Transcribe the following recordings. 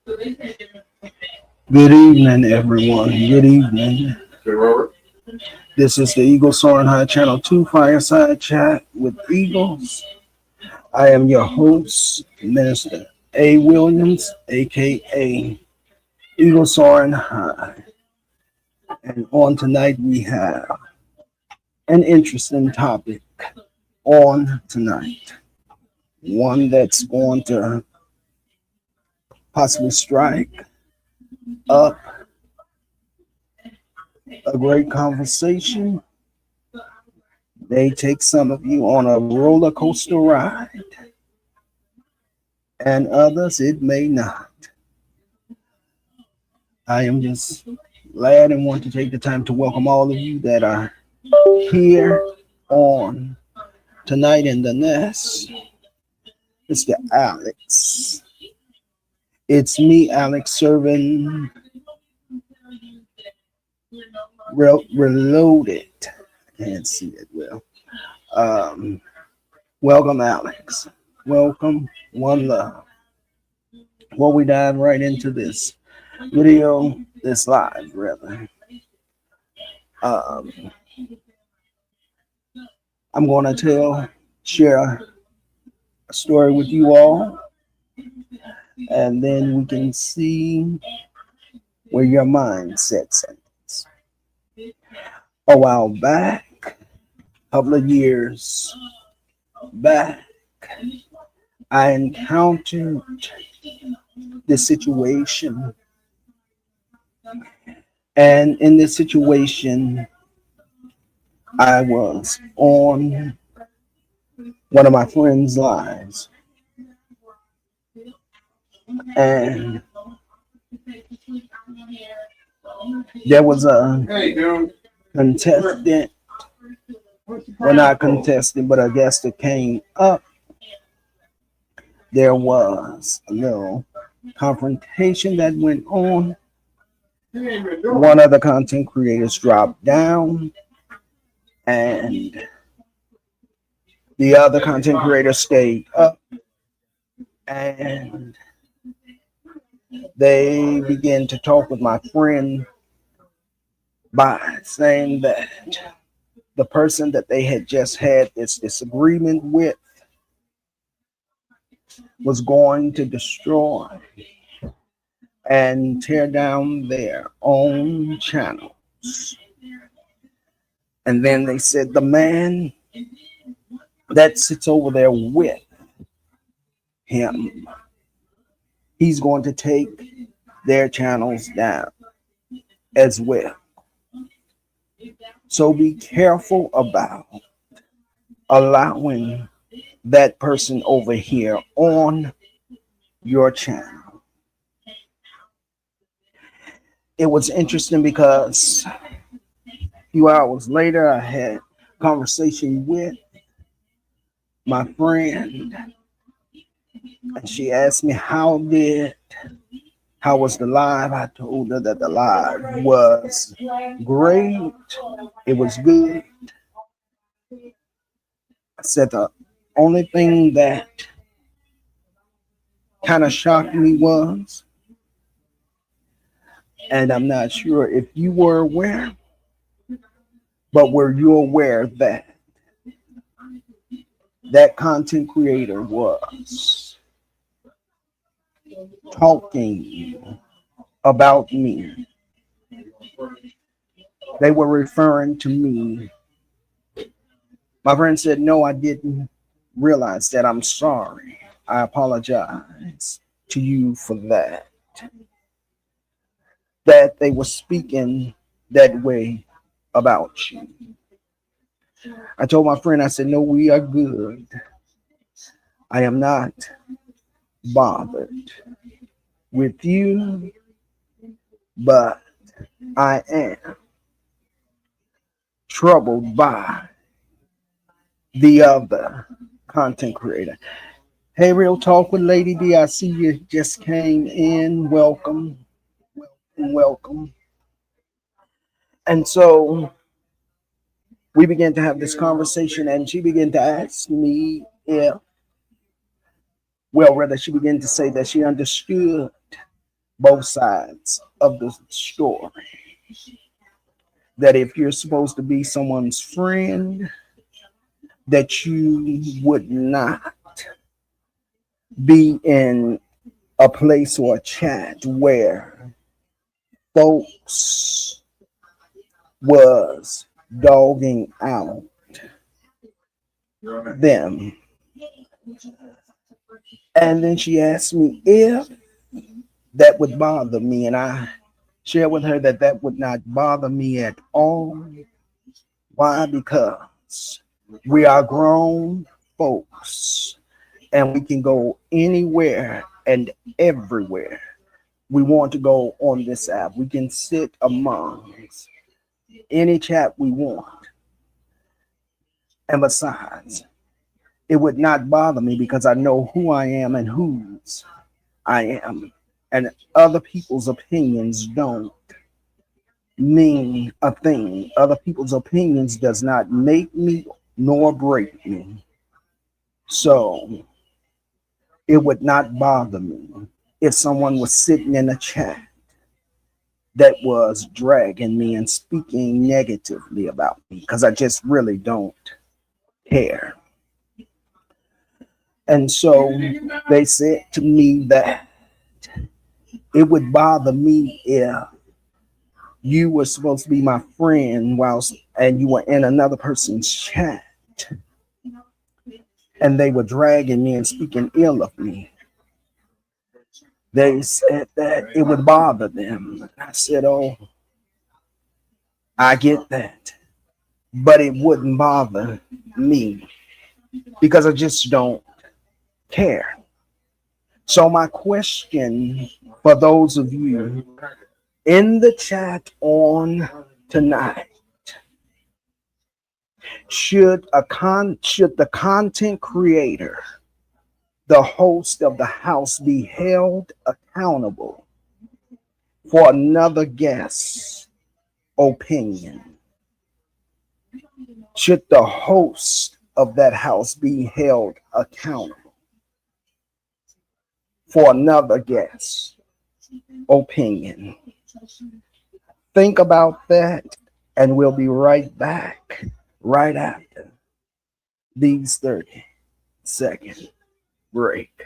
Good evening, everyone. Good evening. This is the Eagle Soaring High Channel 2 Fireside Chat with Eagles. I am your host, Minister A. Williams, aka Eagle Soaring High. And on tonight, we have an interesting topic on tonight. One that's going to possibly strike up a great conversation. They take some of you on a roller coaster ride, and others it may not. I am just glad and want to take the time to welcome all of you that are here on tonight in the nest. Mr. Alex. It's me, Alex, serving reloaded. Can't see it well. Welcome, Alex. Welcome, one love. Well, we dive right into this video, this live, rather. I'm going to share a story with you all, and then we can see where your mindset is. A while back, a couple of years back, I encountered this situation. And in this situation, I was on one of my friends' lives. And there was a contestant, well, not contestant, but a guest that came up. There was a little confrontation that went on. One of the content creators dropped down, and the other content creator stayed up, and they began to talk with my friend by saying that the person that they had just had this disagreement with was going to destroy and tear down their own channels. And then they said the man that sits over there with him, he's going to take their channels down as well. So be careful about allowing that person over here on your channel. It was interesting because a few hours later, I had a conversation with my friend, and she asked me how was the live. I told her that the live was great. It was good. I said the only thing that kind of shocked me was, and I'm not sure if you were aware, but were you aware that that content creator was talking about me? They were referring to me. My friend said, no, I didn't realize that. I'm sorry. I apologize to you for that. That they were speaking that way about you. I told my friend, I said, no, we are good. I am not bothered with you, but I am troubled by the other content creator. Hey, Real Talk with Lady D, I see you just came in. Welcome, welcome. And so we began to have this conversation, and she began to ask me if, well, rather, she began to say that she understood both sides of the story. That if you're supposed to be someone's friend, that you would not be in a place or a chat where folks was dogging out them. And then she asked me if that would bother me, and I shared with her that that would not bother me at all. Why? Because we are grown folks and we can go anywhere and everywhere we want to go on this app. We can sit amongst any chat we want. And besides, it would not bother me because I know who I am and whose I am. And other people's opinions don't mean a thing. Other people's opinions does not make me nor break me. So it would not bother me if someone was sitting in a chat that was dragging me and speaking negatively about me because I just really don't care. And so they said to me that it would bother me if you were supposed to be my friend whilst and you were in another person's chat and they were dragging me and speaking ill of me. They said that it would bother them. I said, oh, I get that. But it wouldn't bother me because I just don't care. So my question for those of you in the chat on tonight, should the content creator, the host of the house, be held accountable for another guest's opinion? Should the host of that house be held accountable for another guest's opinion? Think about that, and we'll be right back right after these 30-second break.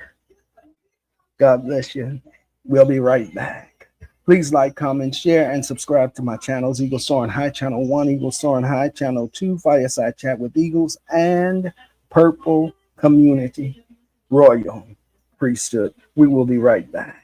God bless you. We'll be right back. Please like, comment, share, and subscribe to my channels: Eagle Soaring High Channel 1, Eagle Soaring High Channel 2, Fireside Chat with Eagles, and Purple Community Royal Priesthood. We will be right back.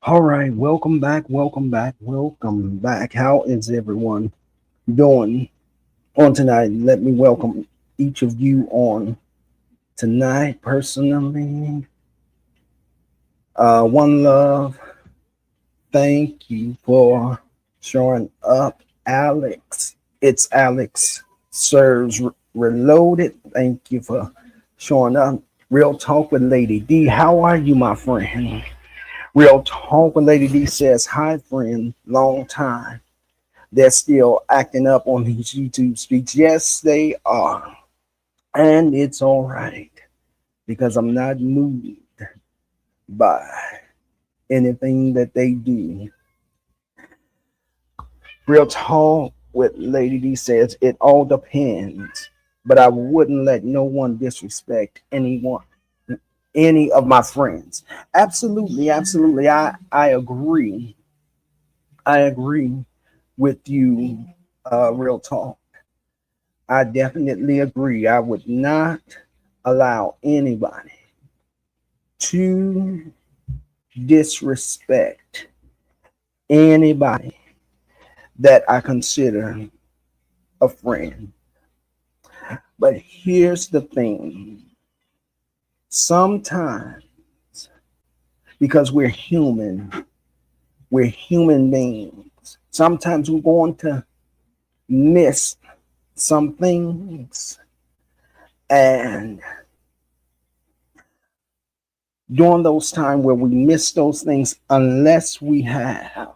All right, welcome back. How is everyone doing on tonight? Let me welcome each of you on tonight personally. One Love, thank you for showing up. Alex, it's Alex Serves Reloaded. Thank you for showing up. Real Talk with Lady D, how are you, my friend? Real Talk with Lady D says, hi, friend, long time. They're still acting up on these YouTube streets. Yes, they are. And it's all right because I'm not moved by anything that they do. Real Talk with Lady D says, it all depends but I wouldn't let no one disrespect anyone, any of my friends. Absolutely, absolutely. I agree. I agree with you, real talk. I definitely agree. I would not allow anybody to disrespect anybody that I consider a friend. But here's the thing, sometimes, because we're human beings, sometimes we're going to miss some things. And during those times where we miss those things, unless we have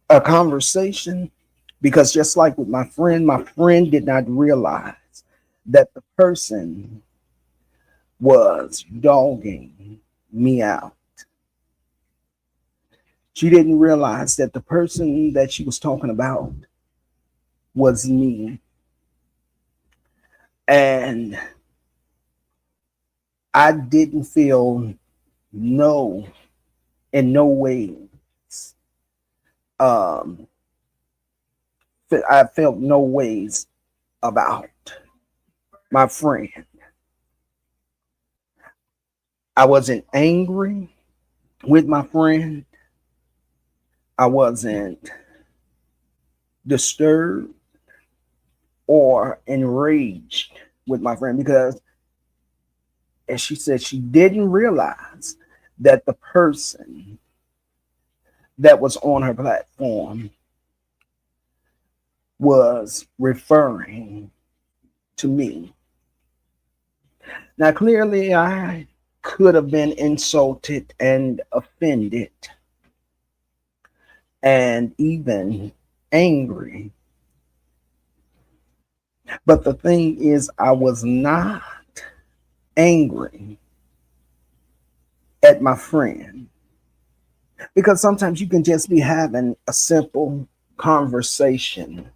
a conversation, because just like with my friend did not realize that the person was dogging me out. She didn't realize that the person that she was talking about was me. And I didn't feel no, in no way. Um, I felt no ways about my friend. I wasn't angry with my friend. I wasn't disturbed or enraged with my friend because, as she said, she didn't realize that the person that was on her platform was referring to me. Now, clearly, I could have been insulted and offended and even angry. But the thing is, I was not angry at my friend because sometimes you can just be having a simple conversation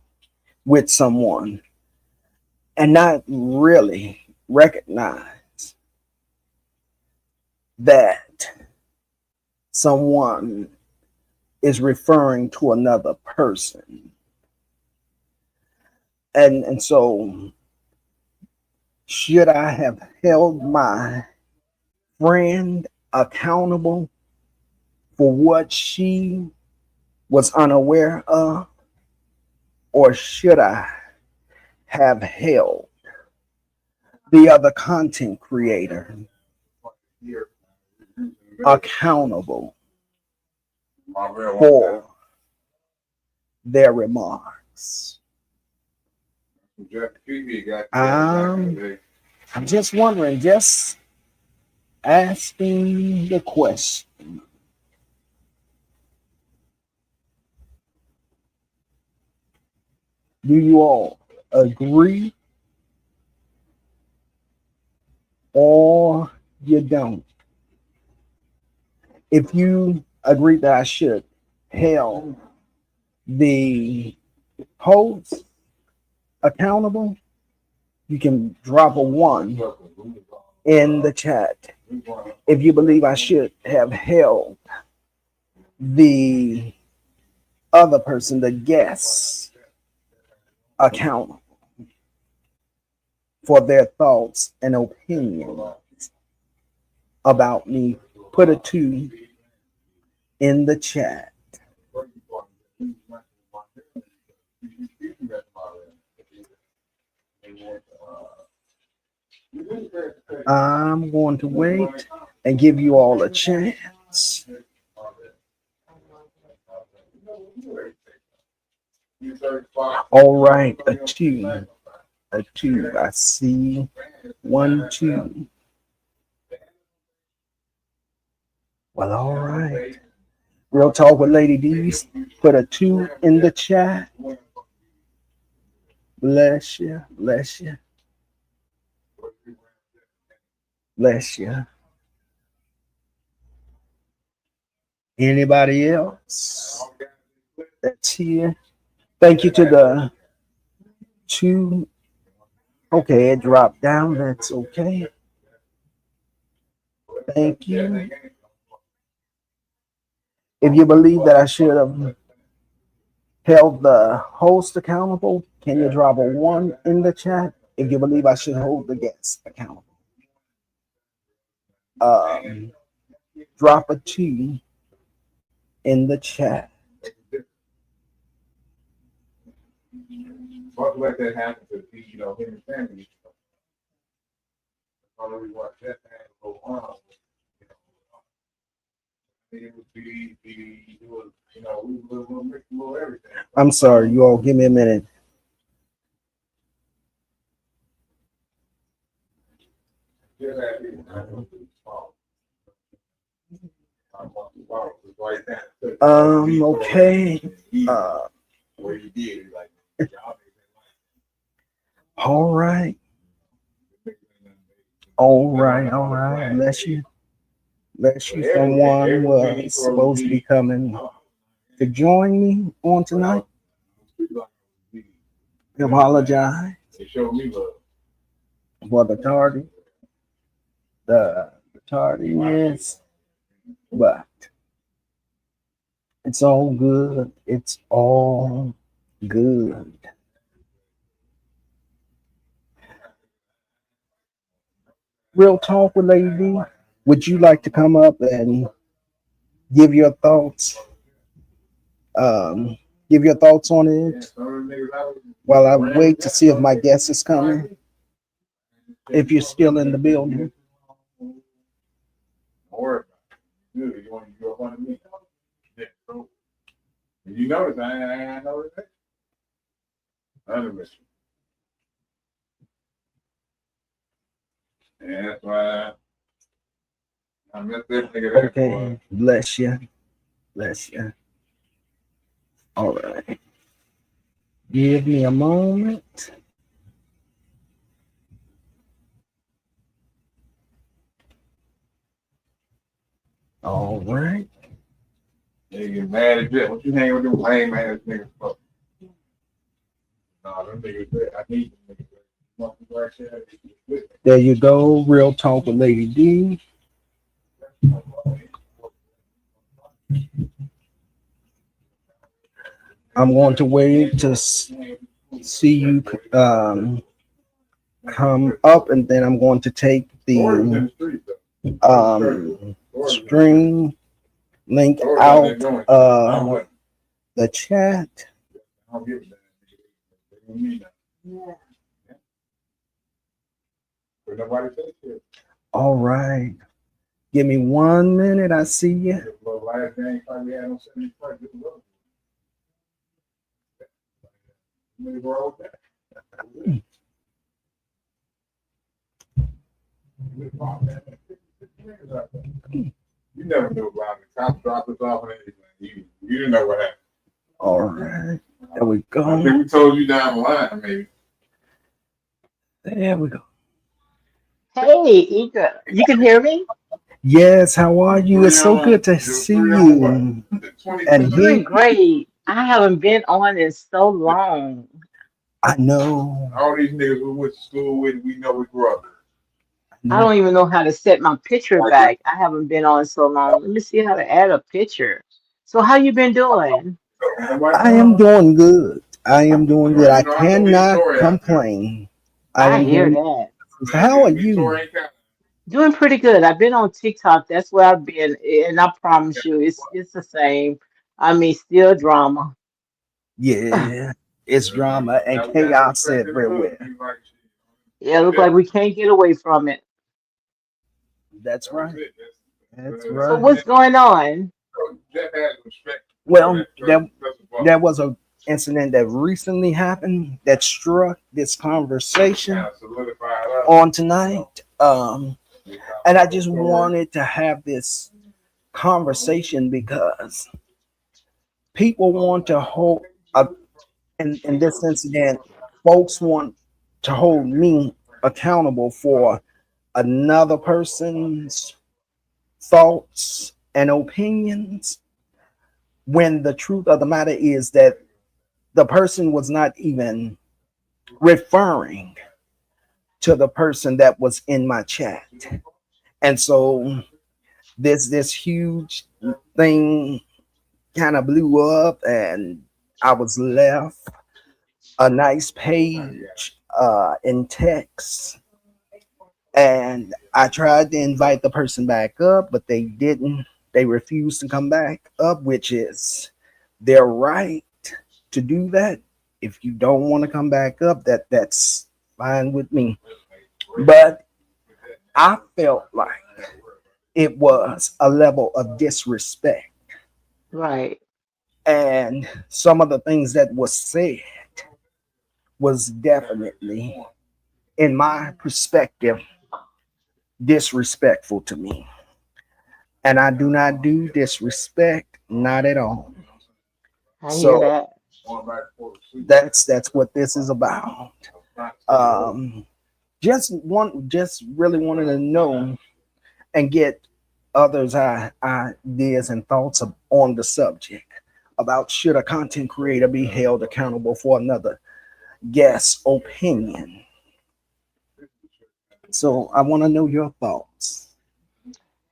with someone and not really recognize that someone is referring to another person. And so should I have held my friend accountable for what she was unaware of, or should I have held the other content creator accountable for their remarks? I'm just wondering, just asking the question. Do you all agree or you don't? If you agree that I should held the host accountable, you can drop a one in the chat. If you believe I should have held the other person, the guest, accountable for their thoughts and opinions about me, put a two in the chat. I'm going to wait and give you all a chance. All right, a two. A two. I see one, two. Well, all right. Real talk with Lady D's. Put a two in the chat. Bless you. Bless you. Bless you. Anybody else that's here? Thank you to the 2. Okay, it dropped down. That's okay. Thank you. If you believe that I should have held the host accountable, can you drop a 1 in the chat? If you believe I should hold the guest accountable, um, drop a 2 in the chat. Fuck let that happen to him and family. Already watched that thing go on. It would be it was, we will make a little everything. I'm sorry, you all. Give me a minute. Okay. All right. All right. Bless you. Someone was supposed to be coming to join me on tonight. I apologize for the tardiness, but it's all good. It's all good. Real talk with Lady D. Would you like to come up and give your thoughts? Give your thoughts on it while I wait to see if my guest is coming. If you're still in the building. You notice I noticed that. Yeah, that's why I met this nigga. Okay, bless you. All right. Give me a moment. All right. They get mad at that. What you hanging with them lame ass niggas for? Nah, them niggas, I need them niggas. There you go. Real talk with Lady D. I'm going to wait to see you come up, and then I'm going to take the stream link out the chat. All right. Give me 1 minute. I see you. You never knew about it. Cops dropped us off and everything. You didn't know what happened. All right. There we go. I think we told you down the line, maybe. There we go. Hey, Ika, you can hear me? Yes, how are you? It's so good to see you. And doing great. I haven't been on in so long. I know. All these niggas we went to school with, we know we grew up. I don't even know how to set my picture back. I haven't been on so long. Let me see how to add a picture. So how you been doing? I am doing good. I cannot complain. I hear that. How are you? Doing pretty good. I've been on TikTok. That's where I've been, and I promise you, it's the same. I mean, still drama. Yeah, it's drama and chaos everywhere. Yeah, it looks like we can't get away from it. That's right. So what's going on? Well, there was an incident that recently happened that struck this conversation on tonight. And I just wanted to have this conversation because people want to hold in this incident, folks want to hold me accountable for another person's thoughts and opinions, when the truth of the matter is that the person was not even referring to the person that was in my chat. And so this huge thing kind of blew up, and I was left a nice page in text, and I tried to invite the person back up, but they didn't. They refused to come back up, which is their right to do that. If you don't want to come back up, that's fine with me. But I felt like it was a level of disrespect, Right. and some of the things that was said was definitely, in my perspective, disrespectful to me. And I do not do disrespect, not at all. I hear So that. that's what this is about. Um, just really wanted to know and get others' ideas and thoughts on the subject about, should a content creator be held accountable for another guest's opinion? So I want to know your thoughts.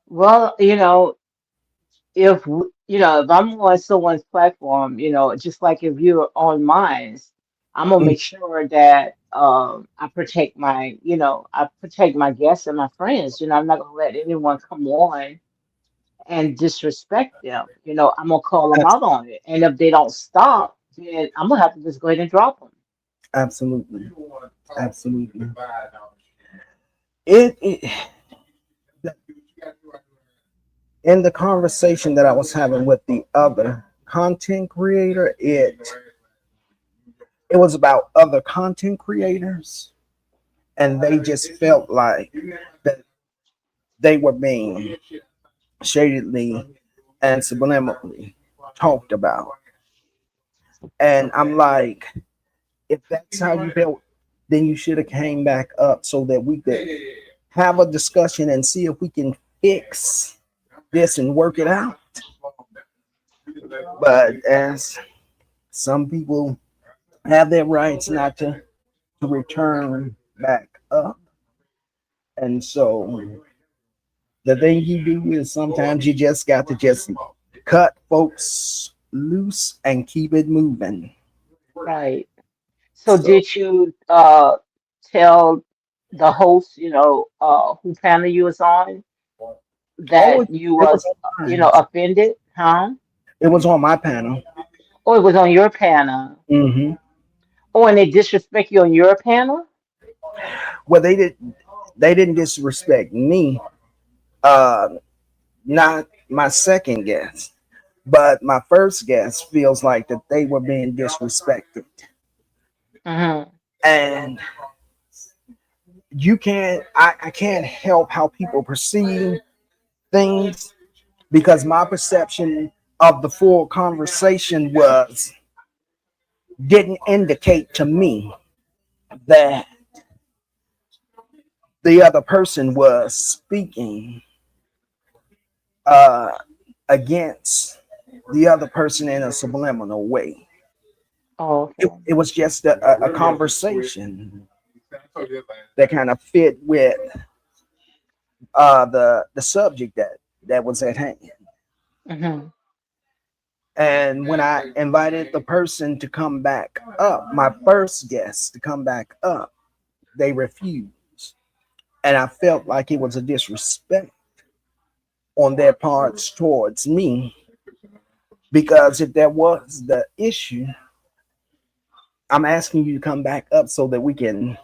Well, if I'm on someone's platform, just like if you're on mine, I'm gonna Mm, make sure that I protect my guests and my friends. I'm not gonna let anyone come on and disrespect them. I'm gonna call them abs- out on it, and if they don't stop, then I'm gonna have to just go ahead and drop them. Absolutely, absolutely. It in the conversation that I was having with the other content creator, it was about other content creators, and they just felt like that they were being shadedly and subliminally talked about. And I'm like, if that's how you felt, then you should have came back up so that we could have a discussion and see if we can fix this and work it out. But as some people have their rights not to return back up, and so the thing you do is sometimes you just got to just cut folks loose and keep it moving. Right. So So, did you tell the host, who panel you was on, oh, that you it was was, on mine. offended, huh? It was on my panel. Oh, it was on your panel. Hmm. Oh, and they disrespect you on your panel? Well, they didn't disrespect me. Uh, not my second guest, but my first guest feels like that they were being disrespected, Mm-hmm. and I can't help how people perceive things, because my perception of the full conversation was didn't indicate to me that the other person was speaking uh, against the other person in a subliminal way. Oh, okay. It was just a conversation that kind of fit with the subject that was at hand. Mm-hmm. And when I invited the person to come back up, my first guest to come back up, they refused. And I felt like it was a disrespect on their parts towards me, because if that was the issue, I'm asking you to come back up so that we can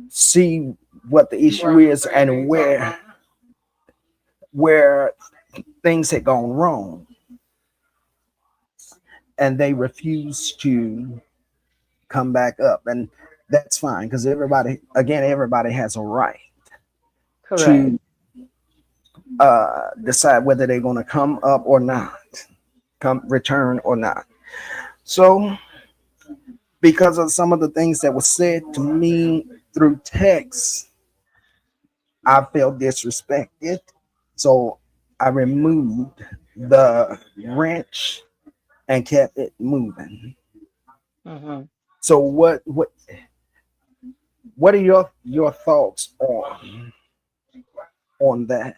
see what the issue is and where things had gone wrong. And they refused to come back up, and that's fine, because everybody has a right Correct. to decide whether they're going to come up or not, come return or not. So because of some of the things that were said to me through text, I felt disrespected. So I removed the wrench and kept it moving. Mm-hmm. So what are your thoughts on that?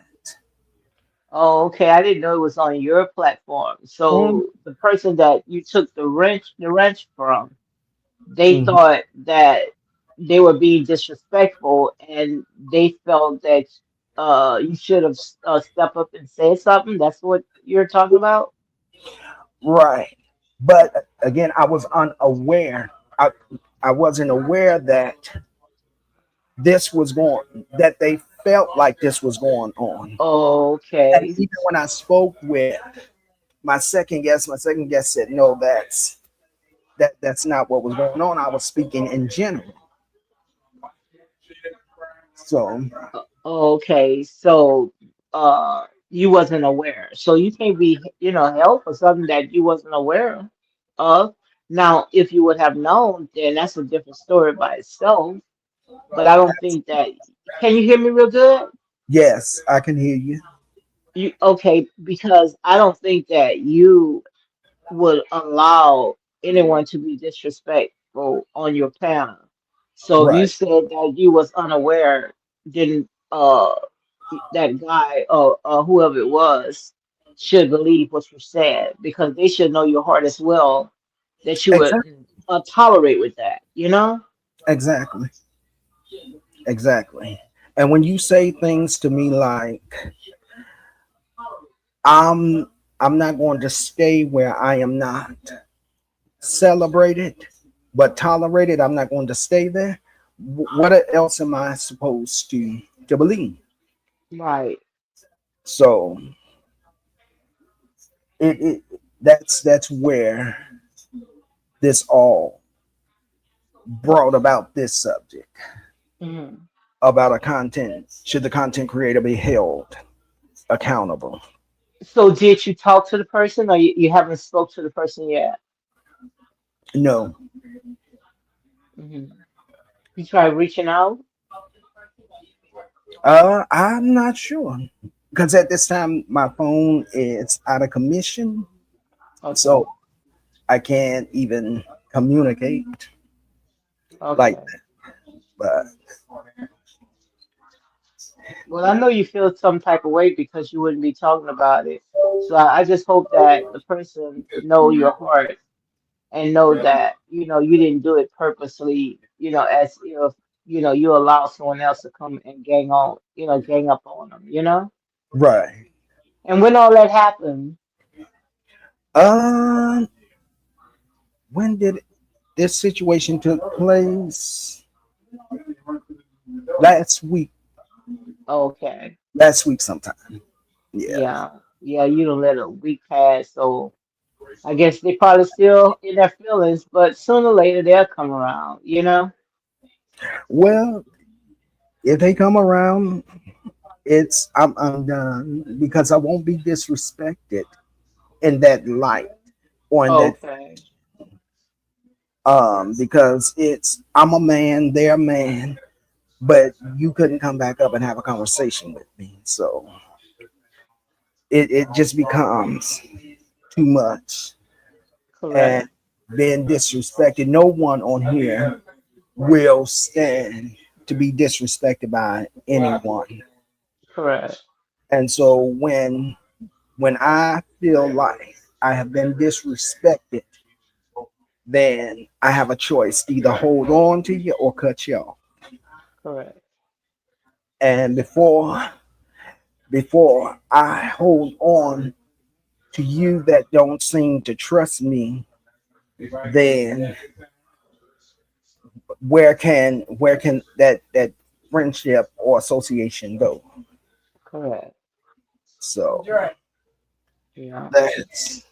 Oh, okay. I didn't know it was on your platform. Mm, So the person that you took the wrench from, they mhm. thought that they were being disrespectful, and they felt that you should have stepped up and said something. That's what you're talking about. Right. But again, I was unaware. I wasn't aware that that they felt like this was going on. And Okay. even when I spoke with my second guest said, no, that's not what was going on. I was speaking in general. So Okay. So you wasn't aware. So you can't be, held for something that you wasn't aware of. Now, if you would have known, then that's a different story by itself. But I don't think that. Can you hear me real good? yes, I can hear you. You okay? Because I don't think that you would allow anyone to be disrespectful on your panel. So if you Right. said that you was unaware, then that guy or whoever it was should believe what you said, because they should know your heart as well, that you would Exactly. tolerate with that. You know? Exactly. Exactly. And when you say things to me like I'm I'm not going to stay where I am not celebrated but tolerated, I'm not going to stay there. What else am I supposed to believe? Right. So it that's where this all brought about this subject Mhm. about a content. Should the content creator be held accountable? So did you talk to the person, or you haven't spoke to the person yet? No. Hmm. You tried reaching out? I'm not sure because at this time my phone is out of commission, Okay. so I can't even communicate like Okay. that. But Well, I know you feel some type of way because you wouldn't be talking about it. So I just hope that the person know your heart and know that, you didn't do it purposely, as if, you allow someone else to come and gang up on them. right. And when all that happened, Um, when did this situation took place? Last week. okay. Last week sometime. Yeah. Yeah. Yeah, you don't let a week pass. So I guess they probably still in their feelings, but sooner or later they'll come around. Well, if they come around, I'm done because I won't be disrespected in that light or in that Okay. because I'm a man, they're a man, but you couldn't come back up and have a conversation with me. So it just becomes too much and Correct. being disrespected. No one on here will stand to be disrespected by anyone. Correct. And so when I feel like I have been disrespected, then I have a choice: either hold on to you or cut you off. Correct. And before I hold on to you that don't seem to trust me, then where can that friendship or association go? Correct. So Yeah. that's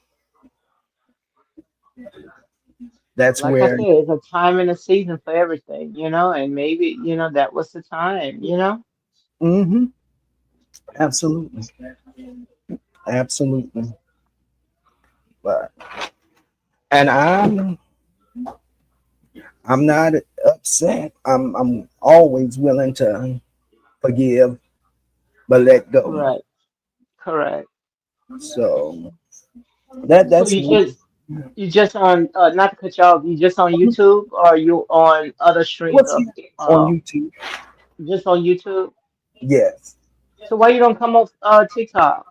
that's Like I where. said, it's a time and a season for everything, and maybe, that was the time. Hmm. Absolutely, absolutely. But and I'm not upset. I'm always willing to forgive but let go. Correct. Correct. So that So that's you just, me. You just on not to cut you off, you just on YouTube or you on other streams What's of on YouTube? just on YouTube? Yes. So why you don't come off TikTok?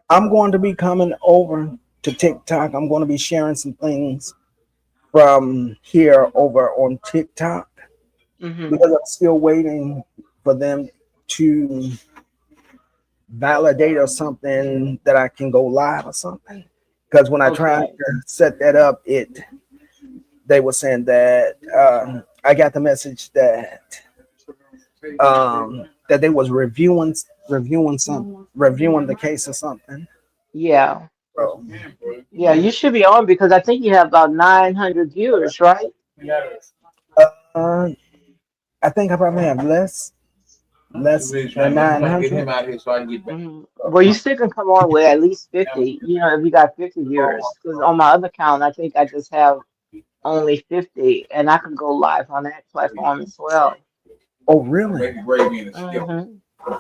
I'm going to be coming over to TikTok. I'm going to be sharing some things from here over on TikTok Hmm. because I'm still waiting for them to validate or something that I can go live or something. Because when I tried Okay. to set that up, they were saying that I got the message that they was reviewing the case or something. Yeah. So, Yeah, you should be on because I think you have about 900 viewers, right? uh, I think I probably have less than I'm trying to get 900. him out here so I can get back. Well, you still can come on with at least 50, you know, if you got 50 viewers. Because on my other account, I think I just have only 50, and I can go live on that platform as well. Oh, really? Make gravy in a skillet. Hmm.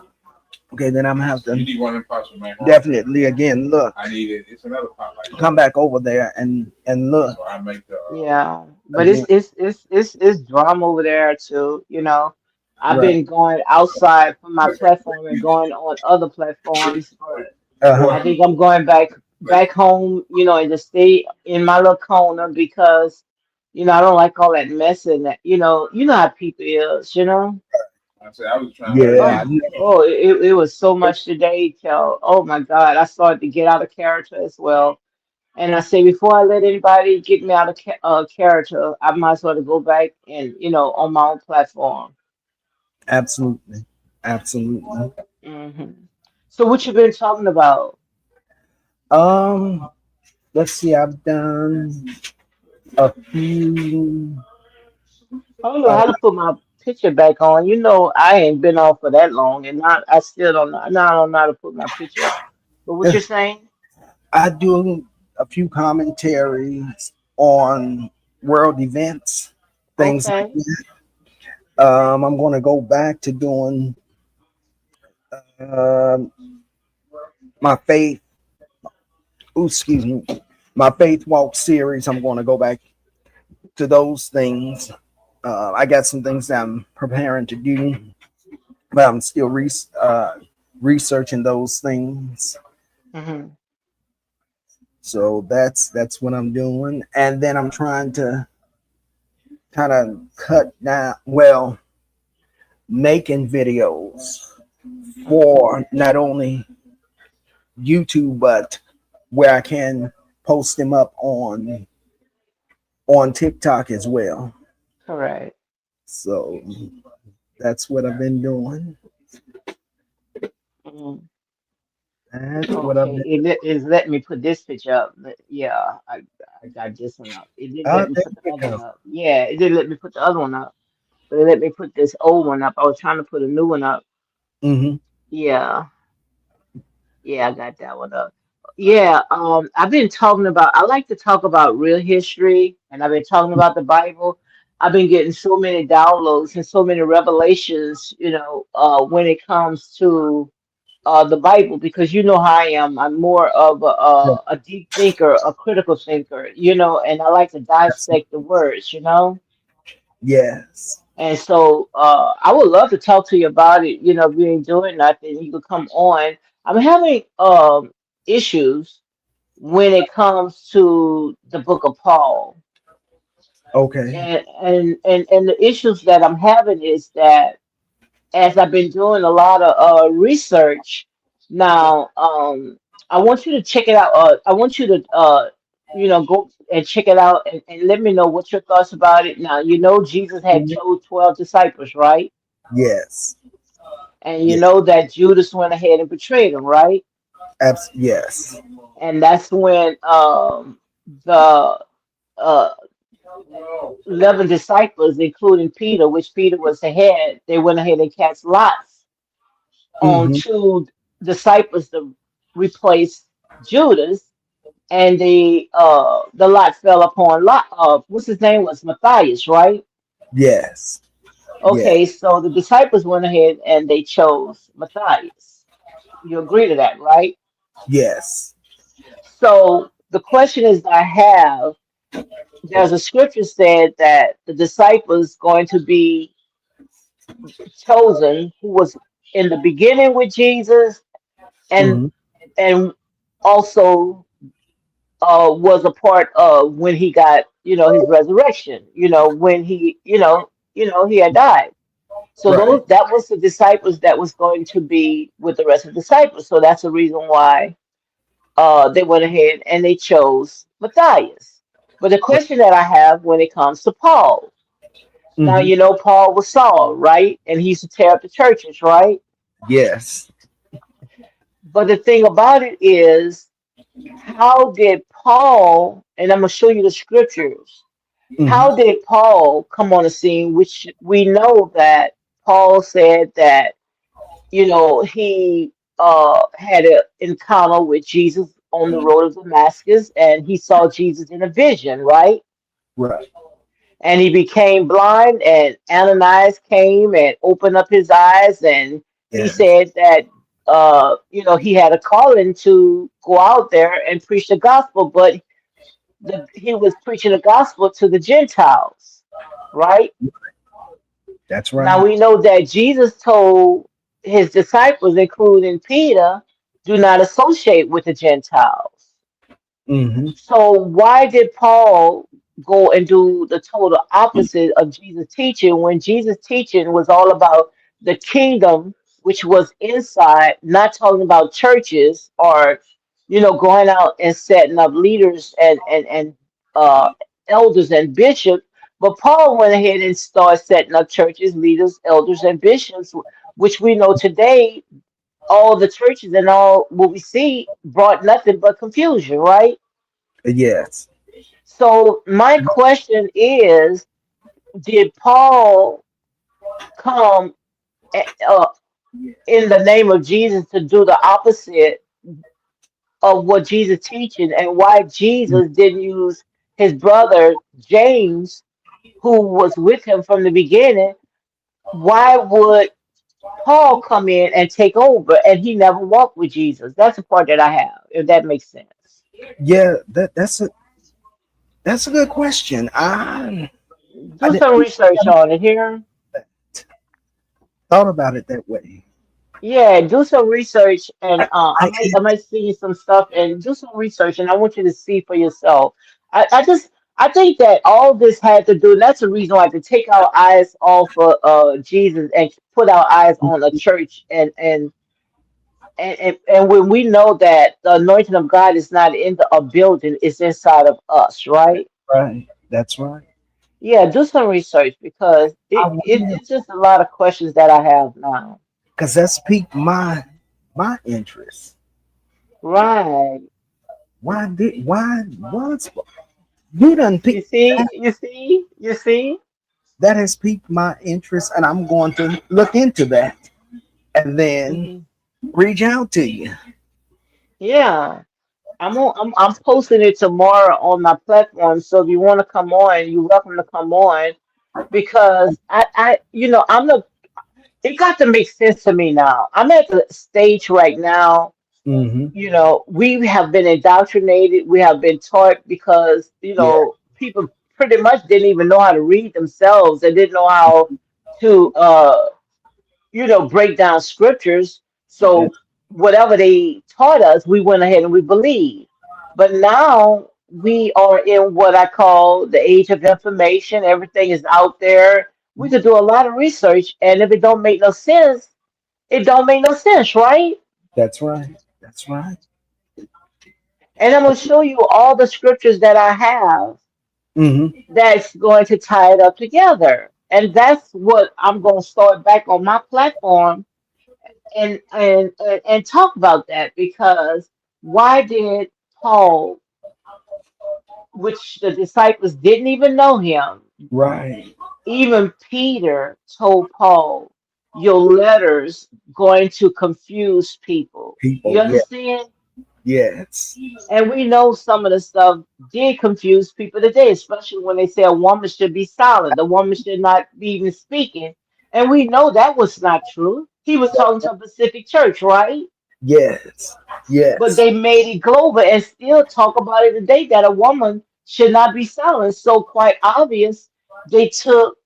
Okay, then I'm gonna have You to need one of them pots, man. definitely again look, I need it. It's another pot like that. come back over there and look So I make the. Yeah, but again. it's drama over there too. You know, I've Right. been going outside from my platform and going on other platforms, but Uh-huh. I think I'm going back home. You know, and to stay in my little corner because I don't like all that mess and that. You know how people is. You know. I said I was trying to Oh, Yeah. it was so much today, Kel. Oh my God, I started to get out of character as well. And I say before I let anybody get me out of character, I might as well go back and on my own platform. Absolutely. Absolutely. Hmm. So what you been talking about? Um, let's see, I've done a few I don't know uh, how to put my picture back on. You know, I ain't been off for that long, and not I still don't know. Now I don't know how to put my picture on. But what you're saying? I do a few commentaries on world events, things like Okay. that. I'm going to go back to doing um my faith, excuse me, my faith walk series. I'm going to go back to those things. I got some things that I'm preparing to do, but I'm still researching those things. Hmm. So that's what I'm doing, and then I'm trying to kind of cut down. Well, making videos for not only YouTube but where I can post them up on TikTok as well. Correct. So that's what I've been doing. Mm-hmm. That's what I've Okay, been. it's let me put this picture up. Yeah, I got this one up. It didn't let me There put the you other go. one up. Yeah, it didn't let me put the other one up, but it let me put this old one up. I was trying to put a new one up. Hmm. Yeah, yeah, I got that one up. Yeah, I've been talking about. I like to talk about real history, and I've been talking about the Bible. I've been getting so many downloads and so many revelations. When it comes to the Bible because you know how I am. I'm more of a deep thinker, a critical thinker, and I like to dissect the words. Yes. And so I would love to talk to you about it. If you ain't doing nothing, you could come on. I'm having issues when it comes to the book of Paul. Okay. And the issues that I'm having is that as I've been doing a lot of research now, I want you to check it out. I want you to, go and check it out and let me know what your thoughts about it. Now, Jesus had Mhm. chose 12 disciples, right? Yes. And you Yes. know that Judas went ahead and betrayed him, right? Yes. And that's when the uh, 11 disciples, including Peter, which Peter was the head, they went ahead and cast lots on Hmm. two disciples to replace Judas, and the lot fell upon Lot. What's his name was Matthias, right? Yes. Yes. Okay, so the disciples went ahead and they chose Matthias. You agree to that, right? Yes. So the question is I have, there's a scripture said that the disciples going to be chosen who was in the beginning with Jesus and Hmm. and also was a part of when he got, his resurrection, when he, he had died. So Right. that was the disciples that was going to be with the rest of the disciples. So that's the reason why they went ahead and they chose Matthias. But the question that I have when it comes to Paul, now Hmm. Paul was Saul, right? And he used to tear up the churches, right? Yes. But the thing about it is, how did Paul, and I'm going to show you the scriptures, Hmm. how did Paul come on the scene? Which we know that Paul said that, he had an encounter with Jesus on the road of Damascus and he saw Jesus in a vision, right? Right. And he became blind, and Ananias came and opened up his eyes, and he Yes. said that he had a calling to go out there and preach the gospel, but he was preaching the gospel to the Gentiles, right? That's Now right. we know that Jesus told his disciples, including Peter, do not associate with the Gentiles. Hmm. So why did Paul go and do the total opposite of Jesus' teaching when Jesus' teaching was all about the kingdom, which was inside, not talking about churches or, going out and setting up leaders and uh, elders and bishops. But Paul went ahead and started setting up churches, leaders, elders, and bishops, which we know today all the churches and all what we see brought nothing but confusion, right? Yes. So my question is, did Paul come eh, uh, in the name of Jesus to do the opposite of what Jesus teaching, and why Jesus didn't use his brother James, who was with him from the beginning? Why would Paul come in and take over, and he never walked with Jesus? That's the part that I have, if that makes sense. Yeah. That's a good question. I Do didn't some research on it here. thought about it that way. Yeah, do some research, and I I might see you some stuff, and do some research, and I want you to see for yourself. I think that all this had to do, and that's the reason why, to take our eyes off of Jesus and put our eyes on the church, and when we know that the anointing of God is not in a building, it's inside of us, right? right. That's right. Yeah, do some research because I it's just a lot of questions that I have now. because that's piqued my interest. Right. Why once you done You picked see, that, you see, you see. that has piqued my interest, and I'm going to look into that and then Mhm. reach out to you. Yeah, I'm posting it tomorrow on my platform. So if you want to come on, you're welcome to come on because I'm the. It got to make sense to me now. I'm at the stage right now. Hmm. We have been indoctrinated. We have been taught because Yeah. people pretty much didn't even know how to read themselves. They didn't know how to break down scriptures. So whatever they taught us, we went ahead and we believed. But now we are in what I call the age of information. Everything is out there. We could do a lot of research, and if it don't make no sense, it don't make no sense, right? That's right. That's right. And I'm gonna show you all the scriptures that I have Hmm. that's going to tie it up together. And that's what I'm going to start back on my platform and talk about that because why did Paul, which the disciples didn't even know him, Right. even Peter told Paul, your letters going to confuse people. You People. Yeah. understand? Yes. And we know some of the stuff did confuse people today, especially when they say a woman should be silent, the woman should not be even speaking. And we know that was not true. He was talking to a Pacific church, right? Yes. But Yes. they made it global and still talk about it today that a woman should not be silent. So quite obvious, they took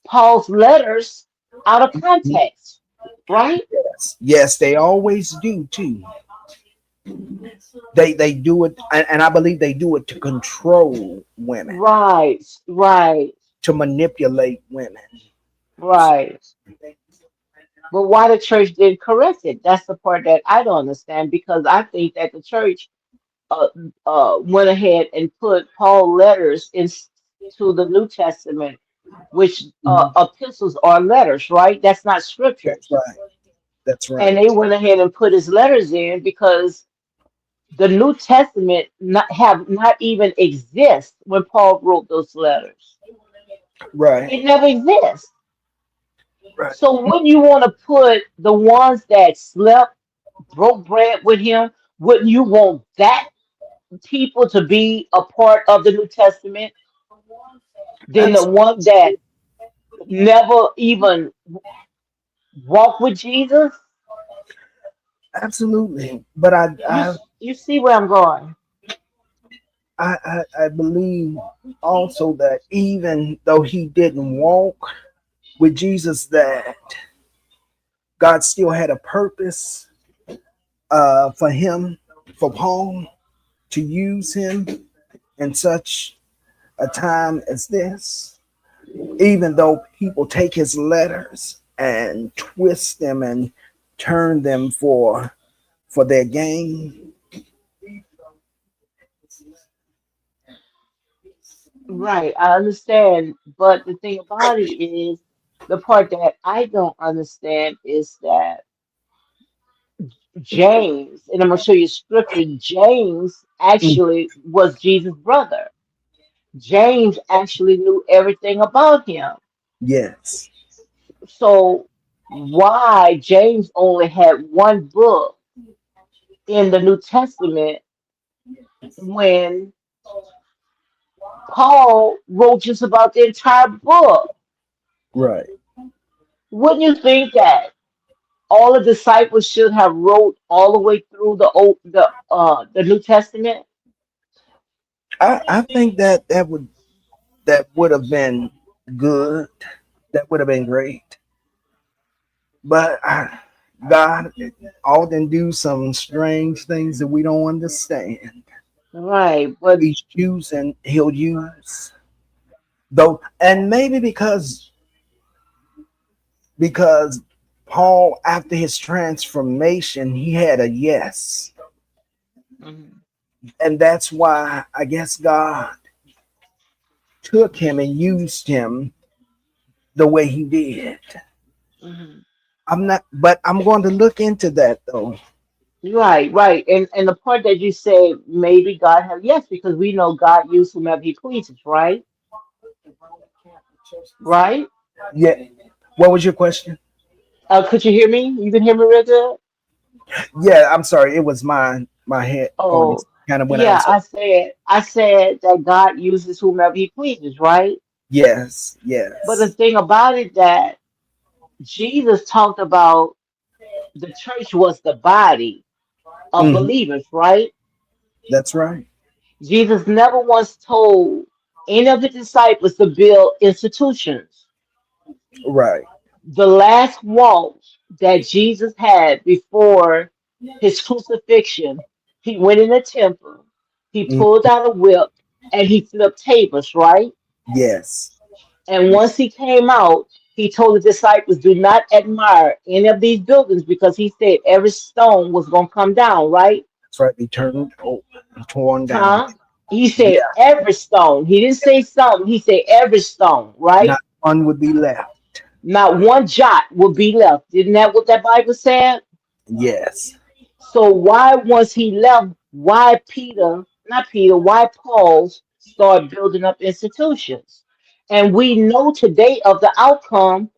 Paul's letters out of context, right? Yes. Yes, they always do too. They do it, and I believe they do it to control women, Right, right, to manipulate women. right. But why the church didn't correct it? That's the part that I don't understand because I think that the church uh, went ahead and put Paul letters into the New Testament, which Mhm. epistles are letters, right? That's not That's scriptures. right. That's And right. they went ahead and put his letters in because the New Testament have not even exist when Paul wrote those letters. Right. It never exists. Right. So wouldn't you want to put the ones that slept, broke bread with him? Wouldn't you want that people to be a part of the New Testament than the Abs- one that never even walked with Jesus? Absolutely. But You you see where I'm going? I believe also that even though he didn't walk with Jesus, that God still had a purpose for him, for Paul, to use him in such a time as this. Even though people take his letters and twist them and turn them for their gain. Right, I understand, but the thing about it is the part that I don't understand is that James, and I'm gonna show you scripture, James Mm, actually was Jesus' brother. James actually knew everything about him. yes, So why James only had one book in the New Testament when Paul wrote just about the entire book? right. Wouldn't you think that all the disciples should have wrote all the way through the New Testament? I think that that would have been good. That would have been great. But God often do some strange things that we don't understand. Right, but He's choosing. He'll use though, and maybe because Paul, after his transformation, he had a yes, Mhm, and that's why I guess God took him and used him the way he did. mhm. I'm not, but I'm going to look into that though. Right, right. And the part that you say maybe God have yes, because we know God used whomever he pleases, right? Right? Yeah. What was your question? Could you hear me? You can hear me real good? Yeah, I'm sorry. It was my headphones Oh, kind of went out. yeah, So I said that God uses whomever he pleases, right? yes, But the yes. thing about it that Jesus talked about the church was the body of Hmm. believers, right? That's right. Jesus never once told any of the disciples to build institutions. Right. The last walk that Jesus had before his crucifixion, he went in the temple, he Mm, pulled out a whip, and he flipped tables, right? yes. And once he came out, he told the disciples, do not admire any of these buildings because he said every stone was going to come down, right? That's right. Be turned over, torn down. Huh? He said Yeah. every stone. He didn't say some, he said every stone, right? Not one would be left. Not one jot will be left. Isn't that what that Bible said? Yes. So why once he left, why Peter, not Peter, why Paul started building up institutions? And we know today of the outcome.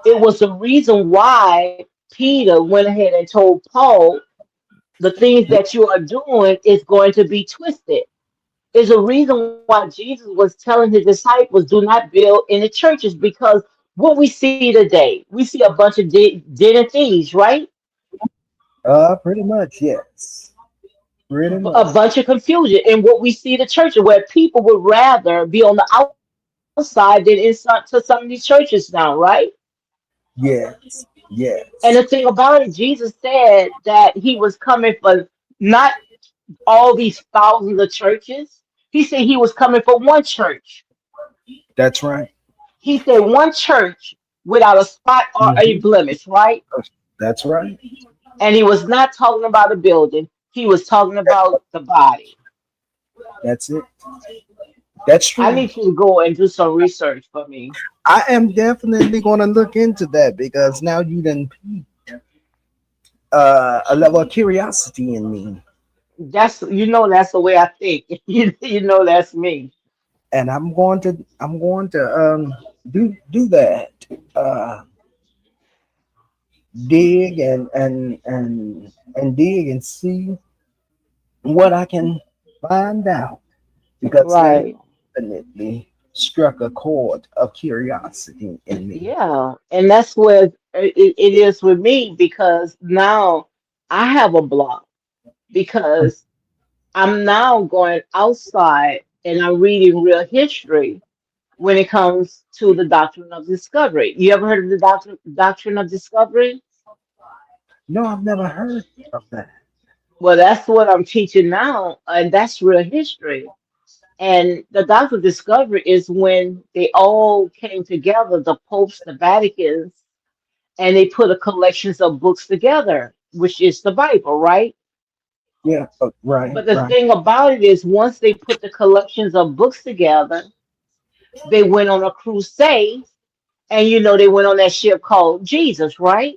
It was the reason why Peter went ahead and told Paul the things that you are doing is going to be twisted. There's a reason why Jesus was telling his disciples do not build in the churches because what we see today, we see a bunch of dead thieves, right? Pretty much, yes. Pretty A much, bunch of confusion. And what we see the churches where people would rather be on the outside than inside to some of these churches now, right? yes, And the yes. thing about it, Jesus said that he was coming for not all these thousands of churches. He said he was coming for one church. That's right. He said one church without a spot or a Mhm. blemish, right? That's right. And he was not talking about a building. He was talking about the body. That's it. That's I true. need you to go and do some research for me. I am definitely going to look into that because now you done a level of curiosity in me, That's the way I think. You know that's me. and I'm going to do that. Uh, dig and dig and see what I can find out because that Right. definitely struck a chord of curiosity in me. Yeah. And that's where it is with me because now I have a block because I'm now going outside and I'm reading real history when it comes to the doctrine of discovery. You ever heard of the doctrine of discovery? No, I've never heard of that. Well, that's what I'm teaching now, and that's real history. And the doctrine of discovery is when they all came together, the popes, the Vaticans, and they put a collections of books together, which is the Bible, right? Yeah, right, But the right. thing about it is, once they put the collections of books together, they went on a crusade, and they went on that ship called Jesus, right?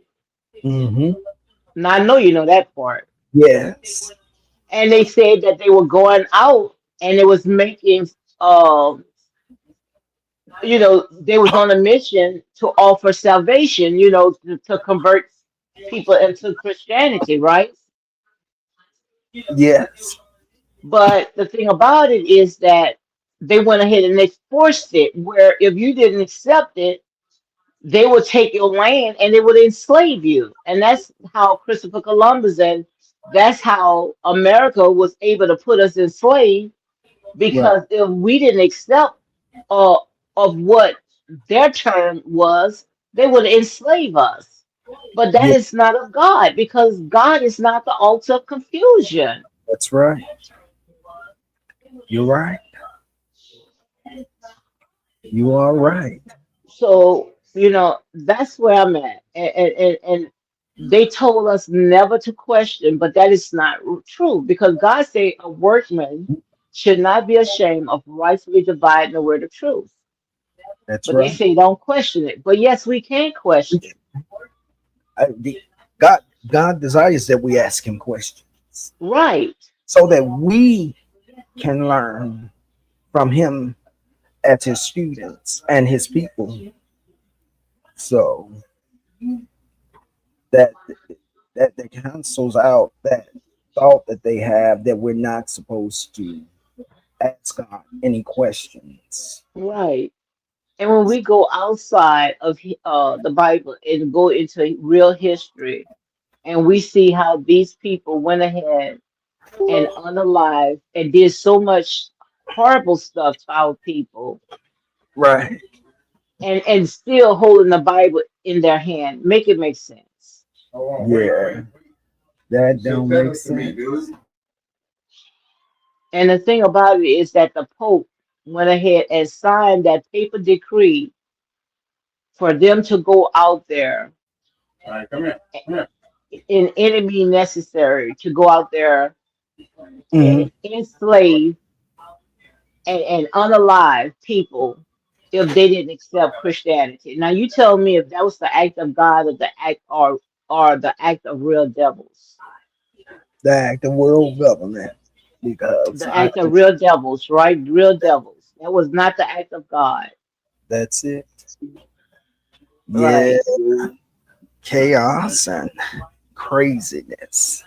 Mm-hmm. Now I know you know that part. Yes. And they said that they were going out and it was making, um, they was on a mission to offer salvation, to convert people into Christianity, right? Yes. But the thing about it is that they went ahead and they forced it, where if you didn't accept it, they would take your land and they would enslave you. And that's how Christopher Columbus and that's how America was able to put us in slave Right. because if we didn't accept uh, of what their term was, they would enslave us. But that Yeah, is not of God because God is not the author of confusion. that's right. You're right. You are right. So, that's where I'm at. And they told us never to question, but that is not true because God said a workman should not be ashamed of rightfully dividing the word of truth. That's But they right. say don't question it. But yes, we can question. The, God desires that we ask Him questions Right. so that we can learn from Him as His students and His people. So that that cancels out that thought that they have that we're not supposed to ask God any questions. Right. And when we go outside of the Bible and go into real history, and we see how these people went ahead and unalive and did so much horrible stuff to our people, Right. and still holding the Bible in their hand, make it make sense. Yeah. That Should don't tell make it to me, sense. dude. And the thing about it is that the Pope went ahead and signed that paper decree for them to go out there All right, come here. Come here. in any means necessary to go out there Hmm. and enslave and unalive people if they didn't accept Christianity. Now you tell me if that was the act of God or the act of real devils. The act of world government because The act of real devils, right? Real devils. That was not the act of God. that's it. Yeah, Right. chaos and craziness.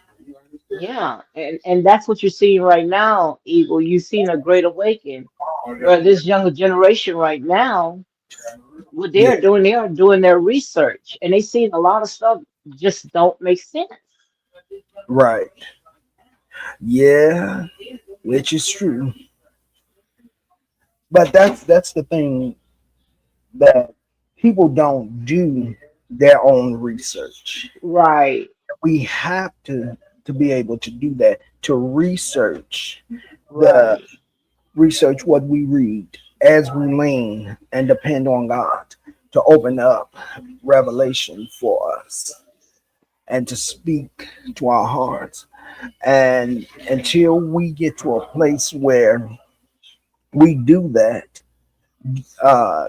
Yeah. And that's what you're seeing right now, Eagle. You've seen a great awakening. Where this younger generation right now, what Yeah, they are doing their research and they see a lot of stuff just don't make sense. Right. Yeah, which is true. But that's the thing that people don't do their own research. Right, We have to be able to do that, to the right, research what we read as we lean and depend on God to open up revelation for us and to speak to our hearts. And until we get to a place where we do that,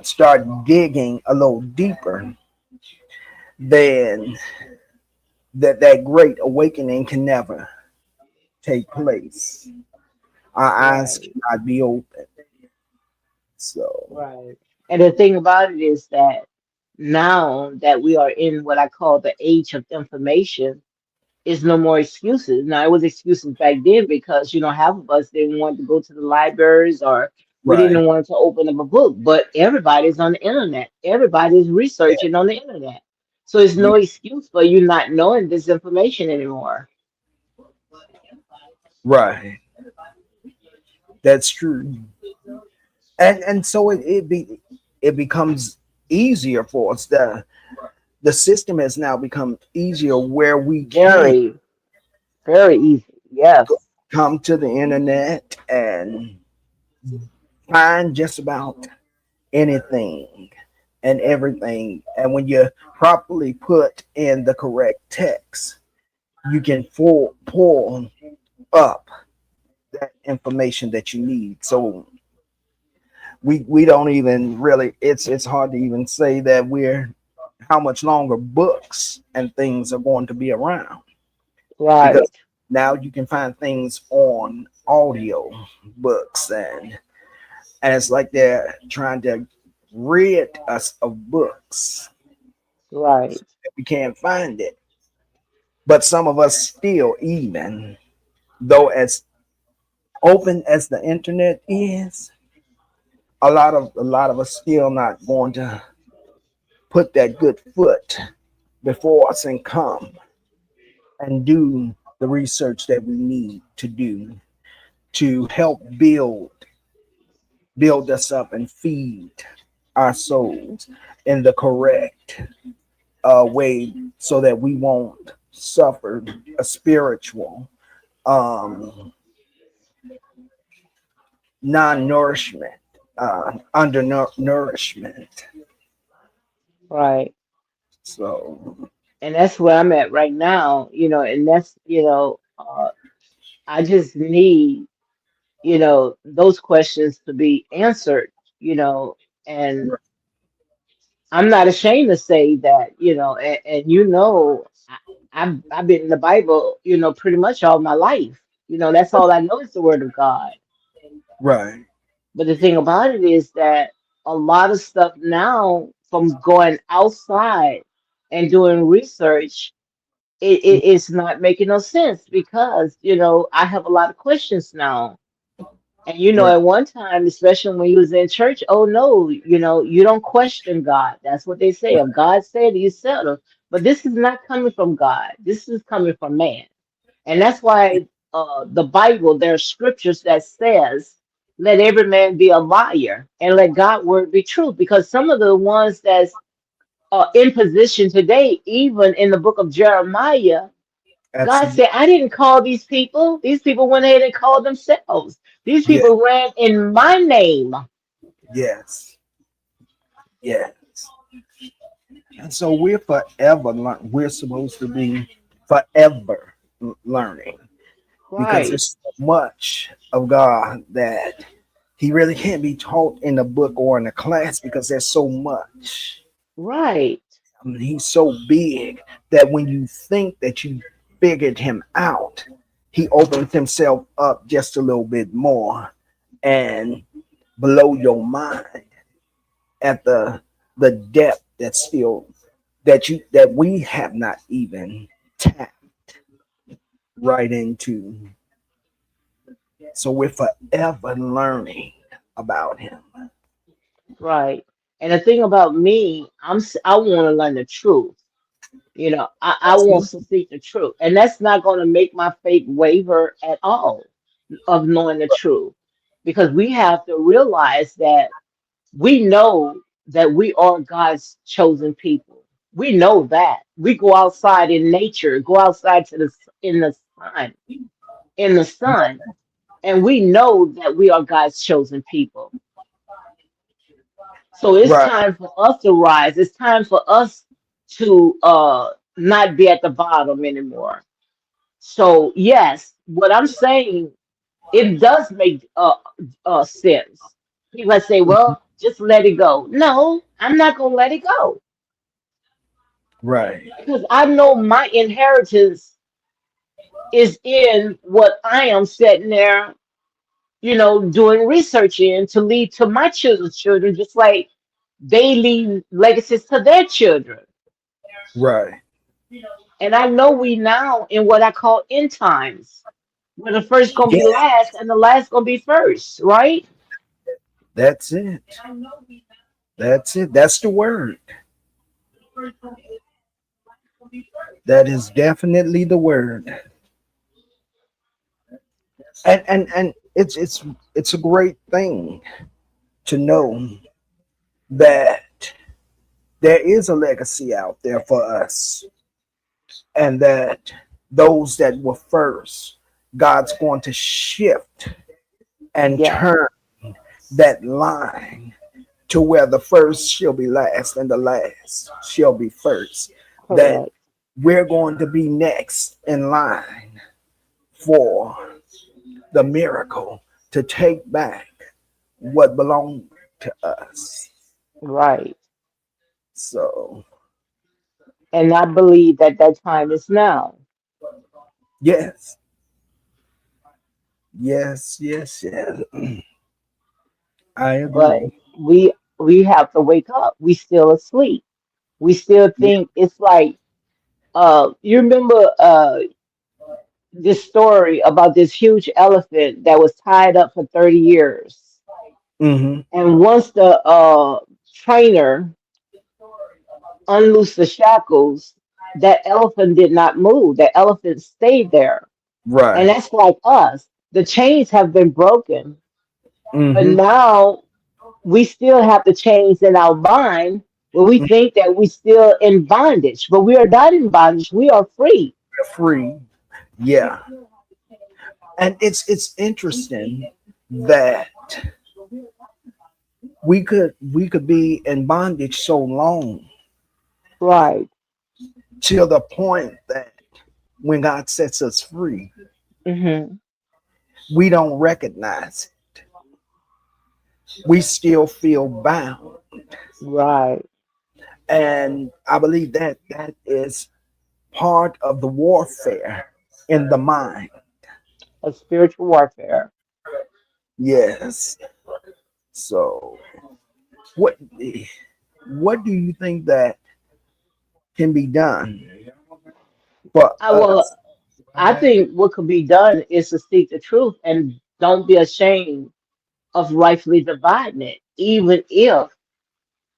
start digging a little deeper, then that great awakening can never take place. Our eyes right, cannot be open. So, right. And the thing about it is that now that we are in what I call the age of information, is no more excuses. Now it was excuses back then because half of us didn't want to go to the libraries or we right. didn't want to open up a book. But everybody's on the internet. Everybody's researching on the internet. So it's Yeah, no excuse for you not knowing this information anymore. right. That's true. And so it becomes easier for us. The system has now become easier where we can Very, very easy. Yes. come to the internet and find just about anything and everything. And when you properly put in the correct text, you can pull up that information that you need. So we don't even really, it's hard to even say that we're how much longer books and things are going to be around, because Right. now you can find things on audio books, and it's like they're trying to rid us of books. Right. We can't find it, but some of us still, even though as open as the internet is, a lot of us still not going to put that good foot before us and come and do the research that we need to do to help build us up and feed our souls in the correct way so that we won't suffer a spiritual um, non-nourishment, undernourishment. Right. So, And that's where I'm at right now, and that's, I just need, those questions to be answered, and I'm not ashamed to say that, and I've been in the Bible, pretty much all my life. That's all I know is the word of God. right, But the thing about it is that a lot of stuff now from going outside and doing research, it's not making no sense because, I have a lot of questions now. And right, at one time, especially when you was in church, oh no, you don't question God. That's what they say. If God said, you settle. But this is not coming from God. This is coming from man. And that's why the Bible, there are scriptures that says, let every man be a liar and let God word be true. Because some of the ones that's in position today, even in the book of Jeremiah, God absolutely, said, I didn't call these people. These people went ahead and called themselves. These yeah, people ran in my name. yes, yes. And so we're supposed to be forever learning because Right, there's so much of God that He really can't be taught in a book or in a class because there's so much. right, I mean, He's so big that when you think that you figured Him out, He opens Himself up just a little bit more and blow your mind at the depth that's still that we have not even tapped right into. So we're forever learning about Him. right. And the thing about me, I want to learn the truth. I want Absolutely. to seek the truth, and that's not going to make my faith waver at all of knowing the truth, because we have to realize that we know that we are God's chosen people. We know that. We go outside in nature, go outside in the sun, in the sun, and we know that we are God's chosen people. So it's Right. time for us to rise. It's time for us to not be at the bottom anymore. So yes, what I'm saying, it does make sense. People say, "Well, just let it go." No, I'm not gonna let it go, Right. because I know my inheritance is in what I am sitting there, doing research in to lead to my children's children, just like they leave legacies to their children. Right. And I know we now in what I call end times, where the first gonna Yeah, be last and the last gonna be first, right? that's it. That's it. That's the word. That is definitely the word. And it's a great thing to know that there is a legacy out there for us, and that those that were first, God's going to shift and Yes, turn that line to where the first shall be last and the last shall be first. That correct. we're going to be next in line for the miracle to take back what belonged to us. Right. So, And I believe that that time is now. yes, yes, yes, yes. I But agree. we have to wake up. We still asleep. We still Yeah. think it's like you remember this story about this huge elephant that was tied up for 30 years. Mm-hmm. And once the trainer unloosed the shackles, that elephant did not move. That elephant stayed there. And Right. that's like us. The chains have been broken, but Mm-hmm. now we still have the chains in our mind where we think that we still in bondage, but we are not in bondage. We are free. Free. Yeah. And it's interesting that we could be in bondage so long Right. till the point that when God sets us free, Hmm. we don't recognize it. We still feel bound. Right. And I believe that that is part of the warfare in the mind. A spiritual warfare. Yes. So what what do you think that can be done for I will. us? I think what could be done is to seek the truth and don't be ashamed of rightfully dividing it, even if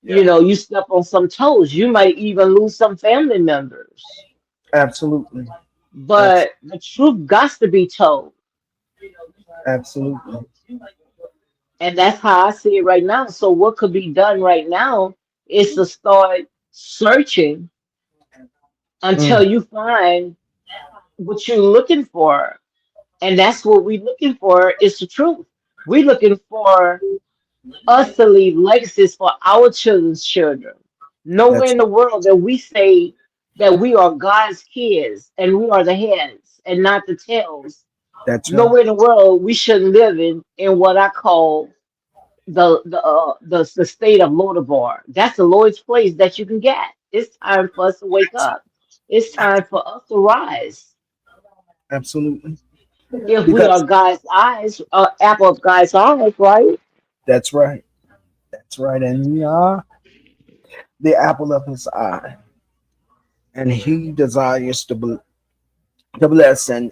Yeah. you step on some toes. You might even lose some family members, Absolutely. Abs- but the truth got to be told. Absolutely. And that's how I see it right now. So what could be done right now is to start searching until Mm, you find what you're looking for. And that's what we're looking for is the truth. We're looking for us to leave legacies for our children's children. Nowhere that's in the world that we say that we are God's kids and we are the heads and not the tails. that's right. Nowhere in the world we shouldn't live in what I call the state of Lodabar. That's the lowest place that you can get. It's time for us to wake up. It's time for us to rise. Absolutely. If we are Because God's eyes, apple of God's eyes, right? that's right. That's right. And we are the apple of his eye. And he desires to bless and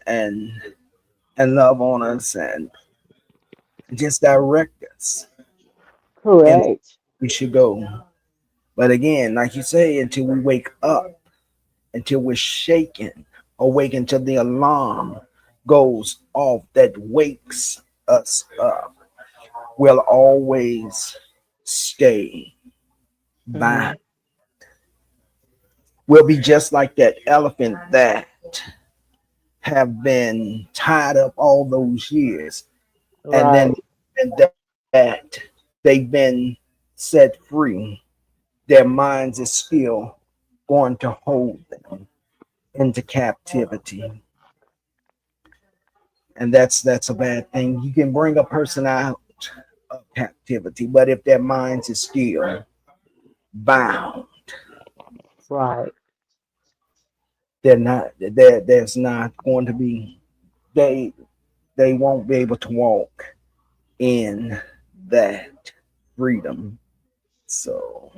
love on us and just direct us and Correct. we should go. But again, like you say, until we wake up until we're shaken, awakened till the alarm goes off that wakes us up. We'll always stay by. Hmm. We'll be just like that elephant that have been tied up all those years, and then Right. and that they've been set free. Their minds is still going to hold them into captivity, and that's a bad thing. You can bring a person out of captivity, but if their minds is still bound, Right. they're not. There's not going to be. They they won't be able to walk in that freedom. So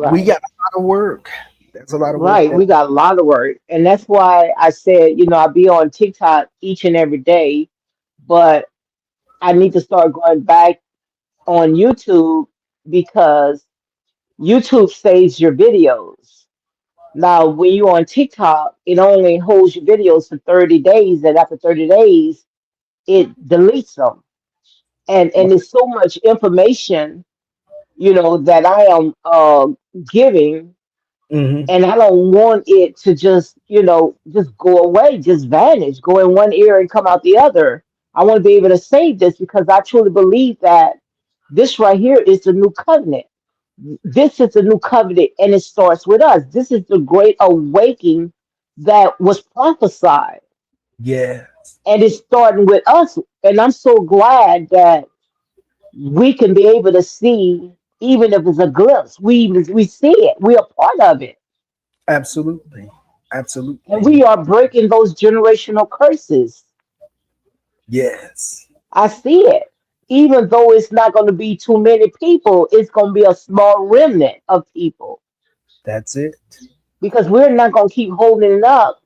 we Right. got a lot of work. There's a lot of work Right. that We got a lot of work. And that's why I said, I be on TikTok each and every day, but I need to start going back on YouTube because YouTube saves your videos. Now, when you're on TikTok, it only holds your videos for 30 days, and after 30 days, it deletes them. And there's so much information, that I am giving, hmm and I don't want it to just go away, just vanish, go in one ear and come out the other. I want to be able to save this because I truly believe that this right here is the new covenant. This is the new covenant, and it starts with us. This is the great awakening that was prophesied, yeah, and it's starting with us. And I'm so glad that we can be able to see, even if it's a glimpse, we see it. We are part of it, absolutely, and absolutely, we are breaking those generational curses. yes, I see it. Even though it's not going to be too many people, it's going to be a small remnant of people that's it. because we're not going to keep holding it up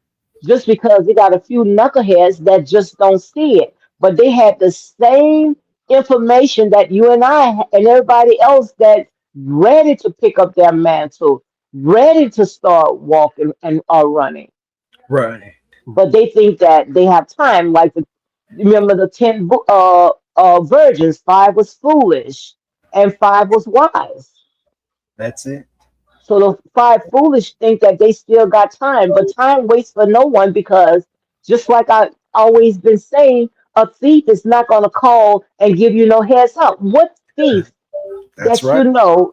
just because we got a few knuckleheads that just don't see it. But they had the same information that you and and everybody else that ready to pick up their mantle, ready to start walking and are running. Right, But they think that they have time. Like remember the 10 virgins, five was foolish and five was wise. that's it. So the five foolish think that they still got time, but time waits for no one because just like I always been saying, a thief is not going to call and give you no heads up. What thief That's that right.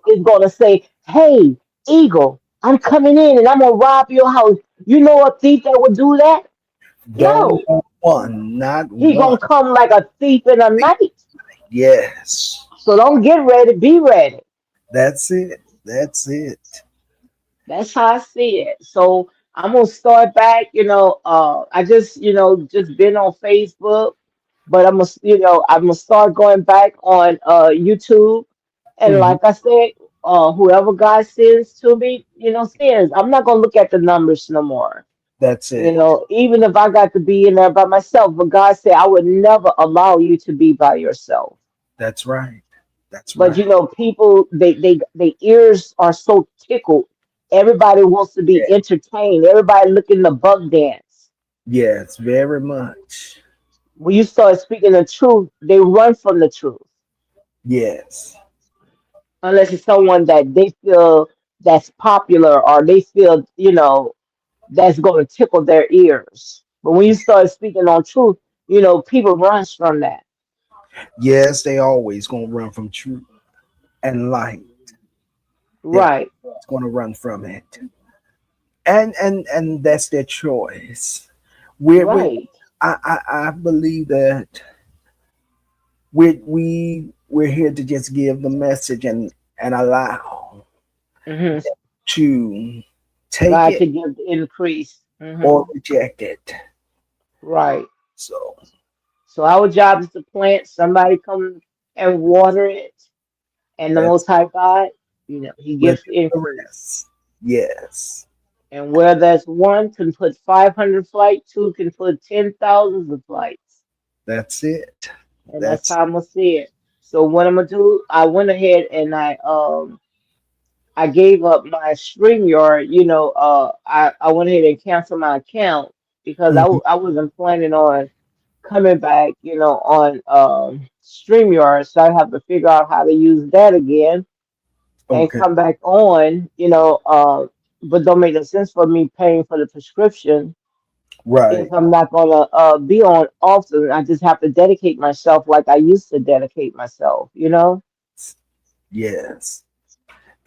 is going to say, "Hey, Eagle, I'm coming in and I'm going to rob your house"? You know a thief that would do that? Don't No, one, not he one. going to come like a thief in the night. Yes, So don't get ready, be ready. that's it. That's it. That's how I see it. So I'm gonna start back. I just just been on Facebook, but I'm gonna start going back on YouTube. And hmm like I said, whoever God sends to me, sends. I'm not gonna look at the numbers no more. That's it. Even if I got to be in there by myself, but God said I would never allow you to be by yourself. That's right. That's But right. people, they ears are so tickled. Everybody wants to be Yeah. entertained. Everybody looking to bug dance. Yes, very much. When you start speaking the truth, they run from the truth Yes, unless it's someone that they feel that's popular or they feel that's going to tickle their ears. But when you start speaking on truth, people runs from that. yes, they always gonna run from truth and light. They're Right, gonna run from it, and that's their choice. We right. I believe that we're here to just give the message and allow Hmm. to take God it to give the increase. Hmm. or reject it. Right. So So our job is to plant, somebody come and water it, and the that's Most High God, He we'll gives do the the increase. rest. Yes, And where there's one can put 500 flights, two can put 10,000s of flights, that's it. and that's That's how I'm gonna see it. So what I'm gonna do, I went ahead and I gave up my StreamYard. I went ahead and canceled my account because Mhm. I wasn't planning on coming back, on StreamYard. So I have to figure out how to use that again and Okay. come back on, but don't make no sense for me paying for the prescription if Right. I'm not gonna be on often. I just have to dedicate myself like I used to dedicate myself. Yes.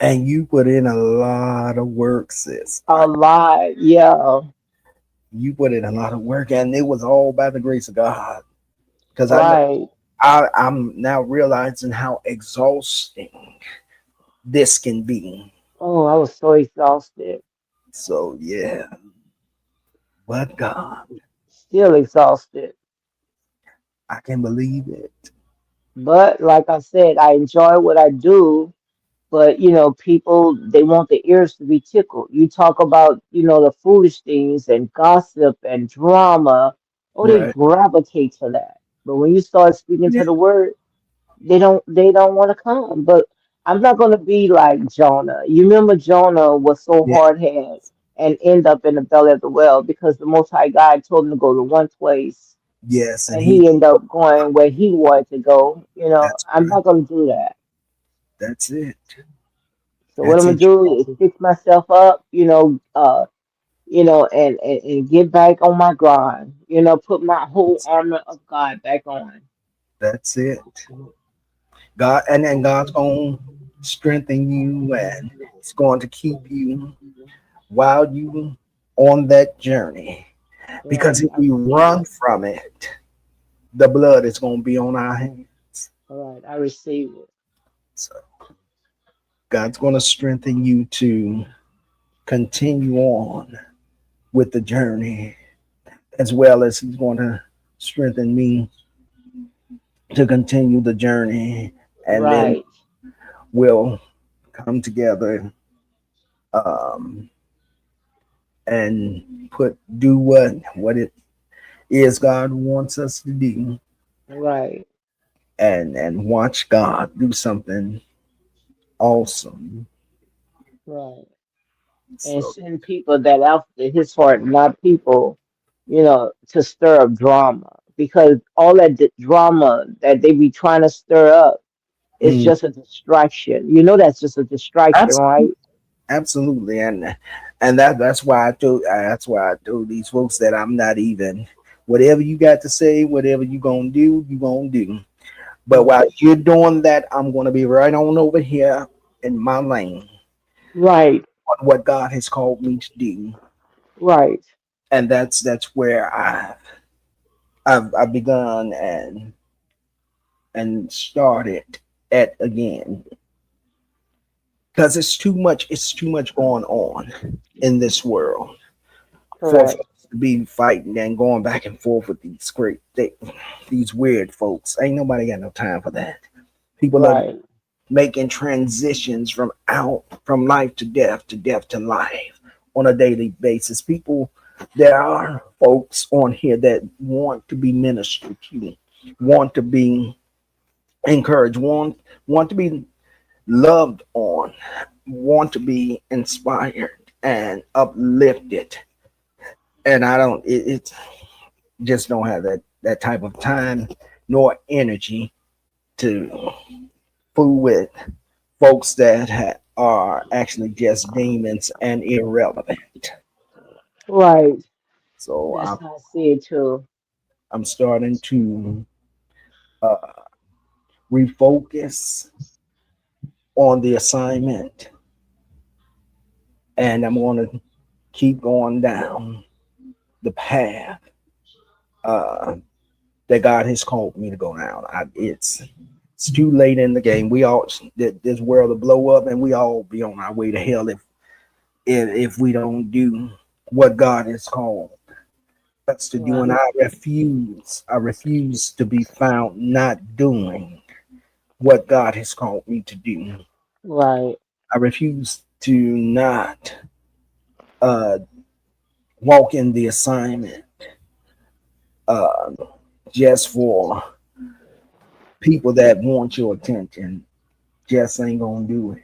And you put in a lot of work, sis. A lot, yeah, You put in a lot of work, and it was all by the grace of God. Because I know right. I'm now realizing how exhausting this can be. Oh, I was so exhausted, So yeah, but God, still exhausted. I can believe it. But like I said, I enjoy what I do. But people they want the ears to be tickled. You talk about the foolish things and gossip and drama. Oh, they Right. gravitate to that. But when you start speaking Yeah. to the word, they don't want to come. But I'm not going to be like Jonah. You remember Jonah was so Yeah. hard headed and end up in the belly of the well because the Most High God told him to go to one place Yes, and and he. he ended up going where he wanted to go. That's I'm right. not going to do that. That's it. So what I'm That's gonna it. do is fix myself up, and get back on my grind. Put my whole armor of God back on. That's it. God, and then God's going to strengthen you, and He's going to keep you while you on that journey. Because Right. if we run from it, the blood is going to be on our hands. All right. I receive it. So God's going to strengthen you to continue on with the journey, as well as He's going to strengthen me to continue the journey, and then Right. we'll come together, um, and do what it is God wants us to do, Right. and watch God do something awesome. Right. And So send people that after his heart, not people, to stir up drama. Because all that drama that they be trying to stir up is mm, just a distraction. That's just a distraction, right? absolutely, absolutely, and that's why I told these folks that I'm not even, whatever you got to say, whatever you gonna do, you gonna do. But while Right. you're doing that, I'm gonna be right on over here in my lane Right. on what God has called me to do, Right. and that's where I've begun and started at again, because it's too much going on in this world for Correct. folks to be fighting and going back and forth with these weird folks. Ain't nobody got no time for that. People are Right. making transitions from life to death to life on a daily basis. There are folks on here that want to be ministered to, want to be encouraged, want to be loved on, want to be inspired and uplifted. And I don't it just don't have that type of time nor energy to fool with folks that are actually just demons and irrelevant. Right. So That's how I see it too. I'm starting to uh, refocus on the assignment, and I'm going to keep going down the path uh, that God has called me to go down. It's too late in the game. This world will blow up, and we all be on our way to hell if we don't do what God has called us to do. And Right. I refuse to be found not doing what God has called me to do. Right. I refuse to not uh, walk in the assignment uh, just for people that want your attention. Just ain't gonna do it.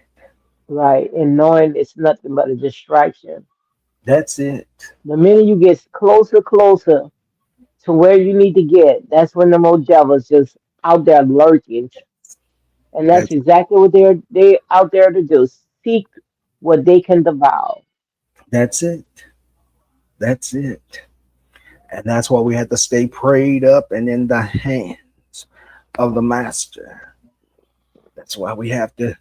right, and knowing it's nothing but a distraction. That's it. The minute you get closer to where you need to get, that's when the old devils just out there lurking, and that's That's exactly what they out there to do. Seek what they can devour. that's it. That's it. And that's why we have to stay prayed up and in the hands of the master. That's why we have to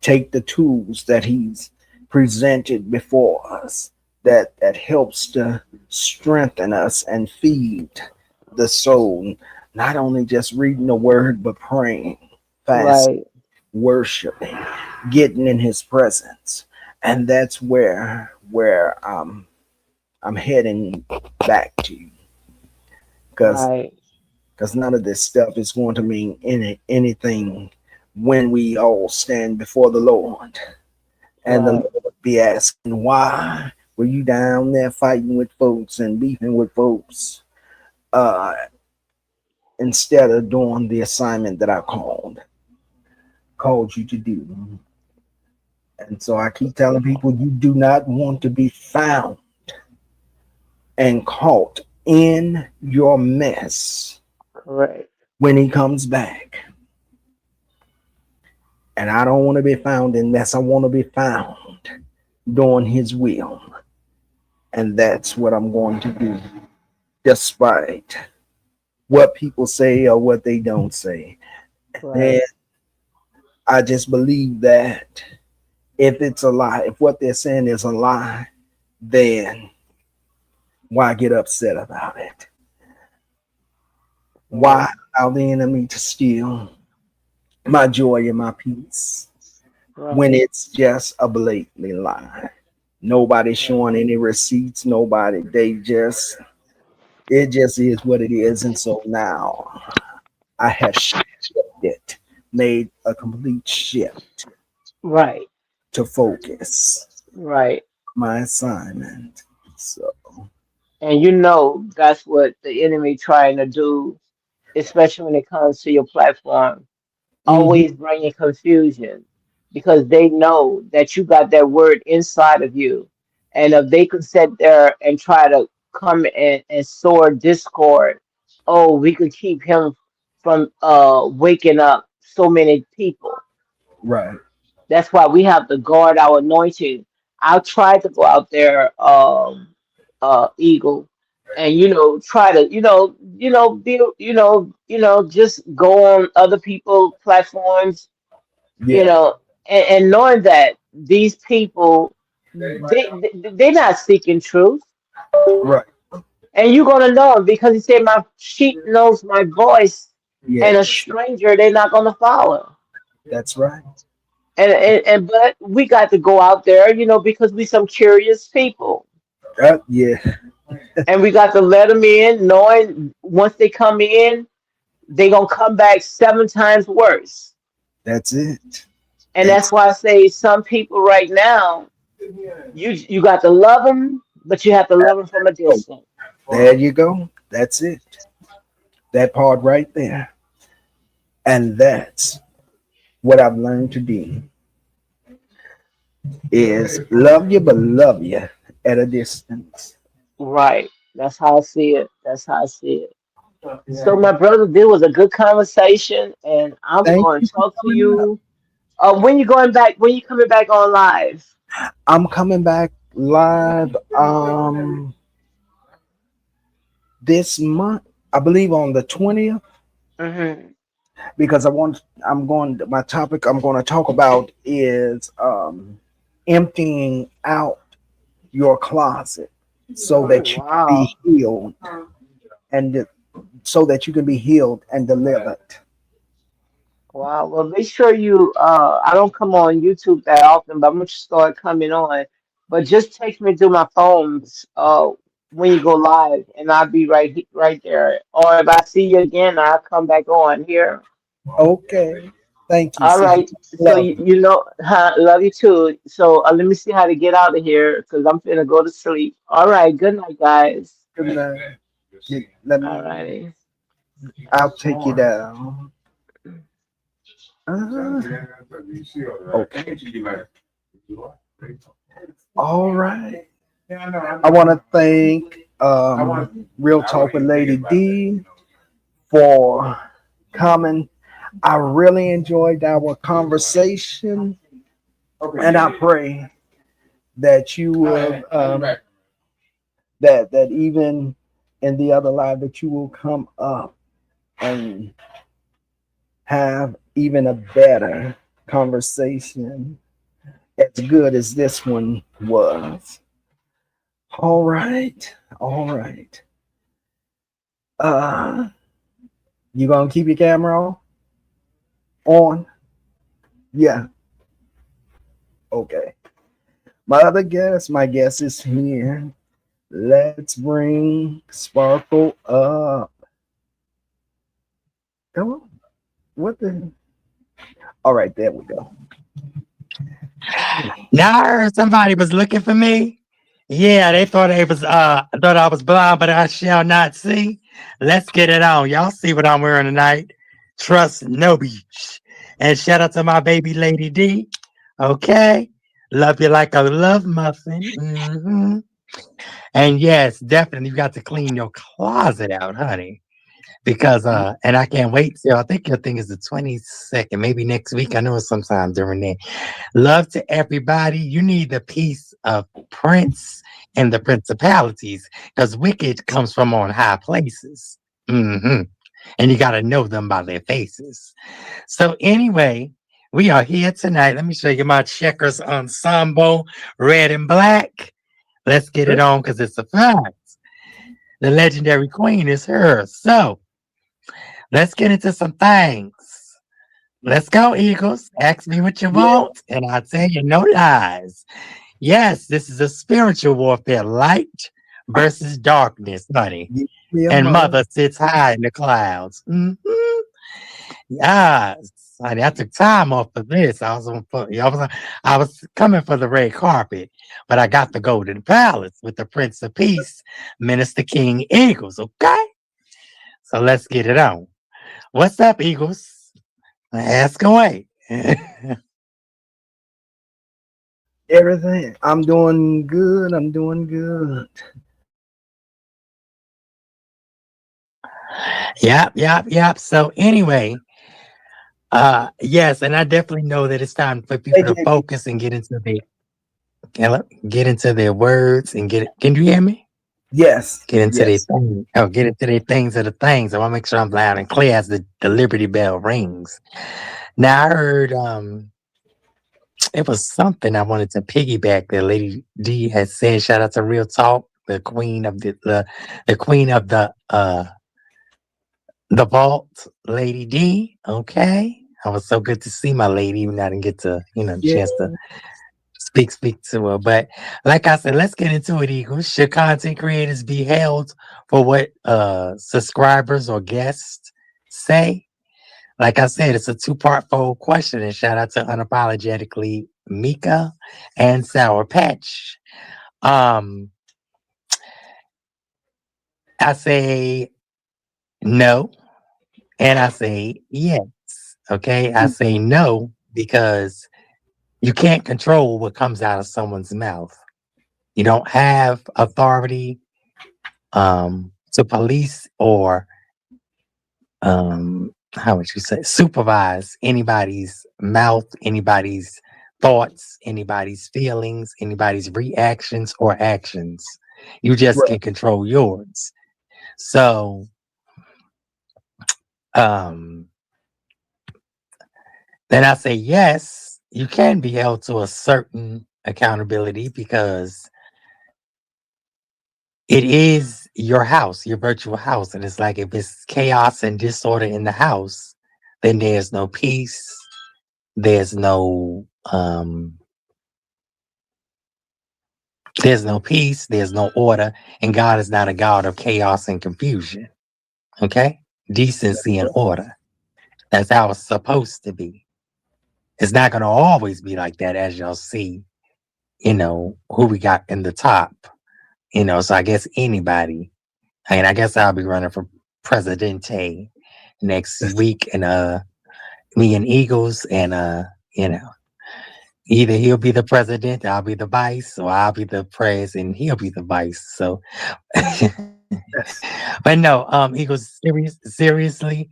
take the tools that he's presented before us that helps to strengthen us and feed the soul. Not only just reading the word, but praying, fasting, Right, worshiping, getting in his presence. And that's where I'm heading back to, because right, none of this stuff is going to mean anything when we all stand before the Lord, and the right, Lord be asking, why were you down there fighting with folks and beefing with folks, uh, instead of doing the assignment that I called you to do? And so I keep telling people, you do not want to be found and caught in your mess correct. when he comes back. And I don't want to be found in mess. I want to be found doing his will. And that's what I'm going to do, despite what people say or what they don't say. And Right, I just believe that if it's a lie, if what they're saying is a lie, then why get upset about it? right, Why allow the enemy to steal my joy and my peace when right, it's just a blatantly lie? Nobody's showing any receipts. Nobody. It just is what it is. And so now I have shifted, made a complete shift right, to focus right. my assignment. So, And you know that's what the enemy trying to do, especially when it comes to your platform. mhm, Always bringing confusion because they know that you got that word inside of you. And if they could sit there and try to come and sow discord, oh, we could keep him from waking up so many people. right. That's why we have to guard our anointing. I tried to go out there, Eagle, and try to, be, just go on other people platforms, you Yeah, know, and knowing that these people, they're not seeking truth, right. and you're gonna know 'em because he said, "My sheep knows my voice, and a Yes, stranger they're not gonna follow." that's right. And but we got to go out there, because we some curious people, Yeah, and we got to let them in, knowing once they come in, they gonna come back 7 times worse. that's it. And that's That's why I say some people right now, you got to love them, but you have to love them from a oh, distance. there you go. That's it. That part right there. And that's what I've learned to do is love you, but love you at a distance. Right. That's how I see it. That's how I see it. So, my brother, this was a good conversation, and I'm Thank going you to for talk to coming up. you. When you going back? When you coming back on live? I'm coming back live this month, I believe on the 20th, Hmm. because my topic I'm going to talk about is emptying out your closet so Oh that you can be wow. healed and so that you can be healed and delivered. Wow. Well, make sure I don't come on YouTube that often, but I'm gonna start coming on. But just text me through my phones when you go live, and I'll be right there. Or if I see you again, I'll come back on here. Okay. Thank you, All sis. right. So Love you. love you too. So let me see how to get out of here because I'm gonna go to sleep. All right. Good night, guys. Good night. Let All me, righty. I'll take you down. Trying to Uh, get out of that, you see all that. okay. Can't you be like, All right. Yeah, I know. I want to thank Real Talk with Lady D for coming. I really enjoyed our conversation, and I pray that you will that even in the other life that you will come up and have even a better conversation as good as this one was. All right. All right. You gonna keep your camera on? Yeah. Okay. My guest is here. Let's bring Sparkle up. Come on. What the? All right, there we go. Now I heard somebody was looking for me. Yeah, they thought I was blind, but I shall not see. Let's get it on. Y'all see what I'm wearing tonight. Trust no beach. And shout out to my baby Lady D. Okay. Love you like a love muffin. Hmm. And yes, definitely you got to clean your closet out, honey. Because and I can't wait till I think your thing is the 22nd, maybe next week. I know it's sometime during there. Love to everybody. You need the peace of Prince and the principalities because wicked comes from on high places. Hmm. And you got to know them by their faces. So, anyway, we are here tonight. Let me show you my checkers ensemble, red and black. Let's get it on because it's a fact. The legendary queen is her. So, let's get into some things. Let's go, Eagles. Ask me what you want, and I'll tell you no lies. Yes, this is a spiritual warfare, light versus darkness, honey. Yeah, And mother sits high in the clouds. Yes, honey, I took time off of this. I was coming for the red carpet, but I got to go to the palace with the Prince of Peace, Minister King Eagles. Okay, so let's get it on. What's up, Eagles? Ask away. Everything. I'm doing good. I'm doing good. Yep. So anyway, yes, and I definitely know that it's time for people to focus and get into their words and get it. Can you hear me? Yes. Get into yes. their things. Oh, get into their things of the things. I want to make sure I'm loud and clear as the Liberty Bell rings. Now I heard it was something I wanted to piggyback that Lady D had said. Shout out to Real Talk, the queen of the queen of the vault, Lady D. Okay. I was so good to see my lady, even though I didn't get to, chance to speak to her. But like I said, let's get into it, Eagles. Should content creators be held for what subscribers or guests say? Like I said, it's a two-part fold question. And shout out to Unapologetically Mika and Sour Patch. I say no. And I say yes. Okay. I say no because you can't control what comes out of someone's mouth. You don't have authority to police or how would you say supervise anybody's mouth, anybody's thoughts, anybody's feelings, anybody's reactions or actions. You just can control yours. So then I say yes, you can be held to a certain accountability because it is your house, your virtual house. And it's like if it's chaos and disorder in the house, then there's no peace. There's no peace, there's no order, and God is not a God of chaos and confusion. Okay? Decency and order. That's how it's supposed to be. It's not going to always be like that, as y'all see, who we got in the top. So I guess anybody, I guess I'll be running for Presidente next week, and me and Eagles, and Either he'll be the president, I'll be the vice, or I'll be the pres, and he'll be the vice. So, but no, he goes seriously.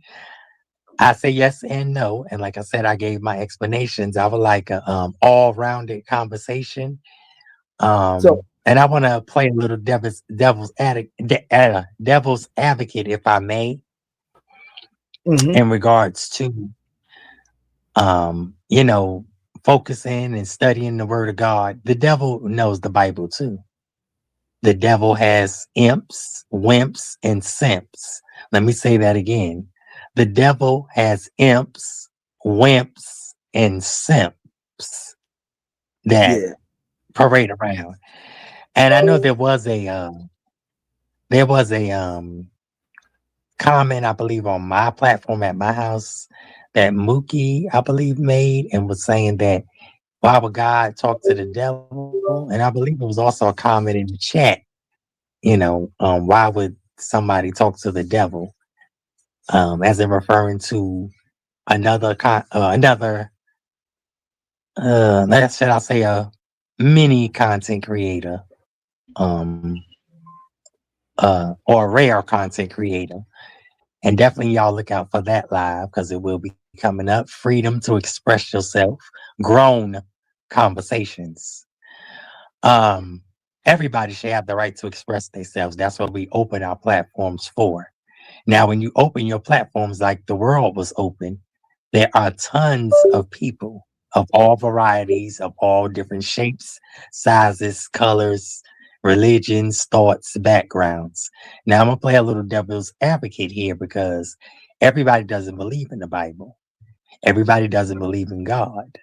I say yes and no, and like I said, I gave my explanations. I would like a all-rounded conversation. So, And I want to play a little devil's advocate, if I may, mhm, in regards to you know, focusing and studying the word of God. The devil knows the Bible too. The devil has imps, wimps, and simps. Let me say that again. The devil has imps, wimps, and simps that yeah, parade around. And I know there was a comment, I believe, on my platform at my house that Mookie, I believe, made and was saying that why would God talk to the devil? And I believe it was also a comment in the chat, why would somebody talk to the devil? As in referring to another should I say a mini content creator, um, or a rare content creator. And definitely y'all look out for that live because it will be coming up. Freedom to express yourself, grown conversations. Um, Everybody should have the right to express themselves. That's what we open our platforms for. Now, when you open your platforms like the world was open, there are tons of people of all varieties, of all different shapes, sizes, colors, religions, thoughts, backgrounds. Now, I'm going to play a little devil's advocate here because everybody doesn't believe in the Bible. Everybody doesn't believe in God.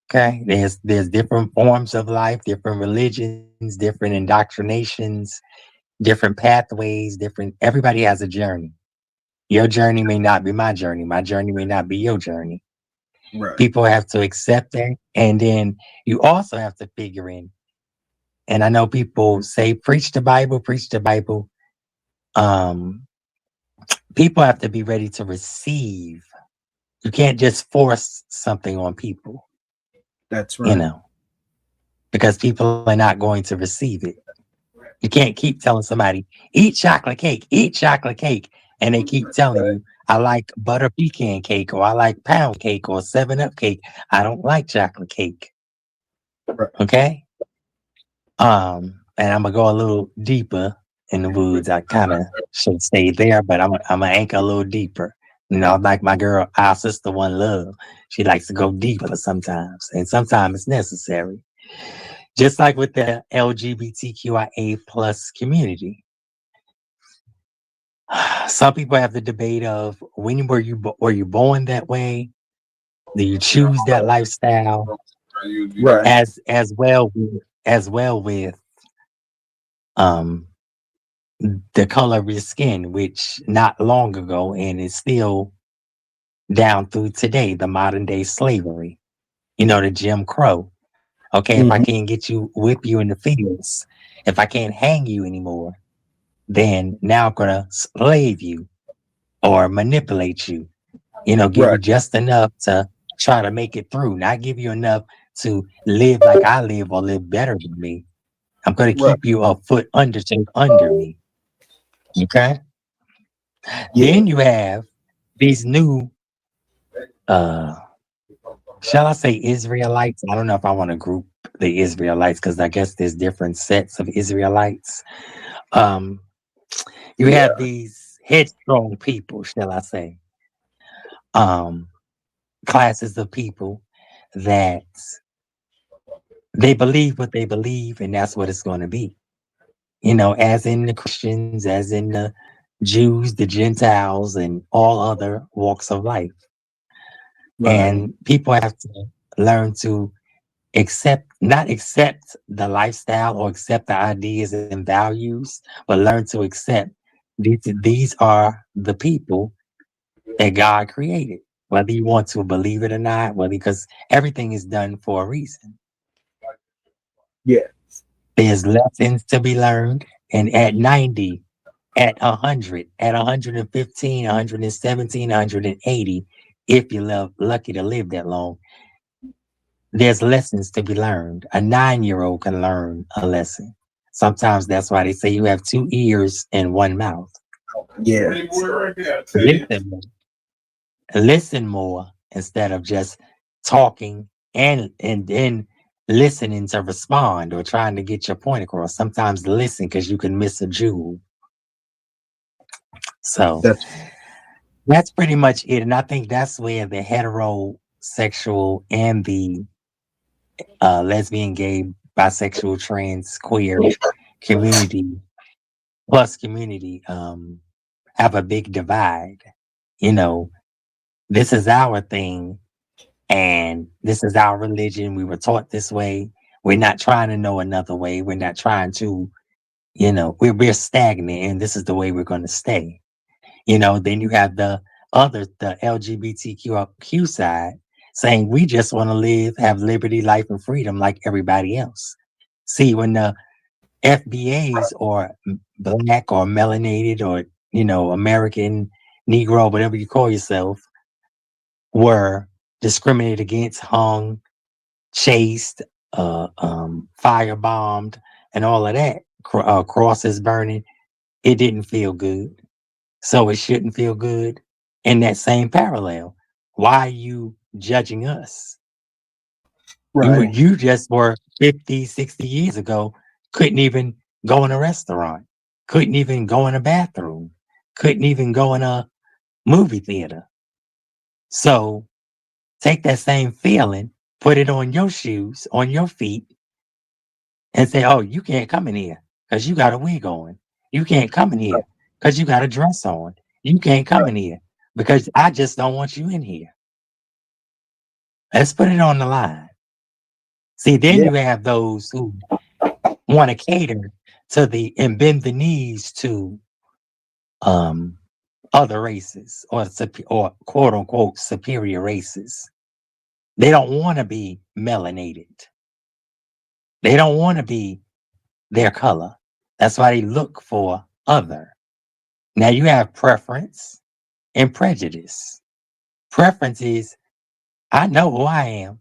Okay. There's different forms of life, different religions, different indoctrinations, different pathways, everybody has a journey. Your journey may not be my journey. My journey may not be your journey. right. People have to accept that. And then you also have to figure in, and I know people say, preach the Bible, preach the Bible. Um, People have to be ready to receive. You can't just force something on people, That's you right. know, because people are not going to receive it. You can't keep telling somebody, eat chocolate cake. And they keep telling you, I like butter pecan cake, or I like pound cake, or 7-Up cake. I don't like chocolate cake. Right. Okay. And I'm gonna go a little deeper in the woods. I kind of should stay there, but I'm gonna anchor a little deeper. Like my girl, our sister One Love. She likes to go deeper sometimes, and sometimes it's necessary. Just like with the LGBTQIA plus community. Some people have the debate of when were you born that way? Do you choose that lifestyle? Right. As well with um the color of your skin, which not long ago and is still down through today, the modern day slavery, the Jim Crow. Okay, if I Mhm, can't whip you in the fields, if I can't hang you anymore, then now I'm gonna slave you or manipulate you, give you right. just enough to try to make it through, not give you enough to live like I live or live better than me. I'm gonna Right. keep you a foot under me. Okay. Yeah. Then you have these new uh shall I say Israelites? I don't know if I want to group the Israelites because I guess there's different sets of Israelites. Um you have Yeah. these headstrong people, shall I say, um, classes of people that they believe what they believe, and that's what it's going to be. As in the Christians, as in the Jews, the Gentiles, and all other walks of life. Right. And people have to learn to not accept the lifestyle or accept the ideas and values, but learn to accept these are the people that God created, whether you want to believe it or not, because everything is done for a reason. Yeah. There's lessons to be learned. And at 90, at 100, at 115, 117, 180, if you're lucky to live that long, there's lessons to be learned. A 9-year-old can learn a lesson. Sometimes that's why they say you have 2 ears and one mouth. Yeah. Pretty boy right there, I tell you. Listen more. Listen more instead of just talking and then listening to respond or trying to get your point across. Sometimes listen because you can miss a jewel. So That's that's pretty much it. And I think that's where the heterosexual and the lesbian, gay, bisexual, trans, queer community plus community have a big divide. You know, this is our thing and this is our religion. We were taught this way. We're not trying to know another way. We're not trying to, we're stagnant and this is the way we're going to stay. Then you have the LGBTQ side saying we just want to live, have liberty, life, and freedom like everybody else. See, when the FBAs or black or melanated or, American, Negro, whatever you call yourself, were discriminated against, hung, chased, firebombed, and all of that, crosses burning, it didn't feel good. So it shouldn't feel good in that same parallel. Why are you judging us? right. You just were 50, 60 years ago, couldn't even go in a restaurant, couldn't even go in a bathroom, couldn't even go in a movie theater. So take that same feeling, put it on your shoes, on your feet, and say, oh, you can't come in here because you got a wig on. You can't come in here because you got a dress on. You can't come in here because I just don't want you in here. Let's put it on the line. See, then Yeah. you have those who want to cater to and bend the knees to other races or quote unquote superior races. They don't want to be melanated. They don't want to be their color. That's why they look for other. Now you have preference and prejudice. Preference is, I know who I am.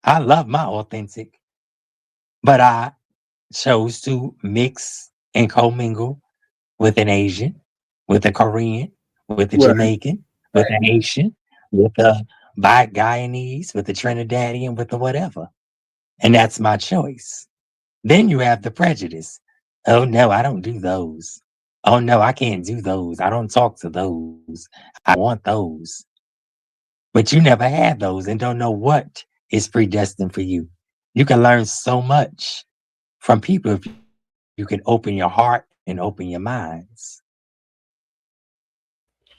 I love my authentic, but I chose to mix and commingle with an Asian, with a Korean, with a Right. Jamaican, with a Haitian, with a Guyanese, with a Trinidadian, with the whatever. And that's my choice. Then you have the prejudice. Oh no, I don't do those. Oh no, I can't do those. I don't talk to those. I want those. But you never had those and don't know what is predestined for you. You can learn so much from people if you can open your heart and open your minds.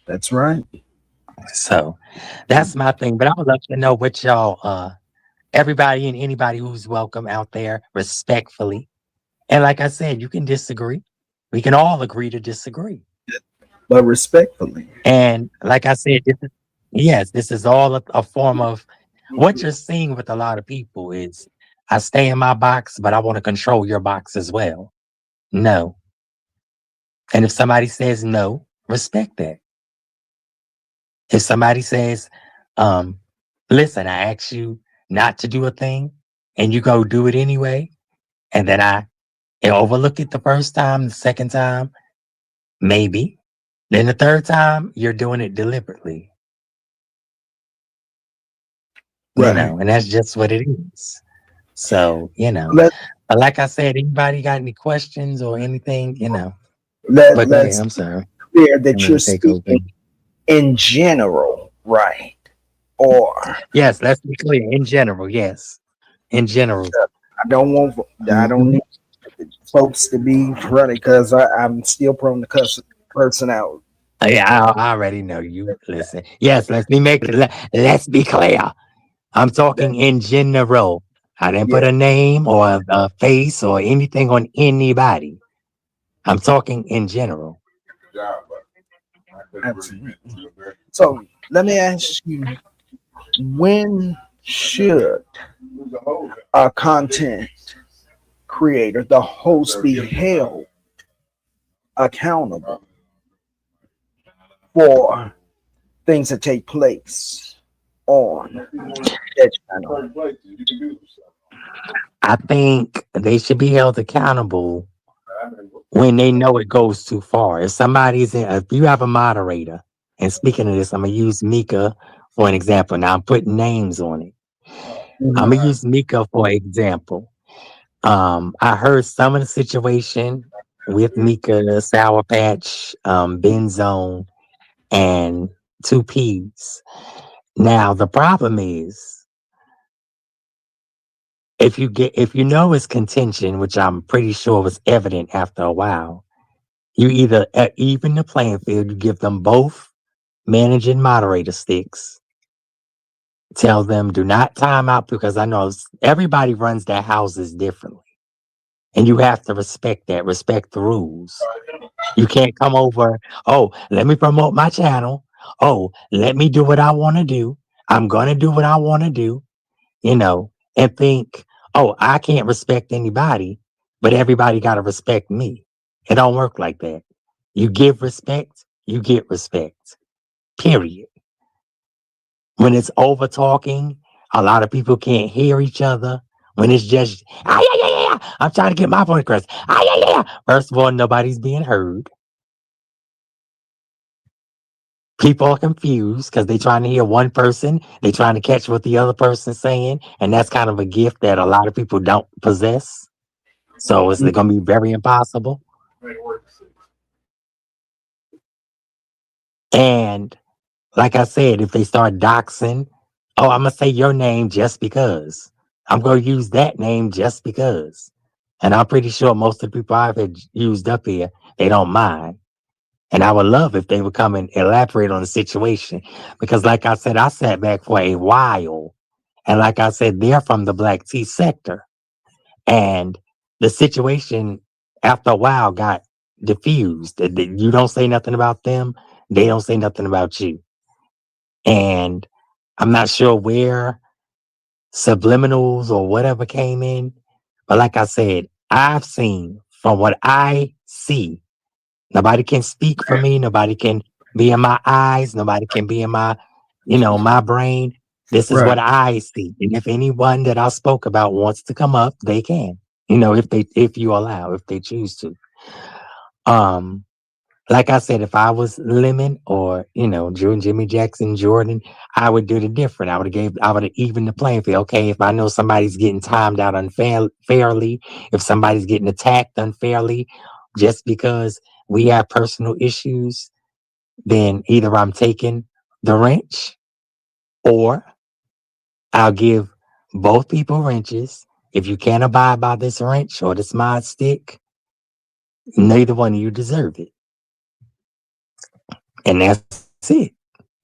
That's right. So that's my thing. But I would love to know what y'all, everybody and anybody who's welcome out there, respectfully. And like I said, you can disagree. We can all agree to disagree. But respectfully. And like I said, this is all a form of what you're seeing with a lot of people is I stay in my box, but I want to control your box as well. No. And if somebody says no, respect that. If somebody says, listen, I asked you not to do a thing and you go do it anyway, and then I overlook it the first time, the second time, maybe. Then the third time, you're doing it deliberately. Right. And that's just what it is. So, Let like I said, anybody got any questions or anything, let but go ahead, let's I'm sorry. clear I'm that gonna you're take over. speaking in general, right? Or Yes, let's be clear. In general, yes. In general. I don't Mhm. need folks to be running because I'm still prone to cuss a person out. Yeah, I already know you. Listen. Yes, let's be clear. I'm talking in general. I didn't Yeah, put a name or a face or anything on anybody. I'm talking in general. Good job, but I couldn't really absolutely. feel better. So let me ask you, when should Who's the host? a content creator, the host, be held accountable for things that take place on that channel. Certain places, you can do stuff. I think they should be held accountable I mean, when they know it goes too far. If you have a moderator, and speaking of this, I'm gonna use Mika for an example. Now I'm putting names on it. I'm gonna use Mika for example. I heard some of the situation with Mika, Sour Patch, Benzone, and Two Ps. Now the problem is if you know it's contention, which I'm pretty sure was evident after a while, you either even the playing field, you give them both managing moderator sticks. Tell them do not time out because I know everybody runs their houses differently. And you have to respect that, respect the rules. You can't come over, oh, let me promote my channel. Oh, let me do what I want to do. I'm going to do what I want to do, and think, oh, I can't respect anybody, but everybody got to respect me. It don't work like that. You give respect, you get respect, period. When it's over talking, a lot of people can't hear each other. When it's just, I'm trying to get my point across. First of all, nobody's being heard. People are confused because they're trying to hear one person. They're trying to catch what the other person's saying. And that's kind of a gift that a lot of people don't possess. So it's going to be very impossible. And like I said, if they start doxing, oh, I'm going to say your name just because. I'm going to use that name just because. And I'm pretty sure most of the people I've had used up here, they don't mind. And I would love if they would come and elaborate on the situation. Because like I said, I sat back for a while. And like I said, they're from the Black tea sector. And the situation after a while got diffused. You don't say nothing about them. They don't say nothing about you. And I'm not sure where subliminals or whatever came in. But like I said, I've seen from what I see, nobody can speak for me. Nobody can be in my eyes. Nobody can be in my, my brain. This is what I see. And if anyone that I spoke about wants to come up, they can, if you allow, if they choose to. Like I said, if I was Lemon or, Jimmy Jackson, Jordan, I would do it different. I would have evened the playing field. Okay, if I know somebody's getting timed out unfairly, if somebody's getting attacked unfairly, just because we have personal issues, then either I'm taking the wrench or I'll give both people wrenches. If you can't abide by this wrench or this mod stick, neither one of you deserve it. And that's it.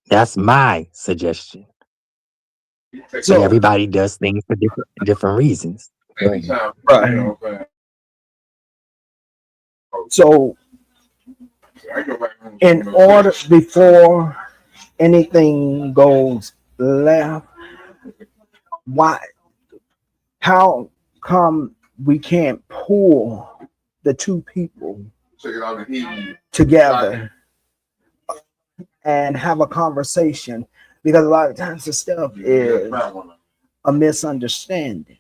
That's my suggestion. So everybody does things for different reasons. Right. So in order, before anything goes left, how come we can't pull the two people together and have a conversation? Because a lot of times the stuff is a misunderstanding,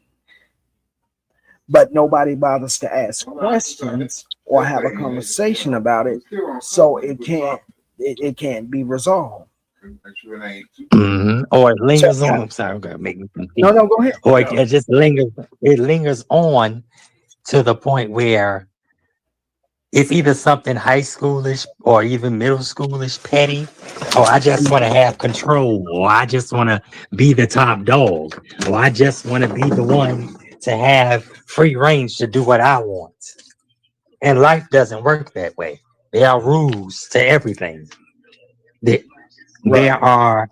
but nobody bothers to ask questions or have a conversation about it, so it can't be resolved. Mm-hmm. Or it lingers on. I'm sorry, I'm gonna make me confused. No, go ahead. Or it just lingers. It lingers on to the point where it's either something high schoolish or even middle schoolish, petty, or I just want to have control, or I just want to be the top dog, or I just want to be the one to have free range to do what I want. And life doesn't work that way. There are rules to everything. There are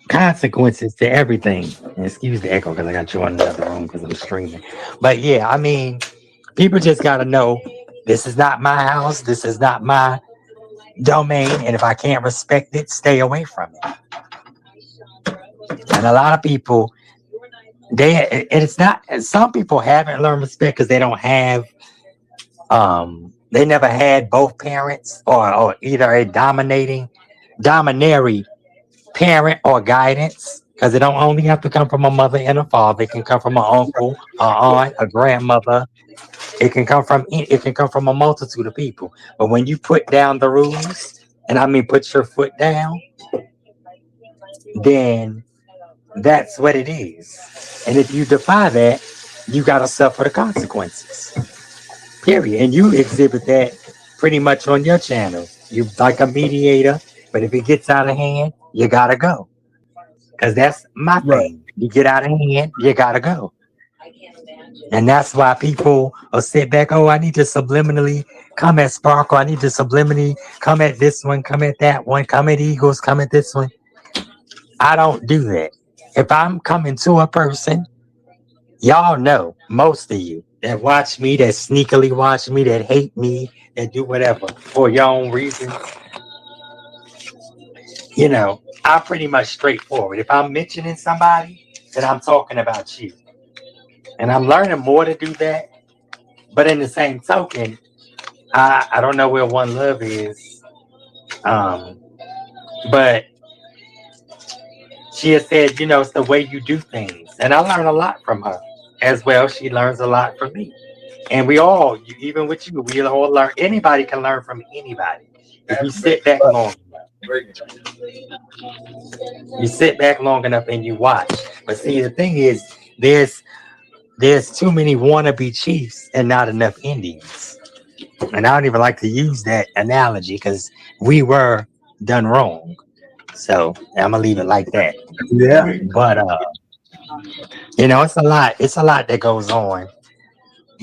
consequences to everything. And excuse the echo because I got you in another room because I'm streaming. But yeah, I mean, people just got to know this is not my house. This is not my domain. And if I can't respect it, stay away from it. And a lot of people, some people haven't learned respect because they don't have, they never had both parents or either a domineering parent or guidance, because it don't only have to come from a mother and a father. It can come from an uncle, a aunt, a grandmother. It can come from a multitude of people. But when you put down the rules, and I mean put your foot down, then that's what it is. And if you defy that, you gotta suffer the consequences. Period. And you exhibit that pretty much on your channel. You like a mediator, but if it gets out of hand, you gotta go. Because that's my Right. thing. You get out of hand, you gotta go. And that's why people will sit back, oh, I need to subliminally come at Sparkle. I need to subliminally come at this one, come at that one, come at Eagles, come at this one. I don't do that. If I'm coming to a person, y'all know, most of you that watch me, that sneakily watch me, that hate me, that do whatever for your own reasons, you know, I'm pretty much straightforward. If I'm mentioning somebody, then I'm talking about you. And I'm learning more to do that. But in the same token, I don't know where One Love is. But she has said, you know, it's the way you do things. And I learn a lot from her as well. She learns a lot from me. And we all, even with you, we all learn. Anybody can learn from anybody. If you sit back long enough. You sit back long enough and you watch. But see, the thing is, there's too many wannabe chiefs and not enough Indians. And I don't even like to use that analogy because we were done wrong. So I'm gonna leave it like that. Yeah. But you know, it's a lot that goes on.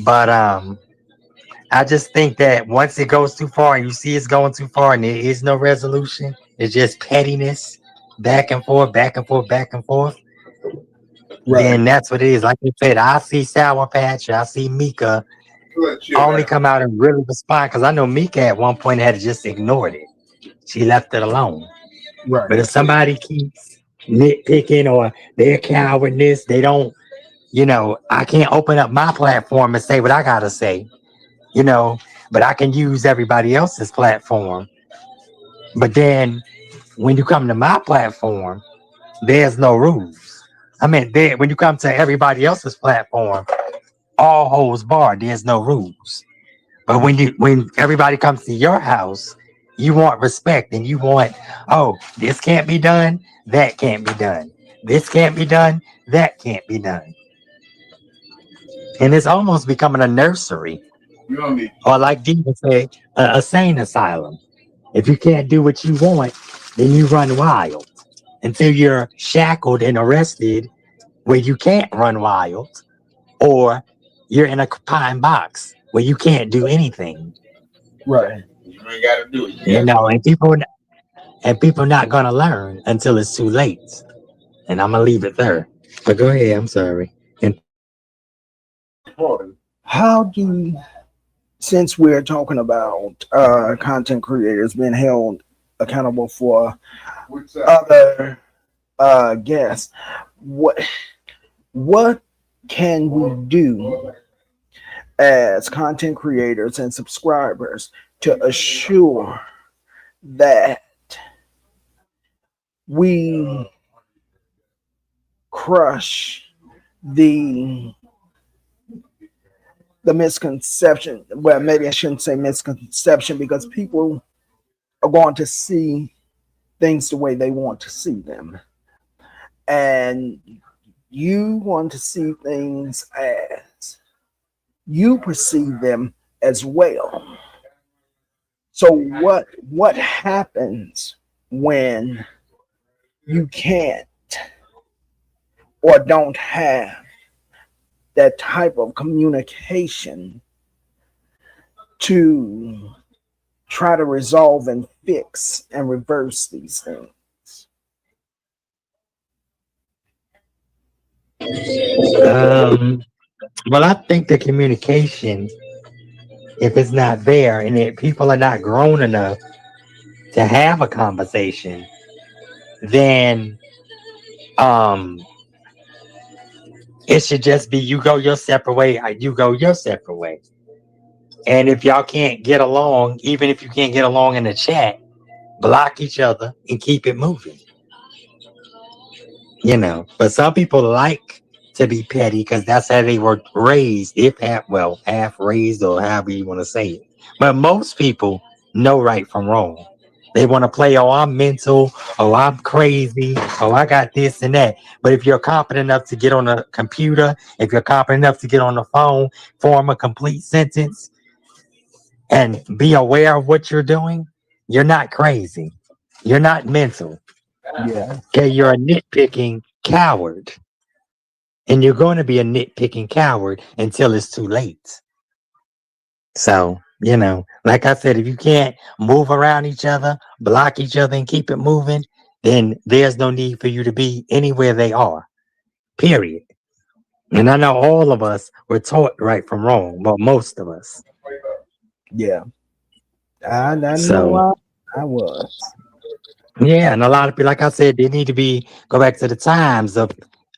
But I just think that once it goes too far and you see it's going too far and there is no resolution, it's just pettiness, back and forth, back and forth, back and forth. Right. Then that's what it is. Like I said, I see Sour Patch, I see Mika only come out and really respond because I know Mika at one point had just ignored it. She left it alone. Right. But if somebody keeps nitpicking or they're cowardness, they don't, you know, I can't open up my platform and say what I gotta say, you know, but I can use everybody else's platform. But then when you come to my platform, there's no rules. I mean, when you come to everybody else's platform, all holds barred. There's no rules. But when everybody comes to your house, you want respect and you want, oh, this can't be done, that can't be done. This can't be done, that can't be done. And it's almost becoming a nursery. Or like Diva said, a sane asylum. If you can't do what you want, then you run wild until you're shackled and arrested where you can't run wild, or you're in a pine box where you can't do anything. Right. You ain't gotta do it. You know, and people not gonna learn until it's too late. And I'm gonna leave it there. But go ahead, I'm sorry. And How do, since we're talking about content creators being held accountable for other guests, what can we do as content creators and subscribers to assure that we crush the misconception? Well, maybe I shouldn't say misconception, because people are going to see things the way they want to see them, and you want to see things as you perceive them as well. So what happens when you can't or don't have that type of communication to try to resolve and fix and reverse these things? Well, I think the communication, if it's not there and if people are not grown enough to have a conversation, then it should just be you go your separate way, you go your separate way. And if y'all can't get along, even if you can't get along in the chat, block each other and keep it moving. you know. But some people like to be petty because that's how they were raised, if half raised or however you want to say it. But most people know right from wrong. They want to play, oh, I'm mental, oh, I'm crazy, oh, I got this and that. But if you're confident enough to get on a computer, if you're confident enough to get on the phone, form a complete sentence, and be aware of what you're doing, you're not crazy. You're not mental. Yeah. Okay, you're a nitpicking coward. And you're going to be a nitpicking coward until it's too late. So, you know, like I said, if you can't move around each other, block each other, and keep it moving, then there's no need for you to be anywhere they are. Period. And I know all of us were taught right from wrong, well, most of us. Yeah. I know So, I was. yeah, and a lot of people, like I said, they need to be go back to the times of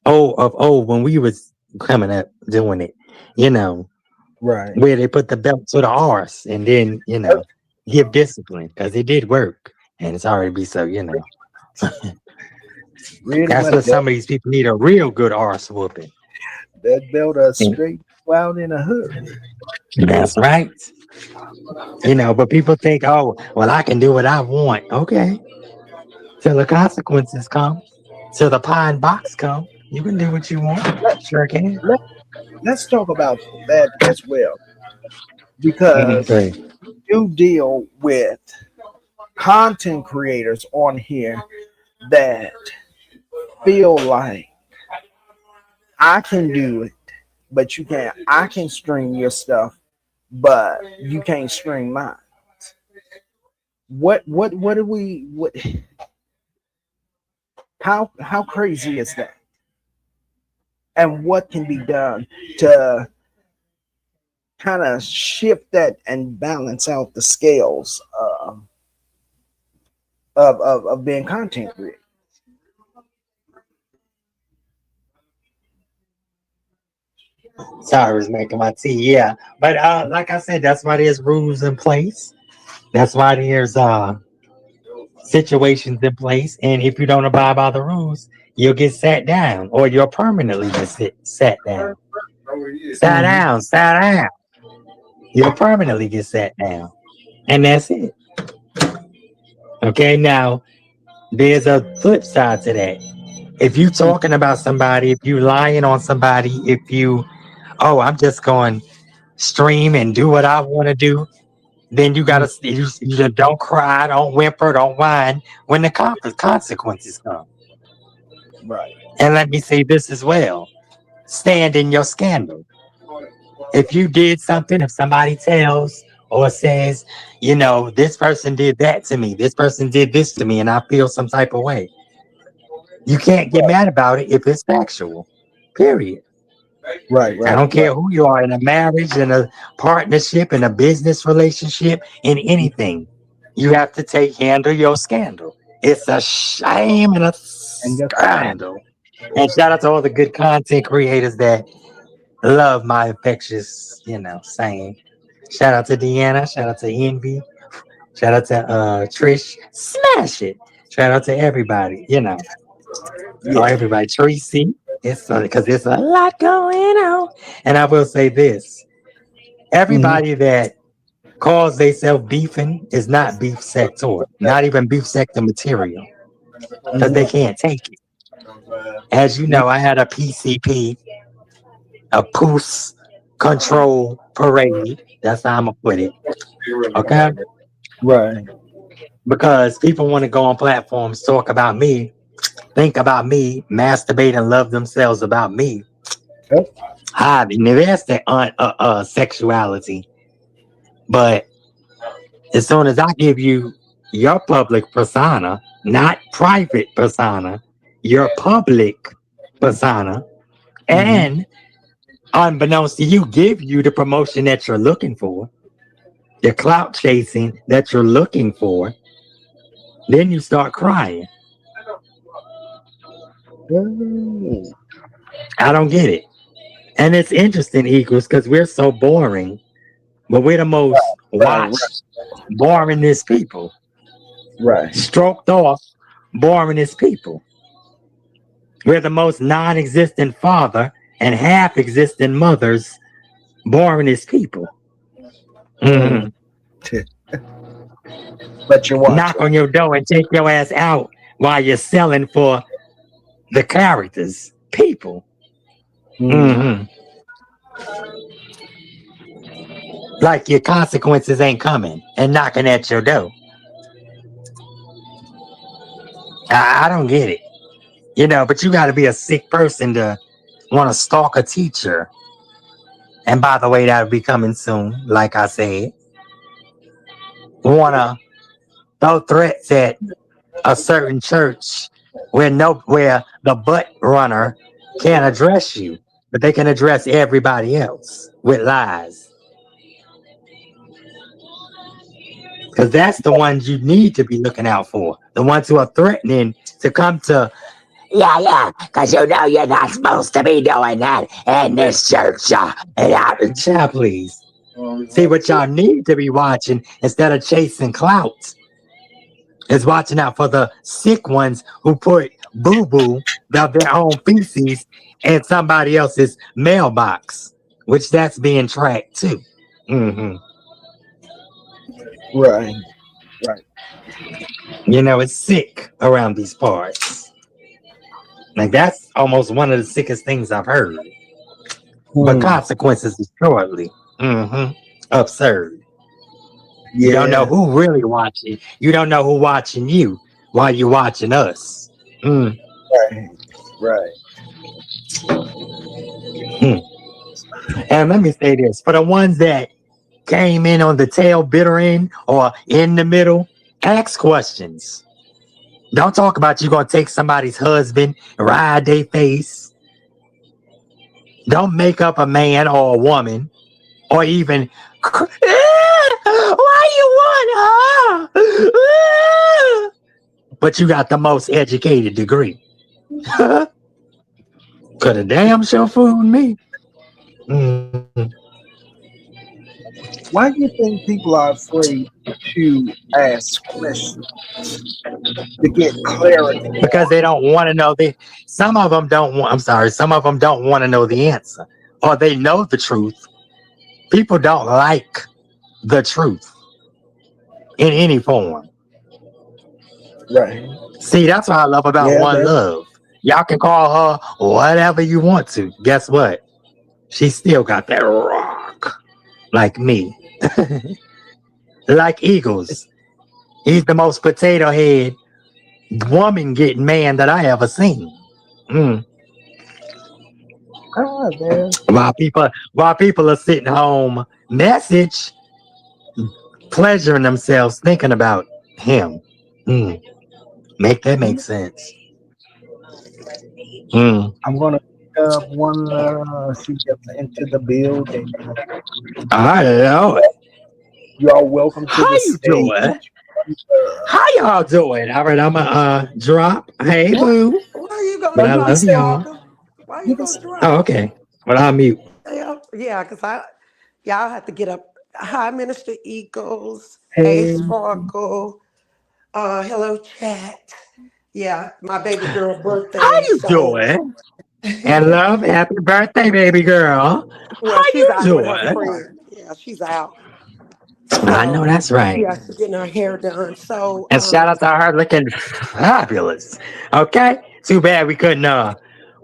when we was coming up doing it, you know, Right. where they put the belt to the arse and then, you know, give discipline because it did work and it's already be so, you know. Really That's what what some of these people need, a real good arse whooping. that built a And straight out in a hood. that's right. You know, but people think, oh, well, I can do what I want. Okay. Till the consequences come, till the pine box come, you can do what you want. Sure can. Let's talk about that as well, because Okay. you deal with content creators on here that feel like I can do it, but you can't. I can stream your stuff, but you can't stream mine. What do we what how crazy is that? And what can be done to kind of shift that and balance out the scales of being content creator? Sorry, I was making my tea. Yeah, but like I said, that's why there's rules in place. That's why there's situations in place, and if you don't abide by the rules, you'll get sat down, or you'll permanently get sat down. Sat Mhm. down, sat down. You'll permanently get sat down, and that's it. Okay, now there's a flip side to that. If you talking about somebody, if you lying on somebody, if you, oh, I'm just going stream and do what I want to do, then you gotta you just don't cry, don't whimper, don't whine when the consequences come. Right. And let me say this as well: stand in your scandal. If you did something, if somebody tells or says, you know, this person did that to me, this person did this to me, and I feel some type of way, you can't get mad about it if it's factual. Period. Right. I Right. don't care who you are in a marriage, in a partnership, in a business relationship, in anything. You have to handle your scandal. It's a shame and a And your time. scandal. And shout out to all the good content creators that love my infectious, you know, saying. Shout out to Deanna. Shout out to Envy. Shout out to Trish. Smash it. Shout out to everybody, you know. Oh, Yeah. everybody. Tracy. It's because there's a lot going on. And I will say this. Mhm. Everybody that calls themselves beefing is not beef sector, not even beef sector material, because they Mhm. can't take it. As you know, I had a PCP, a Poos control parade. That's how I'm gonna put it. Okay, Right. because people want to go on platforms, talk about me, think about me, masturbate and love themselves about me. Yep. Hi, there's the sexuality, but as soon as I give you your public persona, not private persona, your public persona, Mhm. and unbeknownst to you, give you the promotion that you're looking for, the clout chasing that you're looking for, then you start crying. Oh. I don't get it. And it's interesting, Eagles, because we're so boring, but we're the most Right. watched, boringest people, Right. stroked off, boringest people. We're the most non-existent father and half-existent mothers born as people. Mhm. But you're Knock watching. on your door and take your ass out while you're selling for the characters, people. Mm. Like your consequences ain't coming and knocking at your door. I don't get it. You know, but you got to be a sick person to want to stalk a teacher. And by the way, that'll be coming soon, like I said. Want to throw threats at a certain church where the butt runner can't address you, but they can address everybody else with lies. Because that's the ones you need to be looking out for. The ones who are threatening to come to, yeah, because you know you're not supposed to be doing that in this church. Child, please. See, what y'all need to be watching instead of chasing clout is watching out for the sick ones who put boo-boo of their own feces in somebody else's mailbox, which that's being tracked too. Mm-hmm. Right. You know, it's sick around these parts. Like, that's almost one of the sickest things I've heard. But consequences is shortly. Absurd. Yeah. You don't know who really watching. You don't know who watching you while you're watching us. Right. And let me say this. For the ones that came in on the tail bitter end or in the middle, ask questions. Don't talk about you going to take somebody's husband, ride their face. Don't make up a man or a woman or even, why you want her? But you got the most educated degree. Could have damn sure fooled me. Why do you think people are afraid to ask questions to get clarity? Because they don't want to know some of them don't want to know the answer, or they know the truth. People don't like the truth in any form. Right. See, that's what I love about One Love. Y'all can call her whatever you want to. Guess what? She still got that rock like me. Like Eagles. He's the most potato head woman getting man that I ever seen. While people are sitting home, message, pleasuring themselves thinking about him. Make that make sense. I'm gonna one she gets into the building. I know it. You are welcome to How the you stage. doing? How y'all doing? All right, I'm gonna drop. Hey, boo. Why are you But I gonna love y'all. Why are you gonna drop? Oh, okay. Well, I'll mute. Yeah, because y'all have to get up. Hi, Minister Eagles. Hey. Hey, Sparkle. Hello, chat. Yeah, my baby girl birthday. How you doing? And love, happy birthday, baby girl. Well, How she's you out with her doing? friend. Yeah, she's out. I know that's right. Yeah, she's getting her hair done. So And shout out to her looking fabulous. Okay? Too bad we couldn't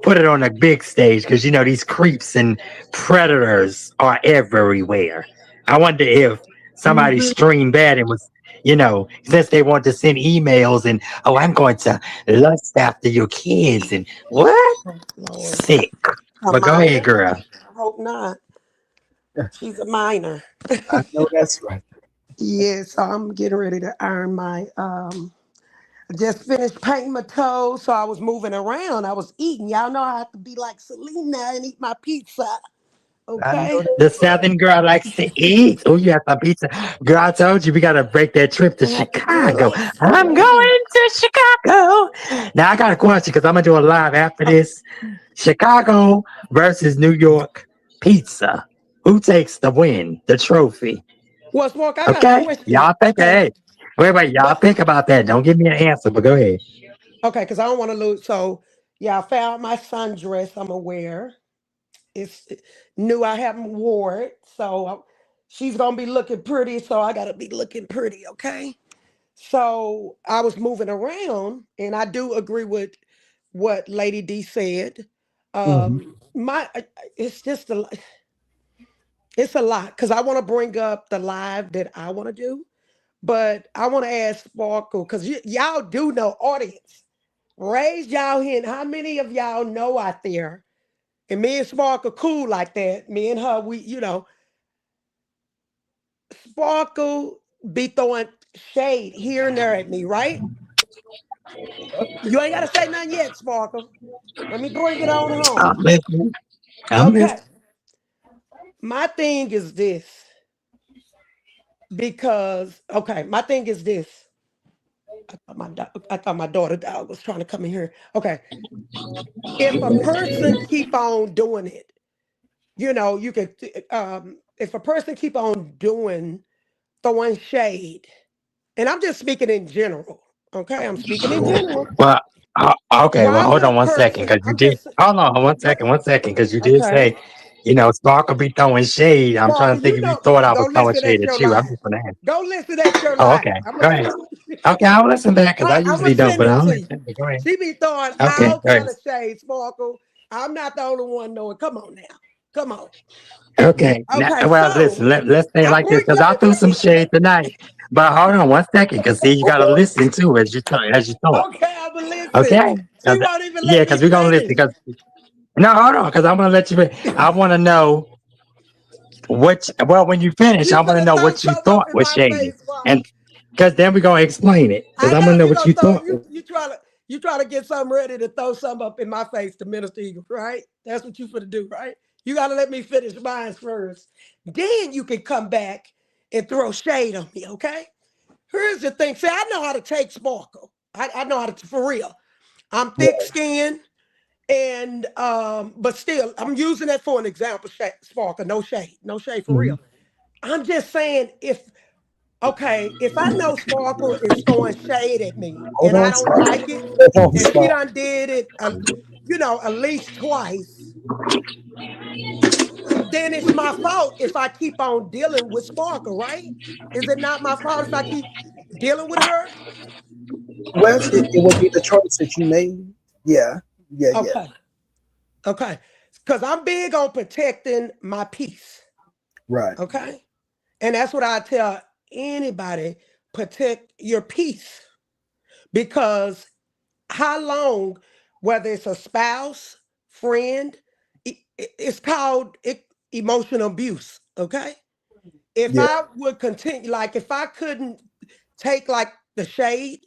put it on a big stage because you know these creeps and predators are everywhere. I wonder if somebody streamed that and was, you know, since they want to send emails and I'm going to lust after your kids and what? Sick. But go ahead, girl. I hope not. She's a minor. I know that's right. Yes, I'm getting ready to iron my I just finished painting my toes, so I was moving around. I was eating. Y'all know I have to be like Selena and eat my pizza. Okay. The Southern girl likes to eat. Oh, you have some pizza. Girl, I told you we gotta break that trip to Chicago. I'm going to Chicago. Now I got a question because I'm gonna do a live after this. Chicago versus New York pizza. Who takes the win, the trophy? What's more? I got a Okay, question. y'all think. Hey, wait, y'all think about that. Don't give me an answer, but go ahead. Okay, because I don't want to lose. So Yeah, I found my sundress. I'm aware. It's new. I haven't wore it, so she's gonna be looking pretty. So I gotta be looking pretty, okay? So I was moving around, and I do agree with what Lady D said. Mhm. It's just it's a lot because I want to bring up the live that I want to do, but I want to ask Sparkle because y'all do know audience. Raise y'all hand. How many of y'all know out there? And me and Sparkle cool like that. Me and her, Sparkle be throwing shade here and there at me, right? You ain't got to say nothing yet, Sparkle. Let me bring it on I'm home. listening. I'm Okay. listening. My thing is this my thing is this. I thought my daughter dog was trying to come in here. Okay. If a person keep on doing it, you could if a person keep on throwing shade, and I'm just speaking in general. Okay, I'm speaking in general. Well, okay. Well, Why hold would a on 1 second, person? because you I'm did. just Hold on what? 1 second, because you did Okay, say, Sparkle be throwing shade. I'm trying Sparkle, to think you if you know, thought I go was throwing listen shade at at your you. I'm live. just gonna ask. Go listen at your Oh, live. okay. I'm gonna Go send ahead. it. Okay, I'll listen back because I I'm gonna usually don't, send but it I'll to you. listen. Go ahead. She be throwing Okay. all Go kind ahead. of shade, Sparkle. I'm not the only one knowing. Come on now. Come on. Okay. Now, Okay, well, so listen. Let's say it I like this, bring because let I me threw some bring shade tonight. But hold on 1 second, because see, you gotta Okay. listen too as you talk. okay, I'm gonna listen. Okay. She won't even Yeah, let me because we're gonna listen. finish. Because no, hold on, because I'm gonna let you. I want to know Well, when you finish, You I want to finna know throw what you something up thought in was my shady, face, Sparkle. and because then we're gonna explain it. Because I I'm gonna know know you what gonna you throw thought. you try to get something ready to throw something up in my face to Minister Eagle, right? That's what you finna do, right? You gotta let me finish mine first. Then you can come back and throw shade on me, okay? Here's the thing. See, I know how to take Sparkle. I know how to for real. I'm thick skinned and but still I'm using that for an example, Sparkle. No shade. No shade for real. Mhm. I'm just saying if I know Sparkle is throwing shade at me Hold and I on, don't Spark. like it, Hold on, and she Spark. done did it, at least twice, then it's my fault if I keep on dealing with Sparkle, right? Is it not my fault if I keep dealing with her? Well, it would be the choice that you made. Yeah, yeah, yeah. Okay, okay. Because I'm big on protecting my peace, Right. okay? And that's what I tell anybody, protect your peace. Because how long, whether it's a spouse, friend, it's called emotional abuse. Okay. If Yeah. I would continue, like if I couldn't take like the shade,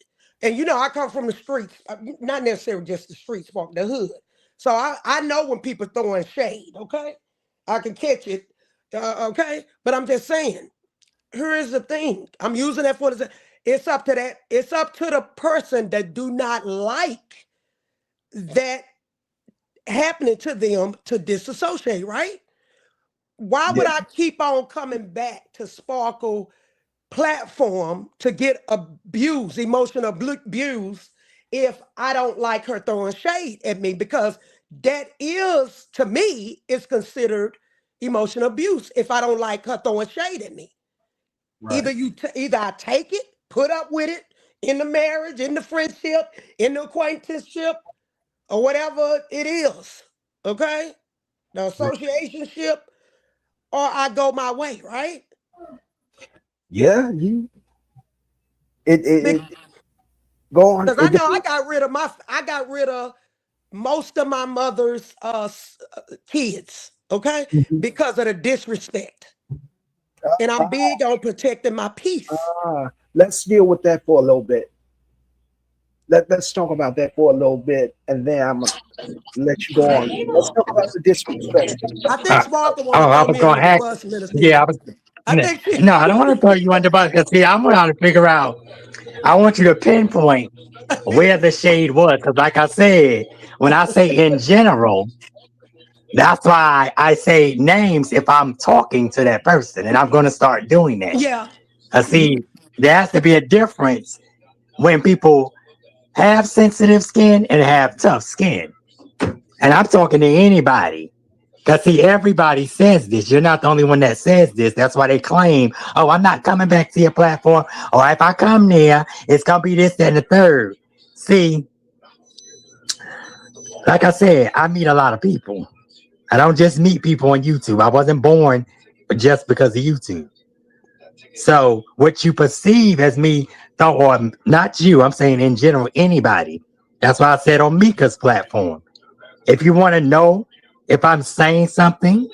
and I come from the streets, not necessarily just the streets, but the hood. So I know when people throwing shade. Okay. I can catch it. Okay. But I'm just saying, here's the thing. I'm using that for the. It's up to that. It's up to the person that do not like that happening to them to disassociate, right? Why Yeah. would I keep on coming back to Sparkle platform to get abused, emotional abuse, if I don't like her throwing shade at me? Because that is, to me, is considered emotional abuse if I don't like her throwing shade at me. Right. Either I take it, put up with it in the marriage, in the friendship, in the acquaintanceship, or whatever it is. Okay? The Right. associationship, or I go my way, right? Yeah. It go on. Because I It know depends. I got rid of most of my mother's kids, okay? Mhm. Because of the disrespect. And I'm big on protecting my peace. Let's deal with that for a little bit. Let's talk about that for a little bit, and then I'm gonna let you go on. Let's talk about the disrespect. I think Uh, Sparkle want oh, to I throw was me under gonna the ask. bus, Minister Yeah, I Eagle. was. I think she No, I don't want to throw you under the bus. Because see, I'm trying to figure out. I want you to pinpoint where the shade was. Because, like I said, when I say in general, that's why I say names if I'm talking to that person, and I'm going to start doing that. yeah. See, there has to be a difference when people have sensitive skin and have tough skin. And I'm talking to anybody. Because see, everybody says this. You're not the only one that says this. That's why they claim, oh, I'm not coming back to your platform. Or if I come there, it's going to be this, that, and the third. See, like I said, I meet a lot of people. I don't just meet people on YouTube. I wasn't born just because of YouTube. So what you perceive as me, or not you, I'm saying in general, anybody. That's why I said on Mika's platform. If you want to know if I'm saying something,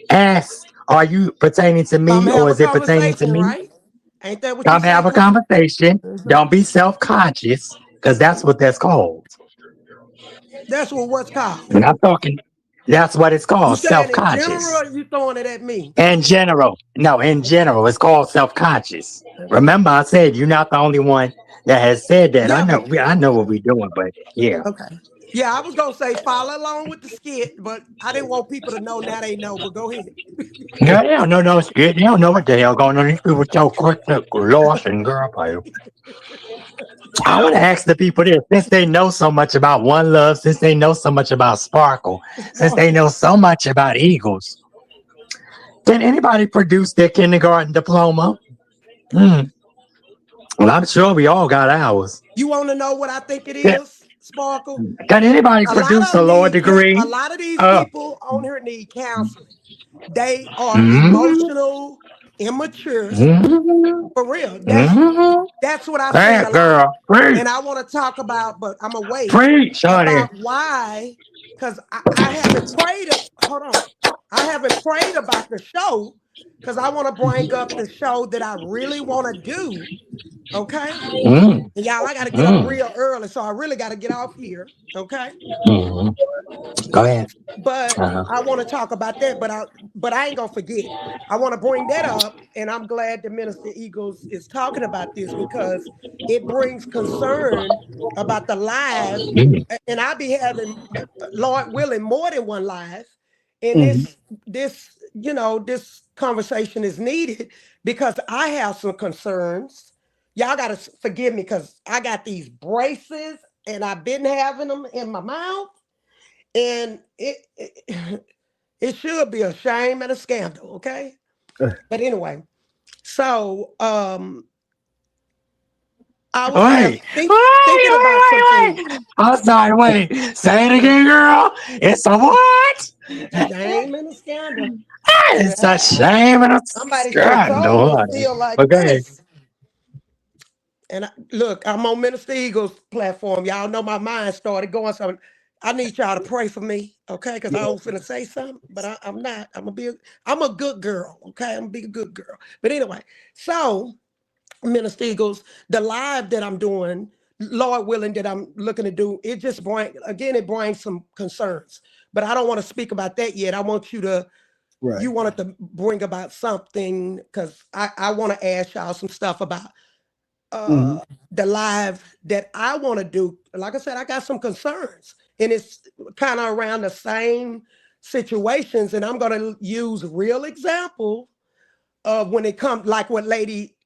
ask, are you pertaining to Come me have or a is it pertaining to conversation, me? right? Ain't that what you Come say? have a conversation. Don't be self-conscious, because that's what that's called. That's what's called. And I'm talking, that's what it's You called, saying in self-conscious. general, or you throwing it at me? In general. No, in general, it's called self-conscious. Remember, I said you're not the only one that has said that. Yeah, but I know what we're doing, but yeah. okay. Yeah, I was gonna say follow along with the skit, but I didn't want people to know. Now they know. But go ahead. Yeah, they don't know no shit. They don't know what the hell going on. These people so quick to lost and girl. I want to ask the people this, since they know so much about One Love, since they know so much about Sparkle, since they know so much about Eagles, can anybody produce their kindergarten diploma? Well, I'm sure we all got ours. You want to know what I think it Can, is, Sparkle? can anybody A lot produce of a them lower need. A degree? lot of these Uh, people on here need counseling. They are mm, emotional, immature. mm, For real. mm. That's what I've seen a That lot. girl, preach, And I want to talk about, but I'm gonna wait preach, honey. about why, because I haven't prayed. Hold on, I haven't prayed about the show because I want to bring up the show that I really want to do. Okay, Mm, and y'all, I got to get up mm, real early, so I really got to get off here. Okay, mm. Go ahead. but Uh-huh. I want to talk about that, but I ain't gonna forget. I want to bring that up, and I'm glad the Minister Eagles is talking about this because it brings concern about the lives, Mm, and I'll be having, Lord willing, more than one live. And Mhm. this conversation is needed because I have some concerns. Y'all gotta forgive me because I got these braces and I've been having them in my mouth, and it should be a shame and a scandal, okay? But anyway, so I was Wait, thinking about some things. wait. I'm sorry, wait. Say it again, girl. It's a what? Shame and a scandal. It's a shame and a Somebody should have told scandal, me it honey. feel like Okay. this. And look, I'm on Minister Eagles platform. Y'all know my mind started going. So I need y'all to pray for me, okay? Because I was finna say something, but I'm not. I'm a good girl, okay? I'm gonna be a good girl. But anyway, so Minister Eagles, the live that I'm doing, Lord willing, that I'm looking to do, it just brings some concerns. But I don't want to speak about that yet. I want you to, Right. you wanted to bring about something because I want to ask y'all some stuff about Mhm. the live that I want to do. Like I said, I got some concerns, and it's kind of around the same situations. And I'm going to use real example of when it comes, like what Lady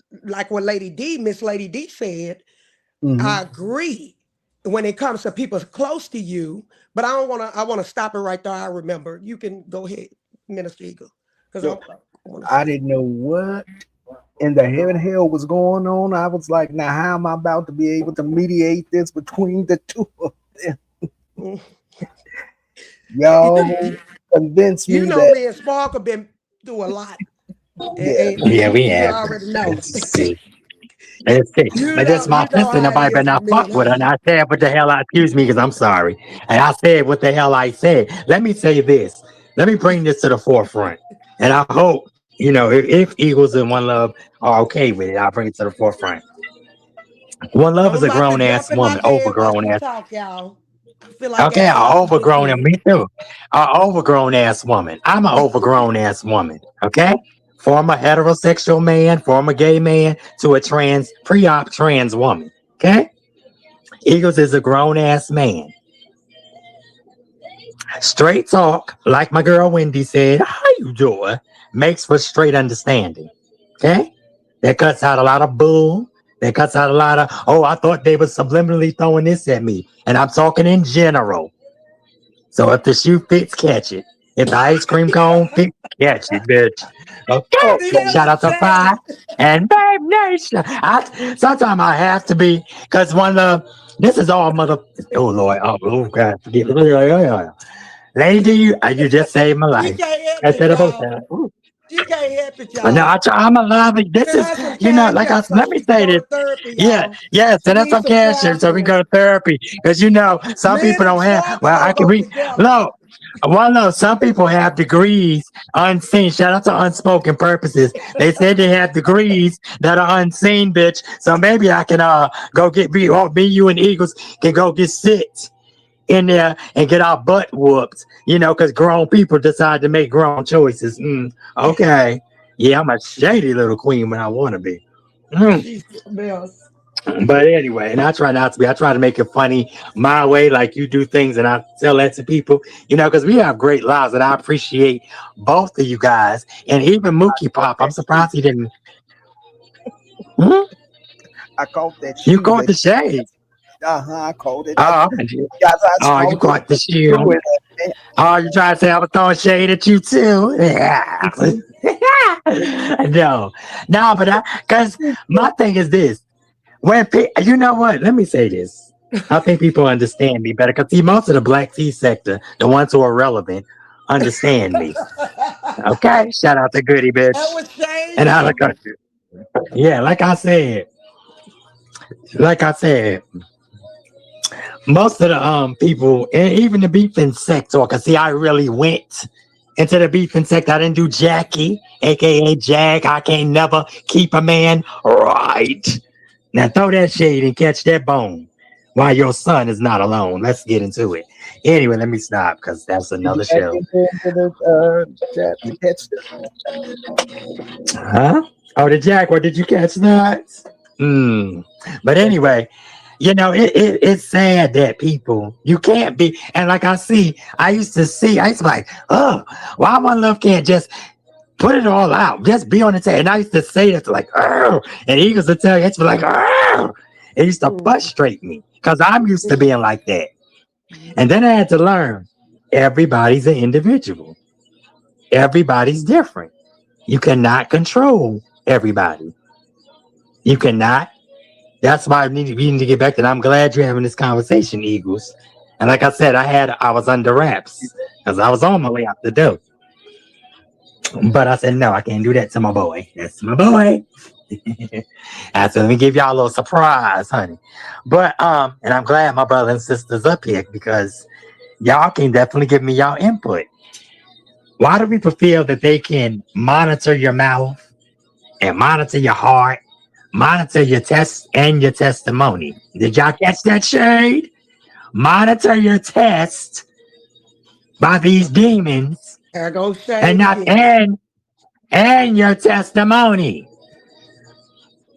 D, Miss Lady D said. I Mhm. agree when it comes to people close to you, but I want to stop it right there. I remember. You can go ahead, Minister Eagle, because So I want to I say didn't know what in the heaven hell was going on. I was like, now how am I about to be able to mediate this between the two of them? something. Y'all convince You me know, that me and Spark have been through a lot. yeah. And Yeah, we you have. already know. Let's see. Let's see. But this is my You know sister, how it nobody better is with not me fuck and with her. her. And I said what the hell excuse me, because I'm sorry. And I said what the hell I said. Let me say this. Let me bring this to the forefront. And I hope, if Eagles and One Love are okay with it, I'll bring it to the forefront. One Love is I'm a about to grown ass jump in my woman, bed while overgrown she ass. talk, y'all. I feel like Okay, an asking my sister overgrown, and again. me too. An overgrown ass woman. I'm an overgrown ass woman. Okay? Former heterosexual man, former gay man to a pre-op trans woman. Okay? Eagles is a grown ass man. Straight talk, like my girl Wendy said, how you doing? Makes for straight understanding. Okay? That cuts out a lot of bull. That cuts out a lot of, oh, I thought they were subliminally throwing this at me. And I'm talking in general. So if the shoe fits, catch it. If the ice cream cone fits, catch it, bitch. Okay. See, Okay. that's Shout out to shade. Five and Babe Nation. Sometimes I have to be because one of this is all mother. Oh Lord. Oh God. Forgive me. Lady, you just saved my She life. can't help I it, said about y'all. that. Ooh. She can't help it, No, y'all. I'm alive. This Send is, her some cash like up so let me she can say go this. to therapy, Yeah, y'all. yeah. She So that's needs some some cash here so we counseling. go to therapy. Because some Men people and don't have. sparkle Well, I don't can go read. together. Look, well, no, some people have degrees unseen. Shout out to Unspoken Purposes. They said they have degrees that are unseen, bitch. So maybe I can go get me, you and Eagles can go get sit in there and get our butt whooped. Because grown people decide to make grown choices. Okay. Yeah, I'm a shady little queen when I want to be. Mm. She's something else. But anyway, and I try not to be. I try to make it funny my way, like you do things, and I tell that to people, because we have great lives, and I appreciate both of you guys, and even Mookie Pop. I'm surprised he didn't. Hmm? I caught that You shoe caught that the shade. I caught it. Oh, Guys, I you saw the caught the shoe shield. and Oh, you trying to say I was throwing shade at you too? Yeah. No, no, but because my thing is this. When you know what? Let me say this. I think people understand me better because see, most of the black tea sector, the ones who are relevant, understand me. That Okay, shout out to Goody bitch. was And I shady. yeah, like I said, most of the people, and even the beefing sector, cause see, I really went into the beefing sector. I didn't do Jackie, aka Jack. I can't never keep a man right. Now throw that shade and catch that bone while your son is not alone. Let's get into it. Anyway, let me stop because that's did you another back show. into the catch Huh? Oh, the Jack, what did you catch that? Hmm. But anyway, it's sad that people, you can't be, and like I used to be like, oh, why one love can't just put it all out, just be on the table. And I used to say that to like, oh, and he used to tell you, it's like, oh, it used to frustrate me because I'm used to being like that. And then I had to learn everybody's an individual, everybody's different. You cannot control everybody. You cannot. That's why we need to get back to that. I'm glad you're having this conversation, Eagles. And like I said, I was under wraps because I was on my way out the door. But I said, no, I can't do that to my boy. That's my boy. I said, let me give y'all a little surprise, honey. But and I'm glad my brother and sisters up here because y'all can definitely give me y'all input. Why do people feel that they can monitor your mouth and monitor your heart, monitor your test and your testimony? Did y'all catch that shade? Monitor your test by these demons There goes and shade not again. and your testimony.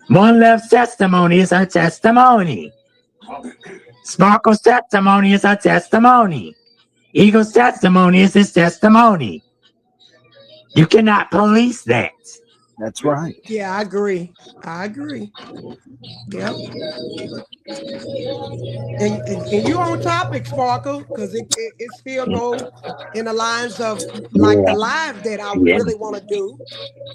One Left's testimony is her testimony. Sparkle's testimony is her testimony. Eagle's testimony is his testimony. You cannot police that. That's right. Yeah, I agree. I agree. Yep. And you on topic, Sparkle, because it still go in the lines of like the Yeah, live that I yeah. really want to do,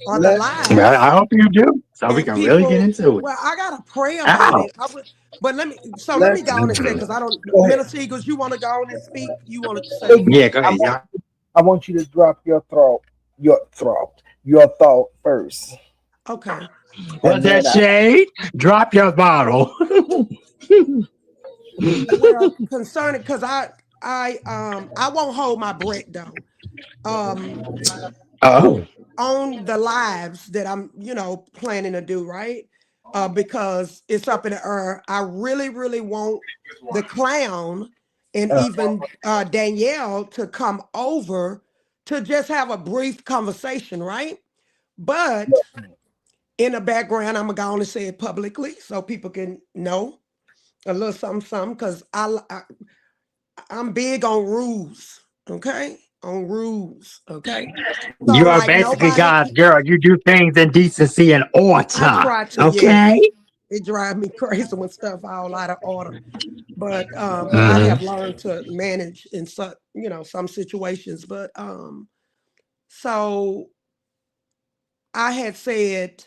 or the Let Well, I lives. hope you do, so we And can really get people, into it. well, I got to pray about Ow. it. But let me let go on and say, Mhm. because I don't, go ahead. Minister Eagles, you want to go on and speak? You want to Hey, say? Yeah, go I ahead, want y'all. I want you to drop your thought first, Okay. What's and that then shade? Drop your bottle. Well, concerning, because I won't hold my breath though. Um, Oh, on the lives that I'm, planning to do, right? Because it's up in the air. I really, really want the clown and uh, even Danielle to come over to just have a brief conversation, right? But in the background, I'm gonna go on and say it publicly so people can know a little something, something. Because I'm big on rules, okay? On rules, okay? So you are like basically nobody God's can, girl. You do things in decency and I order. try to, Okay? yes. It drives me crazy when stuff all out of order. But I Mhm. have learned to manage in some, some situations. But so I had said,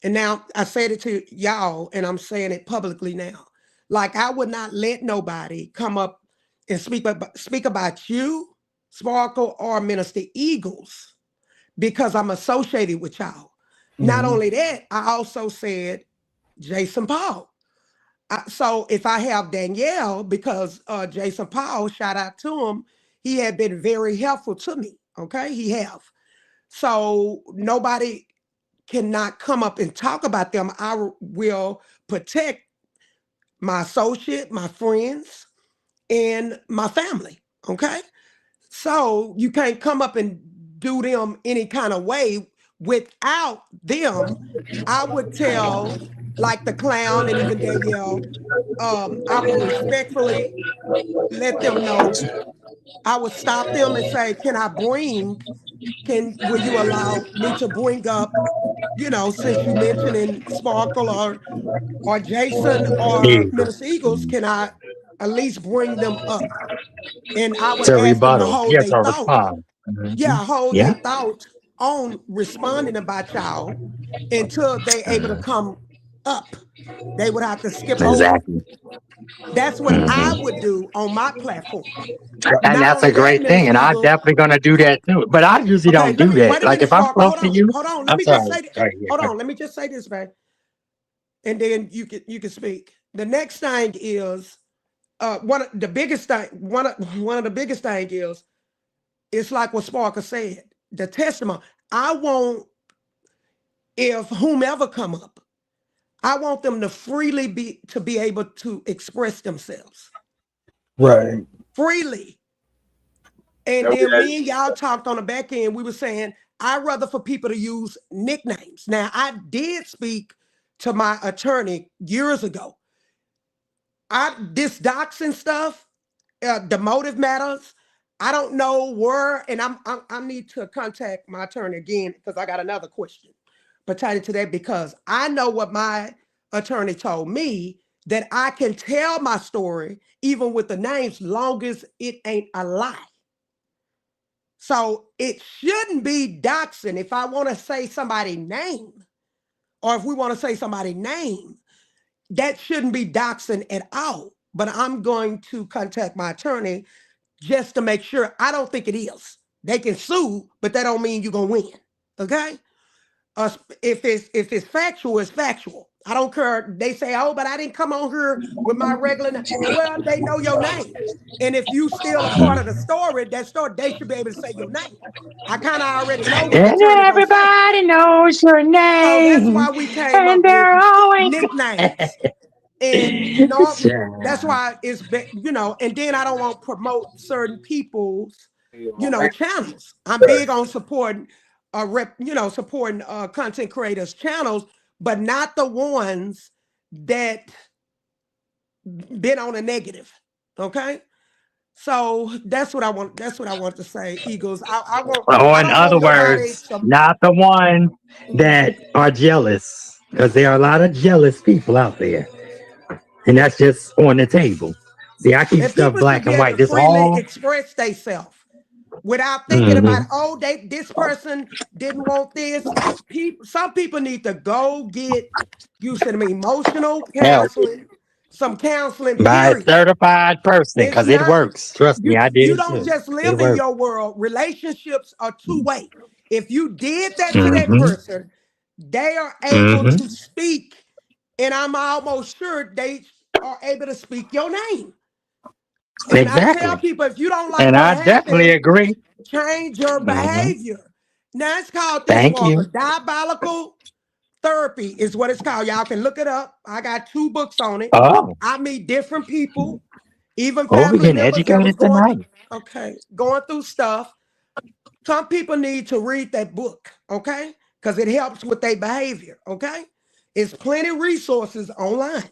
and now I said it to y'all, and I'm saying it publicly now. Like I would not let nobody come up and speak about you, Sparkle, or Minister Eagles, because I'm associated with y'all. Not Mhm. only that, I also said Jason Paul. So if I have Danielle, because Jason Paul, shout out to him, he had been very helpful to me. Okay, he have. So nobody cannot come up and talk about them. I will protect my associate, my friends, and my family. Okay. So you can't come up and do them any kind of way without them. I would tell, like the clown and even Danielle, I would respectfully let them know. I would stop them and say, will you allow me to bring up, since you mentioned in Sparkle or Jason or Eagle Minister Eagles, can I at least bring them up? And I would to ask them to rebuttal. hold Yeah, their to thought. respond. Mhm. Yeah, hold their Yeah. thought on responding about y'all until they able to Mhm. come up. They would have to skip over. Exactly. That's what I Hmm. would do on my platform. And Not that's a only that, great thing. Minister And I'm Eagles. definitely going to do that too. But I usually Okay, don't let do me that. wait a Like minute, if I'm Sparkle. close Hold to on, you, hold on. Let I'm me just sorry. say that. Sorry. Yeah, Hold go on, let me just say this, man. And then you can speak. The next thing is one of the biggest thing is it's like what Sparkle said, the testimony. I want, if whomever come up, I want them to freely be able to express themselves Right. freely. And Yeah, we then had, me and y'all talked on the back end. We were saying I'd rather for people to use nicknames. Now I did speak to my attorney years ago. This doxing stuff, the motive matters. I don't know where, and I need to contact my attorney again because I got another question pertaining to that, because I know what my attorney told me, that I can tell my story even with the names, long as it ain't a lie. So it shouldn't be doxing. If I want to say somebody's name, or if we want to say somebody's name, that shouldn't be doxing at all. But I'm going to contact my attorney just to make sure. I don't think it is. They can sue, but that don't mean you're gonna win. Okay? If it's factual, it's factual. I don't care. They say, oh, but I didn't come on here with my regular name. Well, they know your name. And if you still a part of the story, they should be able to say your name. I kind of already know what the And attorney gonna say. everybody knows your So that's name. why we came And up with they're always. nicknames. And no, that's Child. why and then I don't want to promote certain people's, channels. I'm big on supporting supporting content creators channels, but not the ones that been on a negative. Okay. So that's what I want to say, Eagles. Or I in don't other want nobody words, to. not the ones that are jealous. Because there are a lot of jealous people out there. And that's just on the table. See, I keep And stuff people should black be and able white. to This freely all. express themselves without thinking about, Hmm. oh, this person didn't want this. Some people need to go get you some emotional Help counseling, by a period. certified person It's because it not, works. Trust me, I did you it don't too. just It live in works. your world. Relationships are two-way. If you did that to that Hmm. person, they are able Hmm. to speak, and I'm almost sure they are able to speak your name. And I tell Exactly. people, if you don't like And what I definitely happened, agree. change your Hmm. behavior. Now it's called this, Thank Walker. you. Diabolical therapy is what it's called. Y'all can look it up. I got 2 books on it. Oh, I meet different people, even oh, we family getting members that was educated going tonight. going through stuff. Some people need to read that book, okay? Because it helps with their behavior, okay? It's plenty of resources online.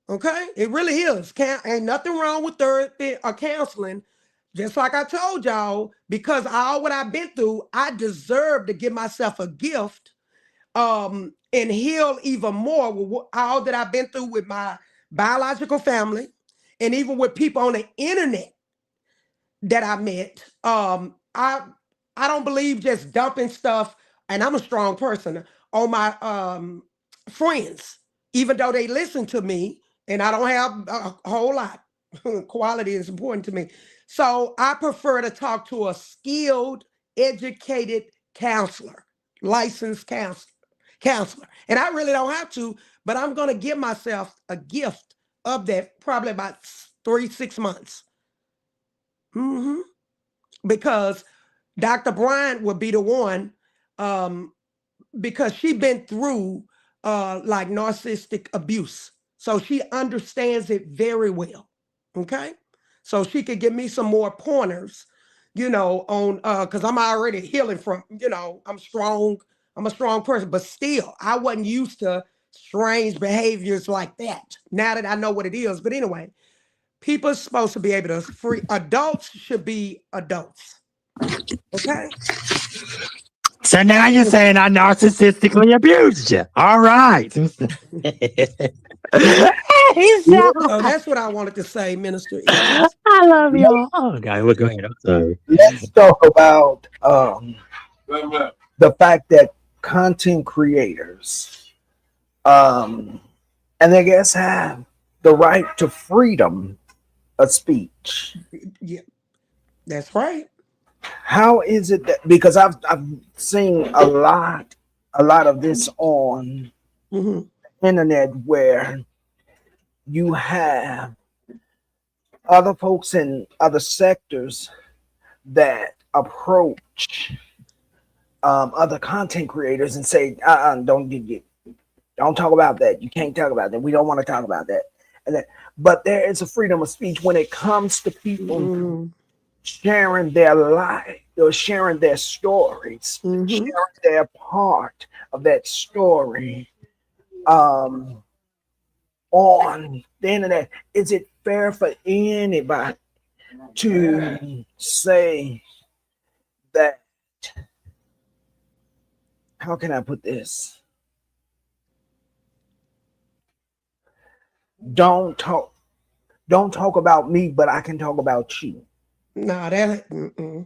Okay, it really is. Ain't nothing wrong with therapy or counseling. Just like I told y'all, because all what I've been through, I deserve to give myself a gift. and heal even more with all that I've been through with my biological family and even with people on the internet that I met. I don't believe just dumping stuff, and I'm a strong person, on my friends, even though they listen to me and I don't have a whole lot. Quality is important to me. So I prefer to talk to a skilled, educated counselor, licensed counselor. And I really don't have to, but I'm going to give myself a gift of that probably about 3-6 months. Because Dr. Bryant would be the one, because she been through like narcissistic abuse. So she understands it very well. Okay. So she could give me some more pointers, on because I'm already healing from, I'm strong. I'm a strong person, but still I wasn't used to strange behaviors like that. Now that I know what it is. But anyway, people are supposed to be able to free adults should be adults. Okay. So now you're saying I narcissistically abused you. All right. He's so, So that's what I wanted to say, Minister. I love y'all. Oh, God, we're going. I'm sorry. Let's talk about Let the fact that content creators, and I guess have the right to freedom of speech. Yeah, that's right. How is it that, because I've seen a lot of this on hmm the internet where you have other folks in other sectors that approach other content creators and say, don't talk about that. You can't talk about that. We don't want to talk about that. But there is a freedom of speech when it comes to people sharing their life or sharing their stories, sharing their part of that story on the internet. Is it fair for anybody to say that, how can I put this? Don't talk about me, but I can talk about you. No,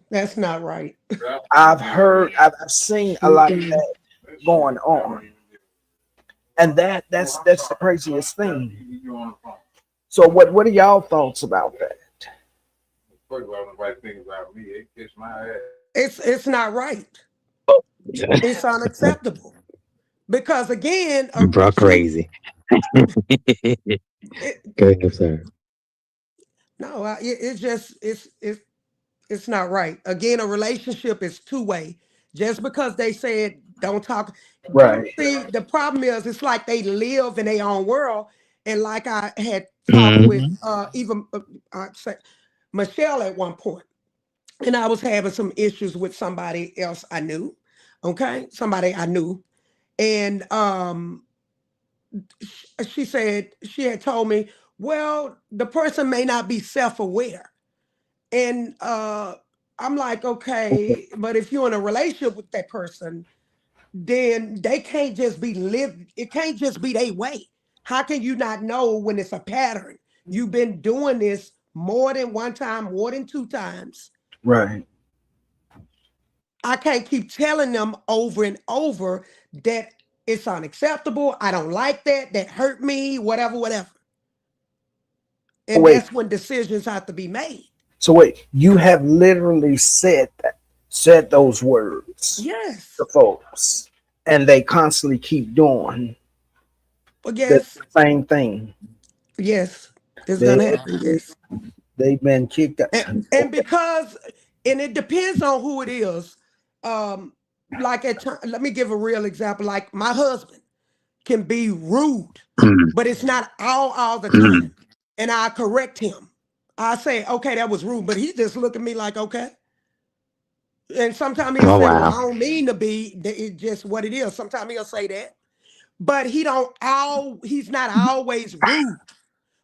that's not right. I've seen a lot of that going on, and that's the craziest thing. So what are y'all thoughts about that? First of all, nobody think about me. It kissed my ass. It's not right. It's unacceptable. Because again, Bro, crazy. Go ahead, sir. no, it's not right. Again, a relationship is two-way. Just because they said don't talk, Right. see, the problem is it's like they live in their own world. And like I had talked with even Michelle at one point, and I was having some issues with somebody else I knew. Okay, somebody I knew, and she said she had told me, well, the person may not be self-aware, and I'm like, okay, but if you're in a relationship with that person, then they can't just be lived. It can't just be their way. How can you not know when it's a pattern? You've been doing this more than one time, more than 2 times. Right. I can't keep telling them over and over that it's unacceptable. I don't like that. That hurt me, whatever. And Wait. that's when decisions have to be made. So wait, you have literally said those words Yes. to folks, and they constantly keep doing Well, yes. the same thing. Yes. It's gonna happen. Yes. They've been kicked out. And because, and it depends on who it is. Like let me give a real example. Like my husband can be rude, but it's not all the time. And I correct him. I say, okay, that was rude, but he just look at me like, okay. And sometimes he'll say, well, I don't mean to be. It's just what it is. Sometimes he'll say that, but he's not always rude,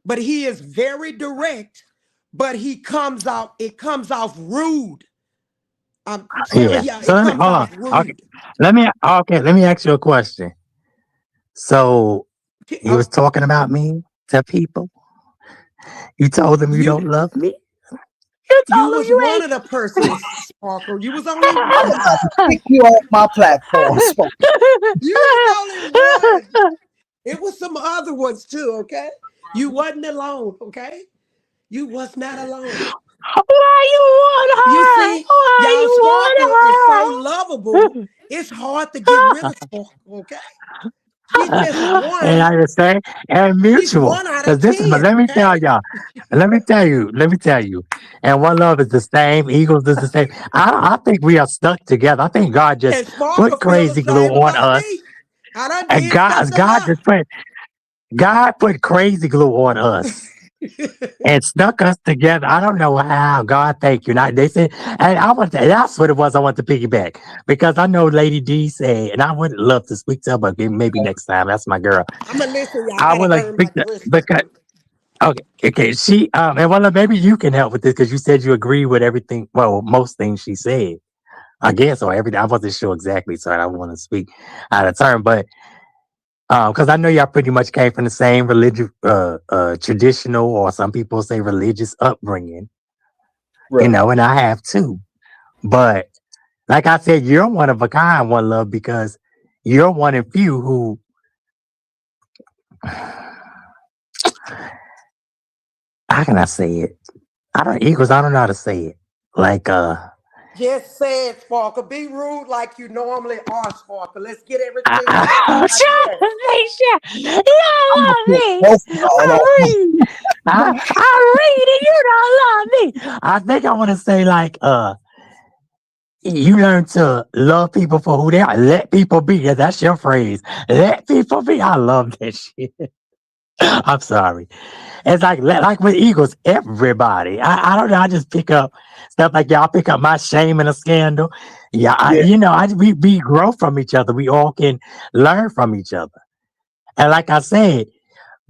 but he is very direct. But it comes off rude. I'm telling you, it comes off rude. Let me ask you a question. So you Oh, was talking about me to people. You told them you you don't love me. You you told them was you one ain't. of the persons, Sparkle. You was only I'm one. about to kick you off my platform, Smoke. You was only one. It was some other ones too, okay? You wasn't alone, okay? You was not alone. Why you want You her? see, Why y'all you Sparkle is so want lovable. It's hard to get rid of Sparkle, okay? She's just her? And one. I just say, and She's mutual. one out Because of this is, but 10, let me okay? tell y'all, let me tell you. And one love is the same, Eagles is the same. I think we are stuck together. I think God just And Sparkle put feel the crazy glue same on about us. me. I done And did stuff to God put crazy glue on us her. and stuck us together. I don't know how. God, thank you. Now they said, and I want to, that's what it was. I want to piggyback because I know Lady D said, and I would love to speak to her, but maybe next time. That's my girl. I'm going to listen, y'all. I I got would to like to earn my speak to because respect. okay. She and well, maybe you can help with this because you said you agree with everything. Well, most things she said. I guess or everything. I wasn't sure exactly, so I don't want to speak out of turn, but because I know y'all pretty much came from the same religious, traditional, or some people say religious upbringing, Right. and I have too. But like I said, you're one of a kind, one love, because you're one of few who, how can I say it? I don't equals. I don't know how to say it. Like, Just say it, Sparkle. Be rude like you normally are, Sparkle. Let's get I, everything I, straight I'm like trying this. to make sure you I'm don't gonna love pick me. both of y'all off. I read. I read and you don't love me. I think I want to say like, you learn to love people for who they are. Let people be. Yeah, that's your phrase. Let people be. I love that shit. I'm sorry. It's like with Eagles, everybody. I don't know. I just pick up stuff like y'all pick up my shame and a scandal. Yeah, Yeah. we grow from each other. We all can learn from each other. And like I said,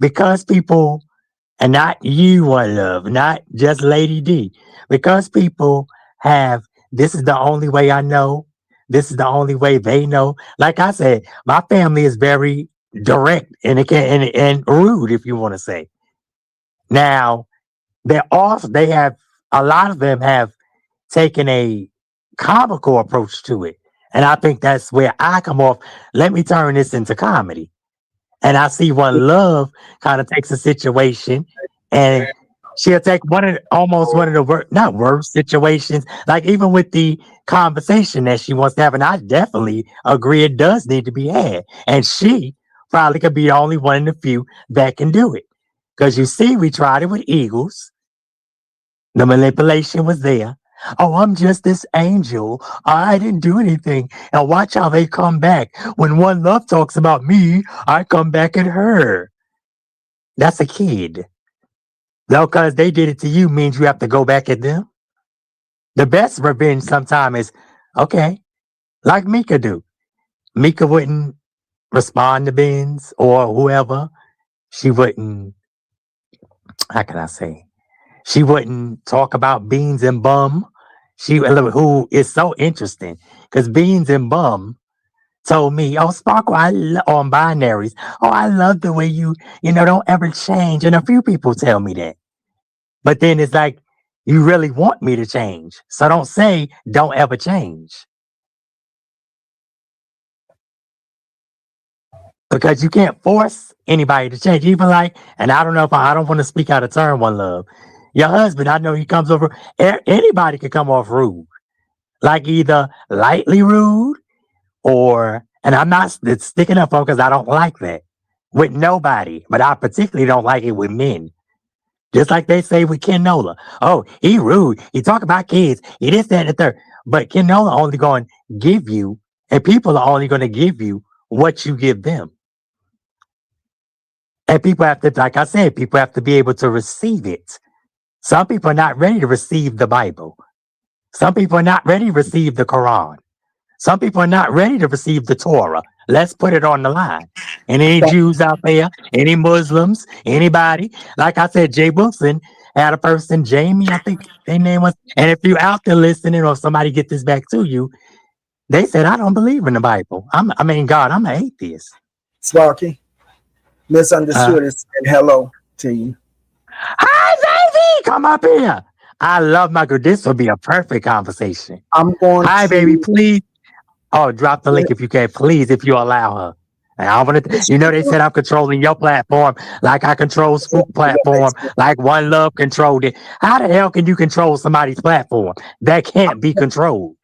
because people, and not you, one love, not just Lady D, because people have, this is the only way I know, this is the only way they know. Like I said, my family is very direct and it can and rude, if you want to say. Now, they have, a lot of them have taken a comical approach to it. And I think that's where I come off. Let me turn this into comedy. And I see one love kind of takes a situation and she'll take almost one of the not worst situations, like even with the conversation that she wants to have. And I definitely agree it does need to be had. And she probably could be the only one in the few that can do it. Because you see, we tried it with Eagles. The manipulation was there. Oh, I'm just this angel. I didn't do anything. And watch how they come back. When one love talks about me, I come back at her. That's a kid. Though, because they did it to you means you have to go back at them. The best revenge sometimes is, okay, like Mika do. Mika wouldn't respond to Benz or whoever. She wouldn't, how can I say? She wouldn't talk about Beans and Bum. Who is so interesting because Beans and Bum told me, "Oh, Sparkle, on binaries. Oh, I love the way you don't ever change." And a few people tell me that, but then it's like you really want me to change, so don't say don't ever change because you can't force anybody to change. Even like, and I don't know if I don't want to speak out of turn. One love, your husband. I know he comes over. Anybody can come off rude, like either lightly rude or, and I'm not sticking up for because I don't like that with nobody, but I particularly don't like it with men. Just like they say with Ken Nola. Oh, he rude. He talk about kids. He this, that, and the third. But Ken Nola only going to give you, and people are only going to give you what you give them. And people have to, like I said, people have to be able to receive it. Some people are not ready to receive the Bible. Some people are not ready to receive the Quran. Some people are not ready to receive the Torah. Let's put it on the line. And any Jews out there, any Muslims, anybody, like I said, Jay Wilson had a person, Jamie, I think their name was. And if you're out there listening or if somebody get this back to you, they said, I don't believe in the Bible. God, I'm an atheist. Sparky, misunderstood is saying hello to you. Hi, baby, come up here. I love my girl. This will be a perfect conversation. I'm going Hi, baby, to please. Oh, drop the link if you can, please, if you allow her. And I want to, you know, they said I'm controlling your platform like I control Swoop platform, like One Love controlled it. How the hell can you control somebody's platform that can't be controlled?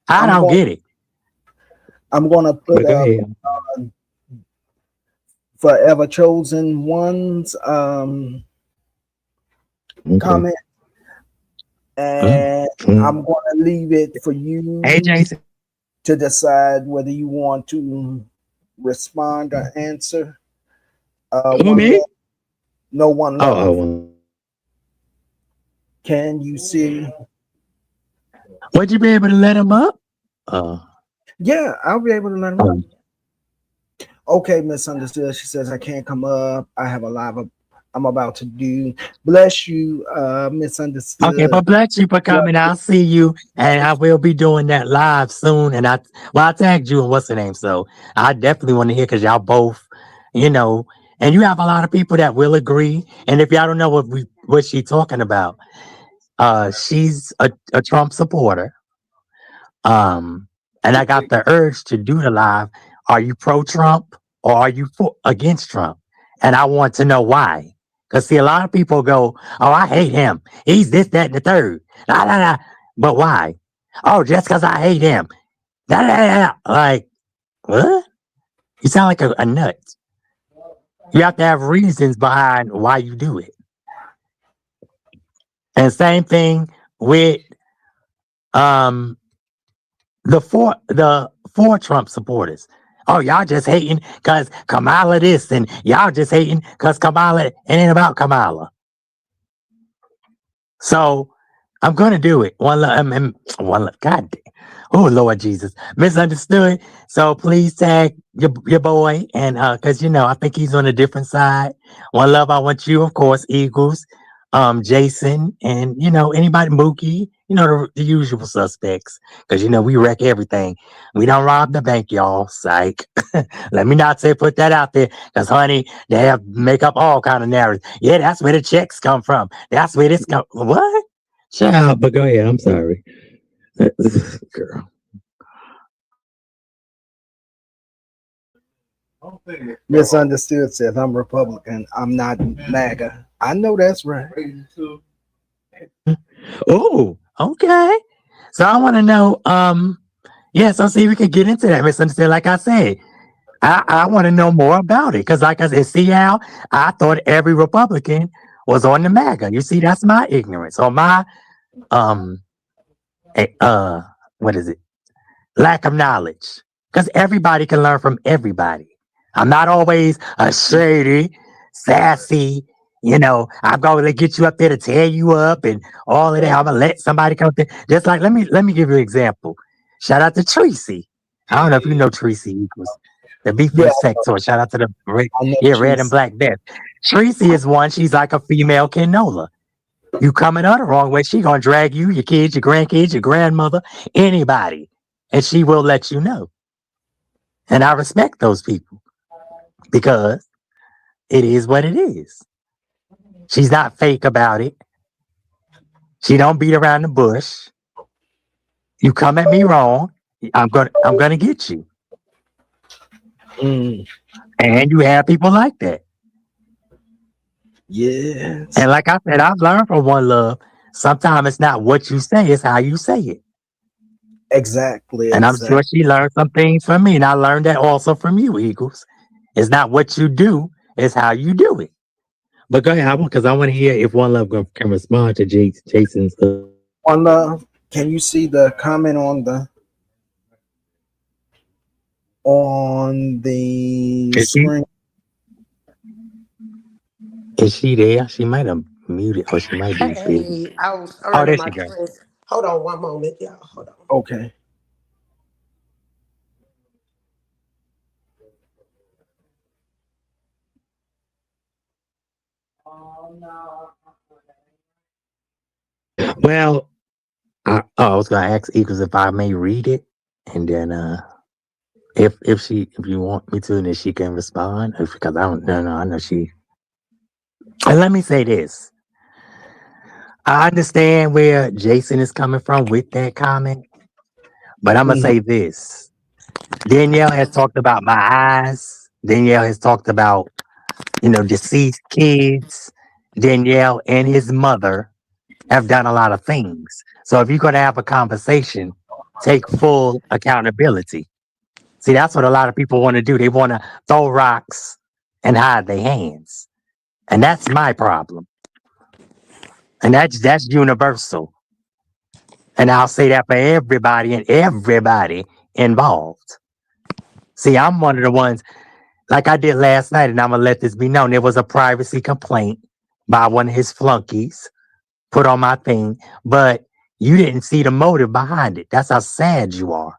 I I'm don't going get it. I'm going to put But go up ahead. Forever Chosen One's Okay. comment, and I'm going to leave it for you Hey, Jason. to decide whether you want to respond or answer. Who, One me? love, no one love. Oh, Can you see? would you be able to let him up? Yeah, I'll be able to let him know. Um, Okay, misunderstood. She says I can't come up. I have a live I'm about to do. Bless you, misunderstood. okay, but bless you for coming. I'll see you, and I will be doing that live soon. And I tagged you and what's the name, so I definitely want to hear because y'all both, you know, and you have a lot of people that will agree. And if y'all don't know what she talking about, she's a Trump supporter. And I got the urge to do the live. Are you pro Trump or are you against Trump? And I want to know why. Because see, a lot of people go, "Oh, I hate him. He's this, that, and the third." Nah, nah, nah. But why? Oh, just because I hate him. Nah, nah, nah, nah. Like, what? You sound like a nut. You have to have reasons behind why you do it. And same thing with um the four Trump supporters. Oh, y'all just hating because Kamala this, and y'all just hating because Kamala it ain't about Kamala. So I'm gonna do it. One love. God damn. Oh Lord Jesus, misunderstood. So please tag your boy, and because I think he's on a different side. One love. I want you, of course, Eagles, Jason, and anybody, Mookie. The usual suspects. Because we wreck everything. We don't rob the bank, y'all. Psych. Let me not say put that out there, because honey, they have make up all kind of narratives. Yeah, that's where the checks come from. That's where this come. What? Shut up. But go ahead. I'm sorry, girl. I'm thinking, Misunderstood says I'm Republican. I'm not MAGA. I know that's right. Oh, okay. So I want to know. Yeah. So see, we could get into that. Misunderstood. Like I said, I want to know more about it because, like I said, see how I thought every Republican was on the MAGA. You see, that's my ignorance or my um what is it? Lack of knowledge. Because everybody can learn from everybody. I'm not always a shady, sassy, I'm going to get you up there to tear you up and all of that. I'm gonna let somebody come up there. Just like let me give you an example. Shout out to Tracy. I don't know if you know Tracy Equals. The Beef Yeah, Sex Tour. Shout out to the I know red and she's black death. Tracy is one. She's like a female Kenola. You coming out the wrong way, she gonna drag you, your kids, your grandkids, your grandmother, anybody, and she will let you know. And I respect those people because it is what it is. She's not fake about it. She don't beat around the bush. You come at me wrong, I'm gonna get you. mm, And you have people like that. yes. And like I said, I've learned from One Love. Sometimes it's not what you say, it's how you say it. Exactly, And I'm exactly. sure she learned some things from me. And I learned that also from you, Eagles. It's not what you do, it's how you do it. But go ahead, because I want to hear if One Love can respond to Jason's. One love. Can you see the comment on the Is she, screen? is she there? She might have muted or she might be busy. Hey, I was Oh, earning there my she goes. dress. Hold on one moment, y'all. Hold on. Okay. Well, I was going to ask Eagles if I may read it. And then, if you want me to, then she can respond. Because I don't no, I know she. And let me say this: I understand where Jason is coming from with that comment, but I'm gonna Mhm. say this: Danielle has talked about my eyes. Danielle has talked about deceased kids. Danielle and his mother have done a lot of things. So if you're gonna have a conversation, take full accountability. See, that's what a lot of people want to do. They want to throw rocks and hide their hands. And that's my problem. And that's universal. And I'll say that for everybody and everybody involved. See, I'm one of the ones, like I did last night, and I'm gonna let this be known. There was a privacy complaint by one of his flunkies put on my thing, but you didn't see the motive behind it. That's how sad you are.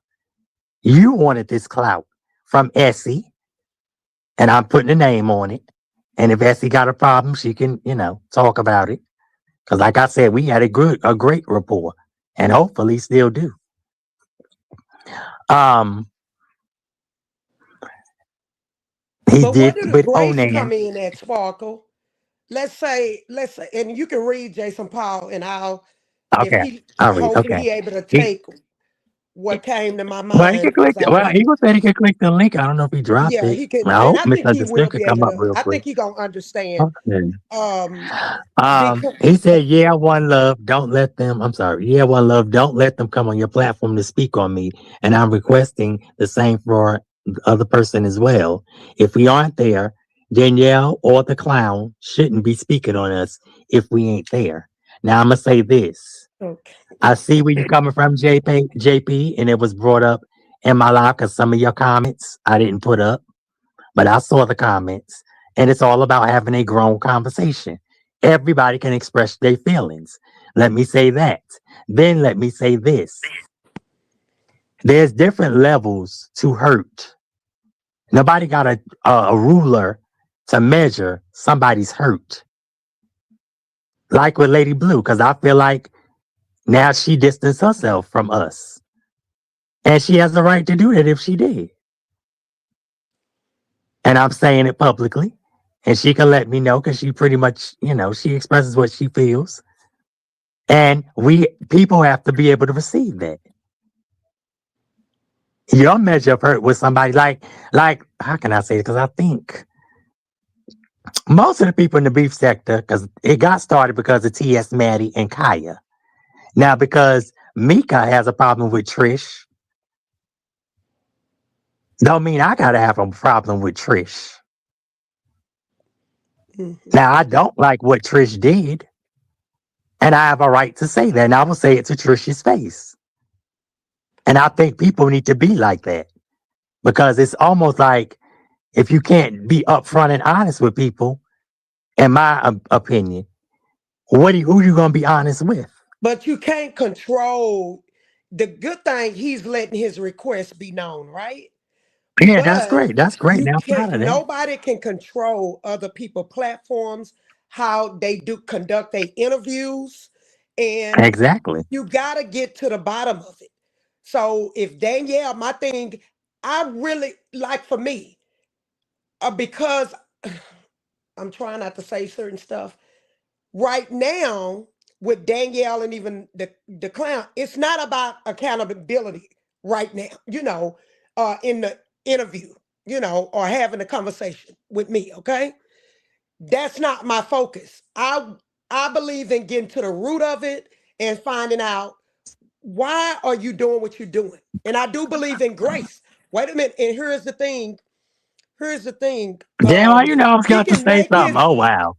You wanted this clout from Essie, and I'm putting a name on it. And if Essie got a problem, she can, talk about it. Because, like I said, we had a great rapport, and hopefully still do. Um, he But where did did the with grace come Onan. in at, Sparkle? Let's say, and you can read Jason Paul, and if Okay, he, I'll read. hopefully Okay, he able to he take what came to my well, he mind could because click. I Well, was, he was said he could click the link. I don't know if he dropped yeah, it. he can, I and hope I think he Misunderstood will could be come able up to. real I quick. think he gonna understand. Okay. Um, because He said, "Yeah, one love. Don't let them. I'm sorry. Yeah, one love. Don't let them come on your platform to speak on me. And I'm requesting the same for the other person as well. If we aren't there, Danielle or the clown shouldn't be speaking on us if we ain't there. Now I'm gonna say this. I okay, see where you're coming from, JP, and it was brought up in my life because some of your comments I didn't put up, but I saw the comments, and it's all about having a grown conversation. Everybody can express their feelings. Let me say that. Then let me say this. There's different levels to hurt. Nobody got a ruler to measure somebody's hurt. Like with Lady Blue, because I feel like now she distanced herself from us. And she has the right to do that if she did. And I'm saying it publicly. And she can let me know because she pretty much, she expresses what she feels. And people have to be able to receive that. Your measure of hurt with somebody like how can I say it? Because I think most of the people in the beef sector, because it got started because of T.S. Maddie and Kaya. Now because Mika has a problem with Trish, don't mean I gotta have a problem with Trish. mhm. Now I don't like what Trish did, and I have a right to say that, and I will say it to Trish's face. And I think people need to be like that because it's almost like if you can't be upfront and honest with people, in my opinion, who you gonna be honest with? But you can't control. The good thing, he's letting his request be known, right? Yeah, that's But great. That's great. you Now I'm can't. proud of that. Nobody can control other people platforms, how they do conduct their interviews, and Exactly. you got to get to the bottom of it. So if Danielle, my thing, I really like, for me, because I'm trying not to say certain stuff right now with Danielle and even the clown. It's not about accountability right now. In the interview, or having a conversation with me. Okay, that's not my focus. I believe in getting to the root of it and finding out why are you doing what you're doing. And I do believe in grace. Wait a minute. And here's the thing. Here's the thing. Damn, how you know I was He going to can say make something? his Oh wow.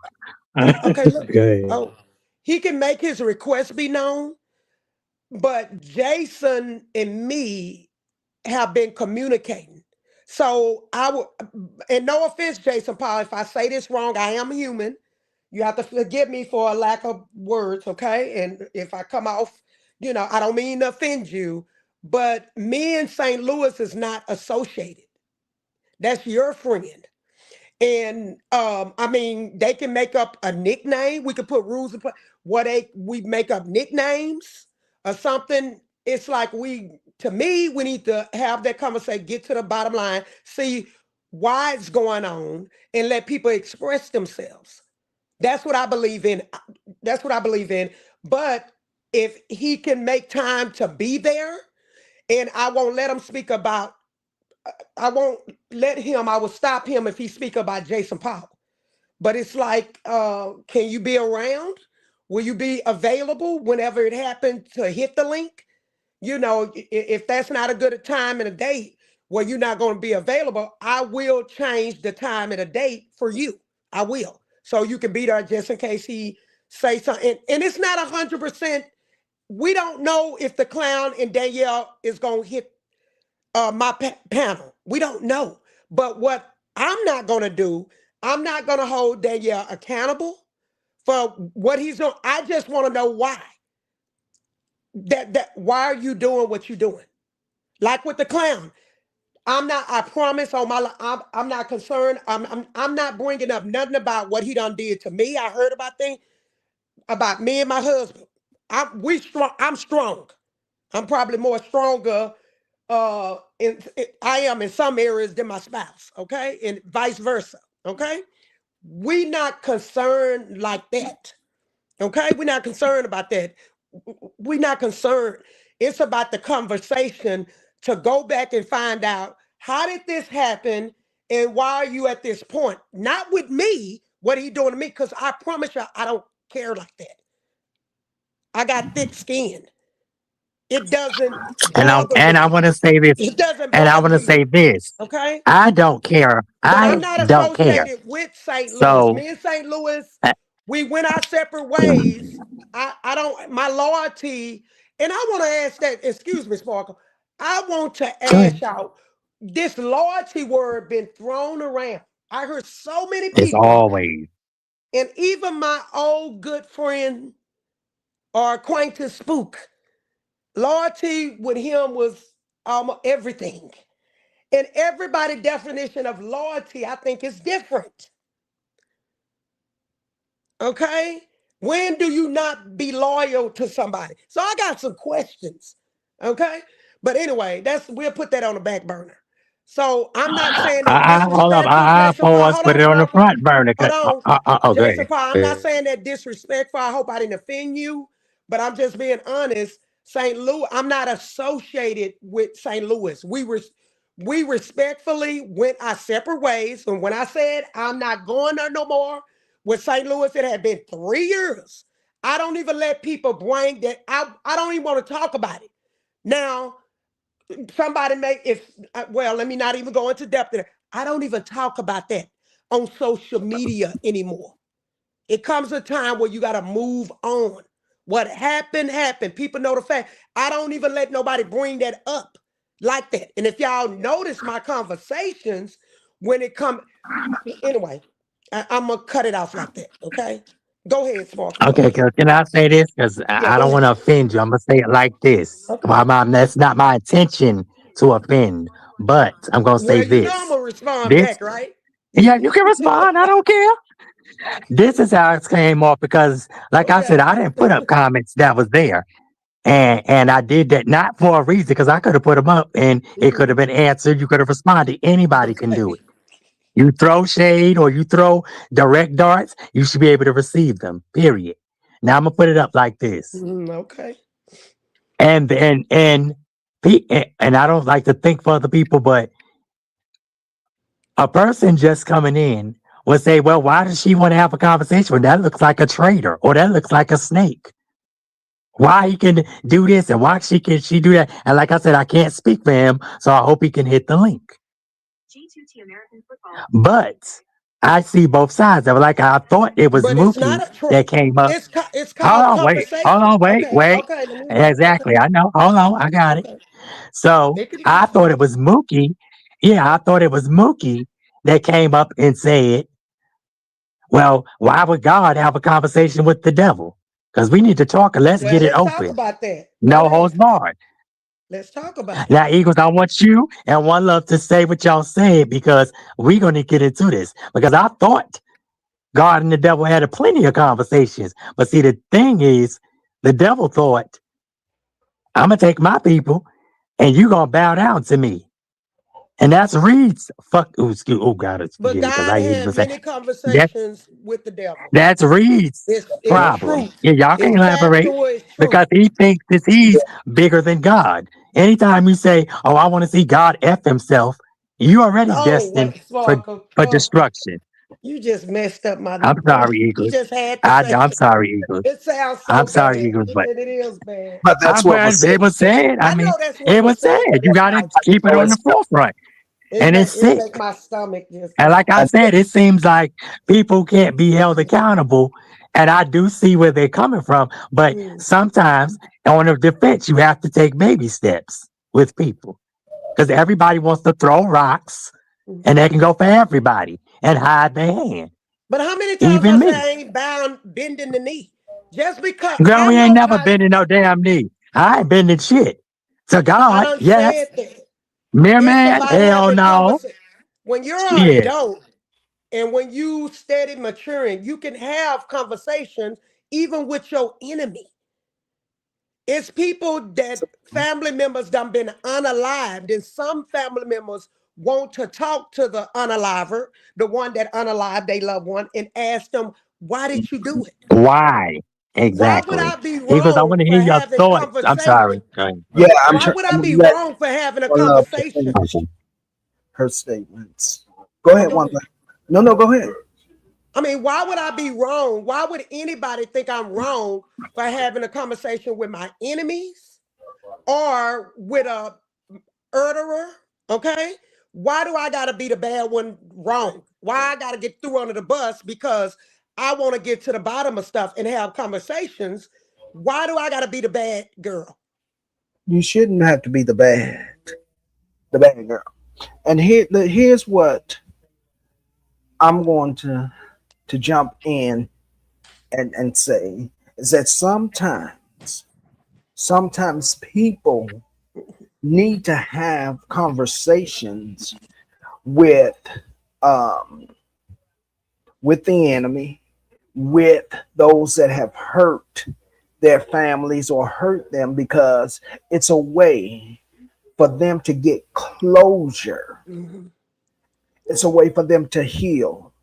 okay. Look. Go ahead. Oh, he can make his request be known, but Jason and me have been communicating. So I would, and no offense, Jason Paul, if I say this wrong, I am human. You have to forgive me for a lack of words, okay? And if I come off, I don't mean to offend you, but me and St. Louis is not associated. That's your friend. And I mean, they can make up a nickname. We could put rules in place. We make up nicknames or something. It's like we to me, we need to have that conversation, get to the bottom line, see why it's going on, and let people express themselves. That's what I believe in. That's what I believe in. But if he can make time to be there, and I won't let him speak about, I won't let him, I will stop him if he speak about Jason Powell. But it's like, can you be around? Will you be available whenever it happened to hit the link? You know, if that's not a good time and a date where you're not going to be available, I will change the time and a date for you. I will. So you can be there just in case he say something. And it's not 100%. We don't know if the clown and Danielle is going to hit my panel. We don't know. But what I'm not going to do, I'm not going to hold Danielle accountable for what he's doing. I just want to know why. Why are you doing what you're doing? Like with the clown, I promise on my I'm not concerned. I'm not bringing up nothing about what he done did to me. I heard about things about me and my husband. I'm strong. I'm probably more stronger I am in some areas than my spouse, okay? And vice versa, okay? We not concerned like that. Okay? We're not concerned about that. We're not concerned. It's about the conversation to go back and find out, how did this happen and why are you at this point? Not with me, what he doing to me, because I promise you, I don't care like that. I got thick skin. It doesn't bother And me. I want to say this, It doesn't and I bother want to say me. this. Okay? I don't care. But I'm I not don't care. associated with St. Louis. So, Me and St. Louis, uh, we went our separate ways. I don't, my loyalty, and I want to ask that, excuse me, Sparkle. I want to go ahead. ask y'all, this loyalty word been thrown around. I heard so many It's people, always. and even my old good friend or acquaintance Spook, loyalty with him was everything. And everybody's definition of loyalty, I think, is different. Okay? When do you not be loyal to somebody? So I got some questions. Okay? But anyway, we'll put that on the back burner. So I'm not saying no Hold up. disrespectful, Jason Paul. Pause. Hold Put on, it on the Sparkle. front burner. Hold on. Okay. Jason Paul, I'm not saying that disrespectful. I hope I didn't offend you, but I'm just being honest. St. Louis, I'm not associated with St. Louis. We respectfully went our separate ways. And when I said I'm not going there no more with St. Louis, it had been 3 years. I don't even let people bring that. I don't even want to talk about it. Now, somebody may, well, let me not even go into depth there. I don't even talk about that on social media anymore. It comes a time where you got to move on. What happened, happened. People know the fact. I don't even let nobody bring that up like that. And if y'all notice my conversations, when it come, anyway, I'm going to cut it off like that, okay? Go ahead, Sparkle. Go Okay, ahead. can I say this? Because Yeah, I go don't want ahead. to offend you. I'm gonna say it like this. Okay. That's not my intention to offend, but I'm gonna say Well, you know I'm this. going to respond This, back, right? yeah, you can respond. I don't care. This is how it came off because, like I said, Okay. I didn't put up comments that was there, and I did that not for a reason because I could have put them up and it could have been answered. You could have responded. Anybody can do Okay. it. You throw shade or you throw direct darts, you should be able to receive them. Period. Now I'm gonna put it up like this. Okay. And I don't like to think for other people, but a person just coming in will say, "Well, why does she want to have a conversation? Well, that looks like a traitor, or that looks like a snake. Why he can do this and why she do that?" And like I said, I can't speak for him, so I hope he can hit the link. But I see both sides of it. Like I thought it was But it's Mookie not a that came up. it's Hold called on, wait, hold conversation. on, wait, Okay, wait. okay, let me okay, Exactly, I know. Hold on, I got it. okay. So Take it I easy. thought it was Mookie. Yeah, I thought it was Mookie that came up and said, "Well, why would God have a conversation with the devil? Because we need to talk and let's Well, get it let's talk open. about that. Go No holds ahead. barred." Let's talk about it. Now, Eagles, I want you and One Love to say what y'all said because we're going to get into this. Because I thought God and the devil had a plenty of conversations. But see, the thing is, the devil thought, I'm going to take my people and you gonna bow down to me. And that's Reed's fuck. Oh, excuse, oh God, But excuse me, because I God ain't had even say many that. conversations with the devil. That's Reed's It's problem. truth. Yeah, y'all can't It's elaborate factual. It's true. because he thinks that he's bigger than God. Anytime you say, "Oh, I want to see God f himself," you already Oh, destined wait, for Sparkle. Oh, destruction. you just messed up my. I'm sorry, You Eagles. just had to say I'm it. sorry, Eagles. It sounds so I'm bad. sorry, Eagles, but It is bad. But that's what was said. it was said. I I mean, know that's it what was was said. said, but You it's got to like keep it So on the forefront, and it's it sick. make my stomach just. And like I said, it seems like people can't be held accountable. And I do see where they're coming from. But Mm. sometimes on a defense, you have to take baby steps with people because everybody wants to throw rocks and they can go for everybody and hide their hand, But how many times I even say me. I ain't bound bending the knee? Just because Girl, I we ain't know never I been in no damn knee. I ain't been in shit. To I God, done yes. said that. Mere It's man, about hell having no. conversation. When you're an Shit. adult and when you steady maturing, you can have conversations even with your enemy. It's people that family members done been unalived, and some family members want to talk to the unaliver, the one that unalived their loved one, and ask them, why did you do it? Why? Why would Exactly. I be Because I wrong want to for hear your having thoughts. I'm conversation? sorry. Go ahead. Yeah, Why would I I'm be gonna let wrong for having a one love to conversation? finish her statements. Go Oh, ahead, go one ahead. love. No, go ahead. I mean, why would I be wrong? Why would anybody think I'm wrong for having a conversation with my enemies or with a murderer? Okay. Why do I gotta be the bad one wrong? Why I gotta get through under the bus because I want to get to the bottom of stuff and have conversations? Why do I gotta be the bad girl? You shouldn't have to be the bad girl. And here's what I'm going to jump in and say is that sometimes people need to have conversations with um with the enemy, with those that have hurt their families or hurt them because it's a way for them to get closure. Mhm. It's a way for them to heal.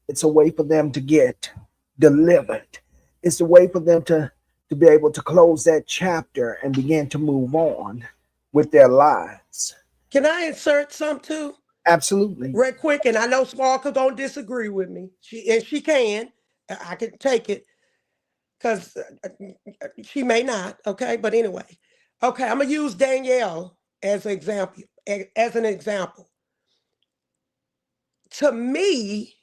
It's a way for them to get delivered. It's a way for them to be able to close that chapter and begin to move on with their lives. Can I insert some too? Absolutely. Real quick, and I know Sparkle don't disagree with me. She can. I can take it because she may not. Okay, but anyway, okay, I'm gonna use Danielle as an example. As an example, to me,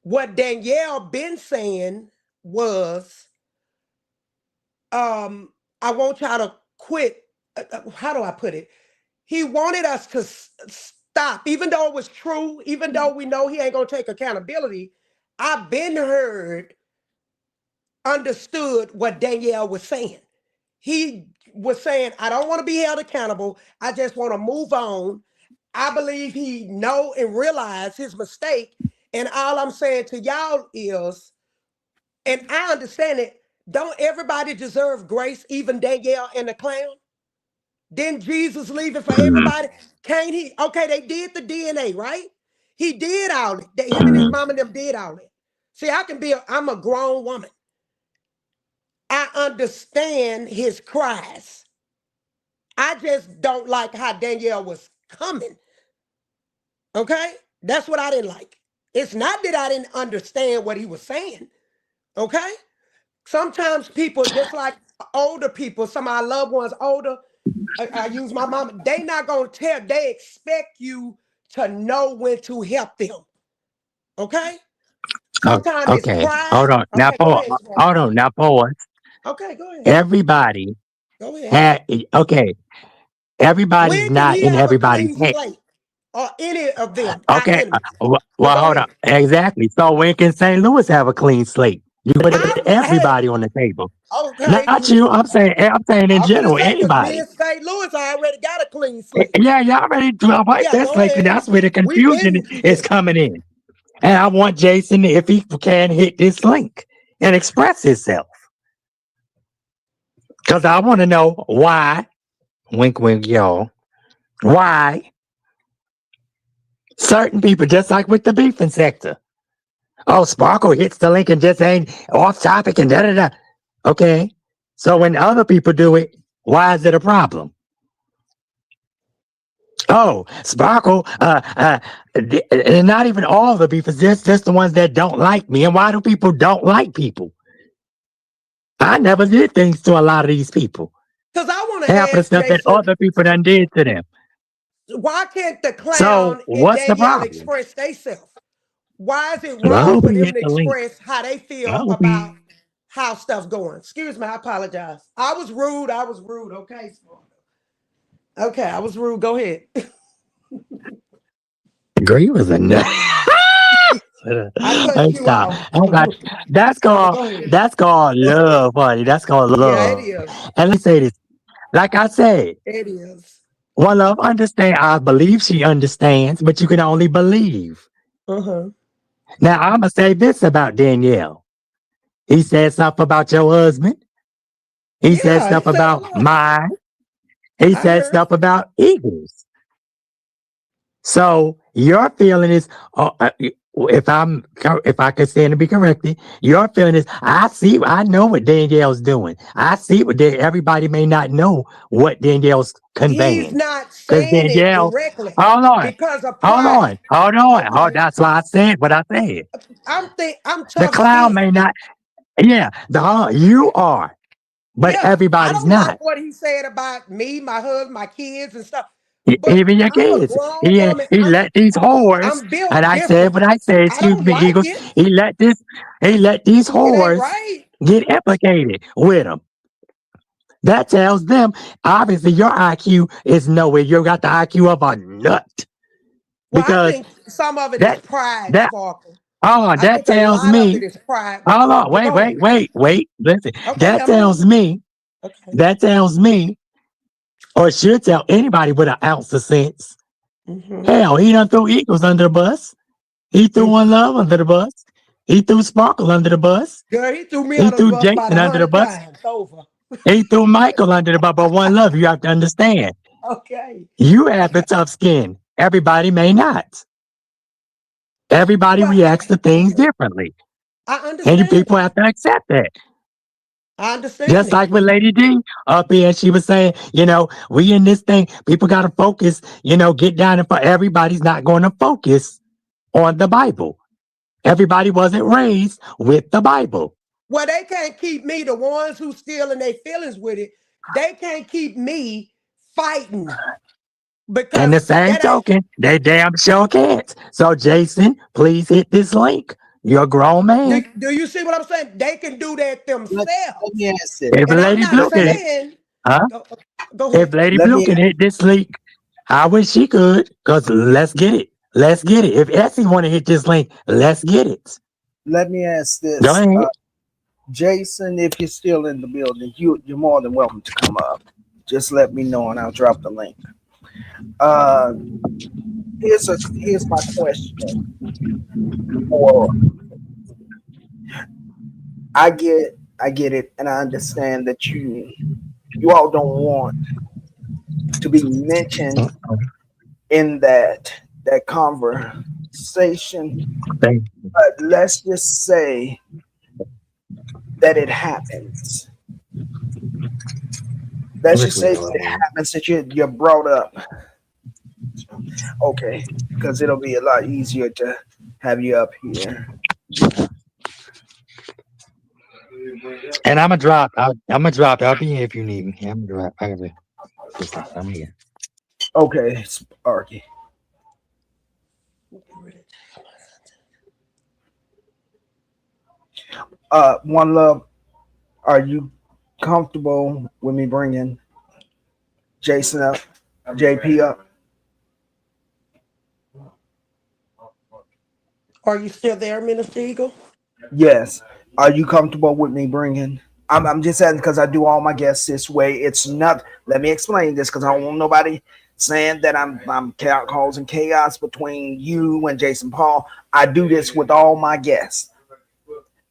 what Danielle been saying was, I want y'all to quit. How do I put it? He wanted us to stop, even though it was true, even though we know he ain't gonna take accountability. I've been heard, understood what Danielle was saying. He was saying, I don't want to be held accountable. I just want to move on. I believe he know and realize his mistake. And all I'm saying to y'all is, and I understand it, don't everybody deserve grace, even Danielle and the clown? Didn't Jesus leave it for Mm, everybody? Can't he? Okay, they did the DNA, right? He did all it. Him and his mm. mom and them did all it. See, I'm a grown woman. I understand his cries. I just don't like how Danielle was coming. Okay? That's what I didn't like. It's not that I didn't understand what he was saying. Okay? Sometimes people, just like older people, some of our loved ones older, I use my mom, they not gonna tell, they expect you to know when to help them. Okay? Sometimes it's Okay, hold pride. on. Okay, go ahead, Hold Sparkle. on. Now, pause. Okay, go ahead. Everybody Go ahead. had, okay, everybody's When can not he in have a everybody's clean head. slate? Or any of them, our Okay, enemies. But well, go hold on. ahead. Exactly. So when can St. Louis have a clean slate? You put Hey, everybody on the table. okay. Not you. I'm saying in I'm finna general, say, because me anybody. and St. Louis already got a clean slate. Yeah, y'all ready to wipe Yeah, that go slate. 'Cause ahead. that's where the We've confusion been, is coming in. And I want Jason, if he can, hit this link and express himself. Because I want to know wink, wink, y'all, why certain people, just like with the beefing sector, oh, Sparkle hits the link and just ain't off topic and da da da. Okay. So when other people do it, why is it a problem? Oh, Sparkle, and not even all the beefers, just the ones that don't like me. And why do people don't like people? I never did things to a lot of these people. Because I want to Half of the ask stuff that Jason, other people done did to them. why can't the So clown and what's the Danielle problem? express themselves? Why is it Well, I wrong hope for he them hit to the link. express how they I feel hope about he. how stuff going? Excuse me, I apologize. I was rude. Okay, okay, I was rude. Go ahead. Girl, you was a nut. I cut Hey, you stop. off. That's called Go ahead. love, honey. That's called Yeah, it love. is. And let me say this. Like I said, It is. one love understand. I believe she understands, but you can only believe. Uh-huh. Now I'm gonna say this about Danielle. He said stuff about your husband. He said Yeah, he stuff said a about lot. mine. He I said heard. stuff about Eagles. So your feeling is, if I could stand to be corrected, your feeling is, I know what Danielle's doing. I see everybody may not know what Danielle's He's conveying not because saying it Danielle, directly hold on, because of hold pride. on, hold on. Oh, Okay. that's why I said what I said. I'm The tough clown skinned. may not, yeah, you are, but Yeah, I everybody's don't like not. what he said about me, my husband, my kids, and stuff. But Even your I'm a kids. grown woman. He let these whores, I'm built and I said different. what I said, I excuse don't me, like Eagles. it. He let these It ain't whores right. get implicated with him. That tells them obviously your IQ is nowhere. You got the IQ of a nut. Well, I Because think some of it is that pride, that Sparkle. I that think a tells lot of it me, is pride. hold on, But go ahead. wait, listen. Okay, That I'm tells listening. me, Okay. that tells me, or should tell anybody with an ounce of sense. Mm-hmm. Hell, he done threw Eagles under the bus. He threw One Love under the bus. He threw Sparkle under the bus. Girl, he threw me He under the threw bus about Jason under the 100 bus. times over. He threw Michael under the bus. But One Love, you have to understand. Okay. You have the Okay. tough skin. Everybody may not. Everybody Well, reacts to things differently. I And you understand people that. have to accept that. I understand Just that. like with Lady D up here, she was saying, we in this thing, people got to focus, get down and everybody's not going to focus on the Bible. Everybody wasn't raised with the Bible. Well, they can't keep me, the ones who still in their feelings with it, they can't keep me fighting And because the same that ain't. token, they damn sure can't. So, Jason, please hit this link. You're a grown man. Do you see what I'm saying? They can do that Let me themselves. ask this. If And I'm Lady not Blue can, saying, huh? go, go If ahead. Lady Let Blue me can hit this link, I wish she could. Cause let's get it. Let's get it. If Essie want to hit this link, let's get it. let me ask Go this. ahead. Jason, if you're still in the building, you're more than welcome to come up. Just let me know and I'll drop the link. Uh, here's my question. Or I get it, and I understand that you all don't want to be mentioned in that conversation. Thank But let's just say that it happens. Let's just say that it happens that you're brought up. Okay, because it'll be a lot easier to have you up here. And I'm gonna drop. I'm gonna drop. I'll be here if you need me. I'm gonna drop. I'm here. Okay, Sparky. One love. Are you comfortable with me bringing Jason up, JP up? Are you still there, Minister Eagle? Yes. Are you comfortable with me bringing? I'm just asking because I do all my guests this way. It's not. Let me explain this because I don't want nobody saying that I'm causing chaos between you and Jason Paul. I do this with all my guests,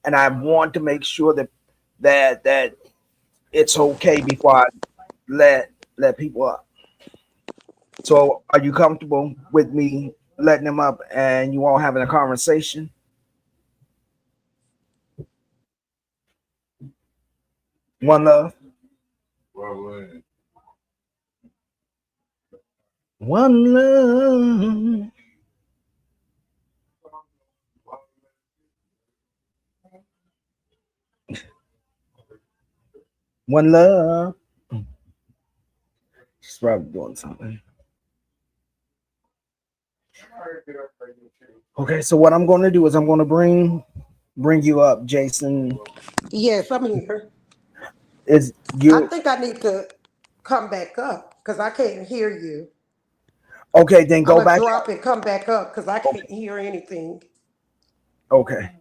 and I want to make sure that it's okay before I let let people up. So, are you comfortable with me letting them up and you all having a conversation? One love. Well, One love. One love. She's probably doing something. Okay, so what I'm going to do is I'm going to bring you up, Jason. Yes, I'm here. Is I you think I need to come back up because I can't hear you. okay? Then I'm go gonna back. drop and come back up because I can't hear anything. Okay.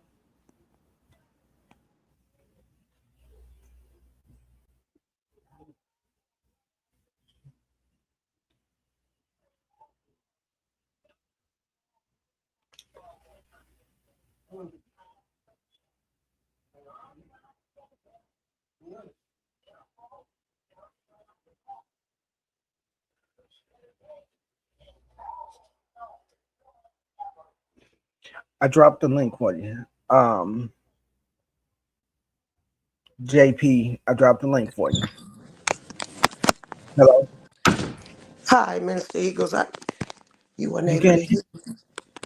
I dropped the link for you. JP, I dropped the link for you. Hello. Hi, Minister Eagles. You weren't You able can. to hear.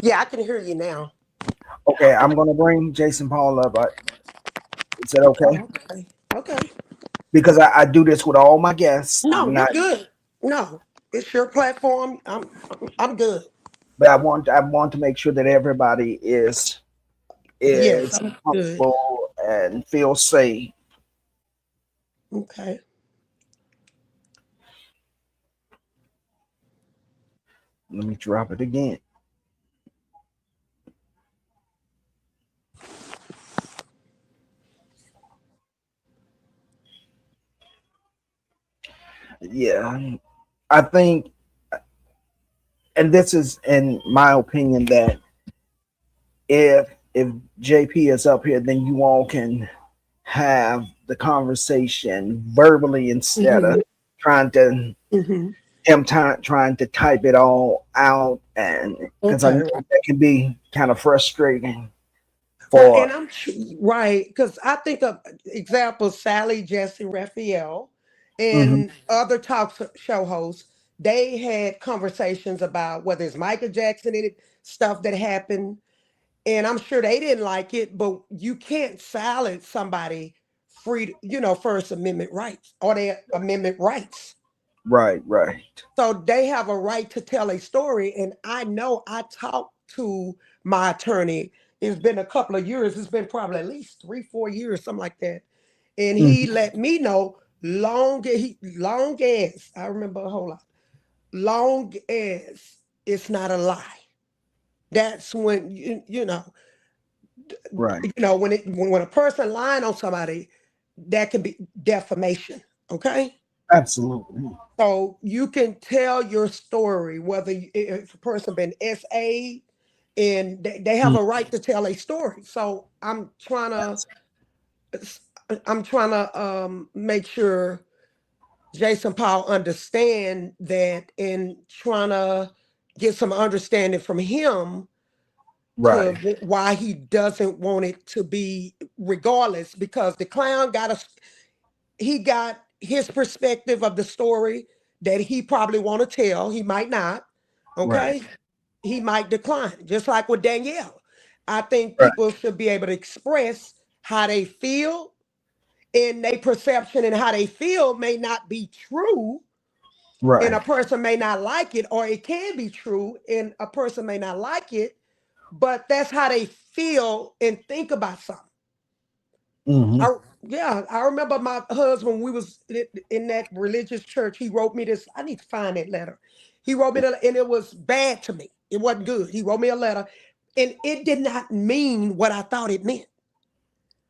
Yeah, I can hear you now. Okay, I'm gonna bring Jason Paul up. Is that okay? Oh, okay. Okay. Because I do this with all my guests. No, I'm you're not, good. No, it's your platform. I'm good. but I want to make sure that everybody Yes, is I'm good. comfortable and feel safe. Okay. Let me drop it again. Yeah, I think, and this is in my opinion that if JP is up here, then you all can have the conversation verbally instead Mm-hmm. of trying to Mm-hmm. trying to type it all out, and because I know Okay. that can be kind of frustrating Well, for. and right because I think of examples Sally, Jesse, Raphael, Mhm. and other show hosts. They had conversations about whether it's Michael Jackson and stuff that happened, and I'm sure they didn't like it. But you can't silence somebody First Amendment rights or their amendment rights. Right. So they have a right to tell a story. And I know I talked to my attorney. It's been a couple of years. It's been probably at least 3, 4 years, something like that. And he Mhm. let me know long as I remember a whole lot, long as it's not a lie. That's when Right. when a person lying on somebody, that can be defamation. Okay. Absolutely. So you can tell your story, whether if a person been SA and they have Mm. a right to tell a story. So I'm trying to make sure Jason Powell understand that and trying to get some understanding from him to Right. why he doesn't want it to be regardless because the clown he got his perspective of the story that he probably want to tell. He might not. Right. Okay. He might decline, just like with Danielle. I think Right. people should be able to express how they feel, and their perception and how they feel may not be true. And a Right. person may not like it, or it can be true, and a person may not like it, but that's how they feel and think about something. Hmm. I remember my husband. We was in that religious church. He wrote me this. I need to find that letter. He wrote me that, and it was bad to me. It wasn't good. He wrote me a letter, and it did not mean what I thought it meant.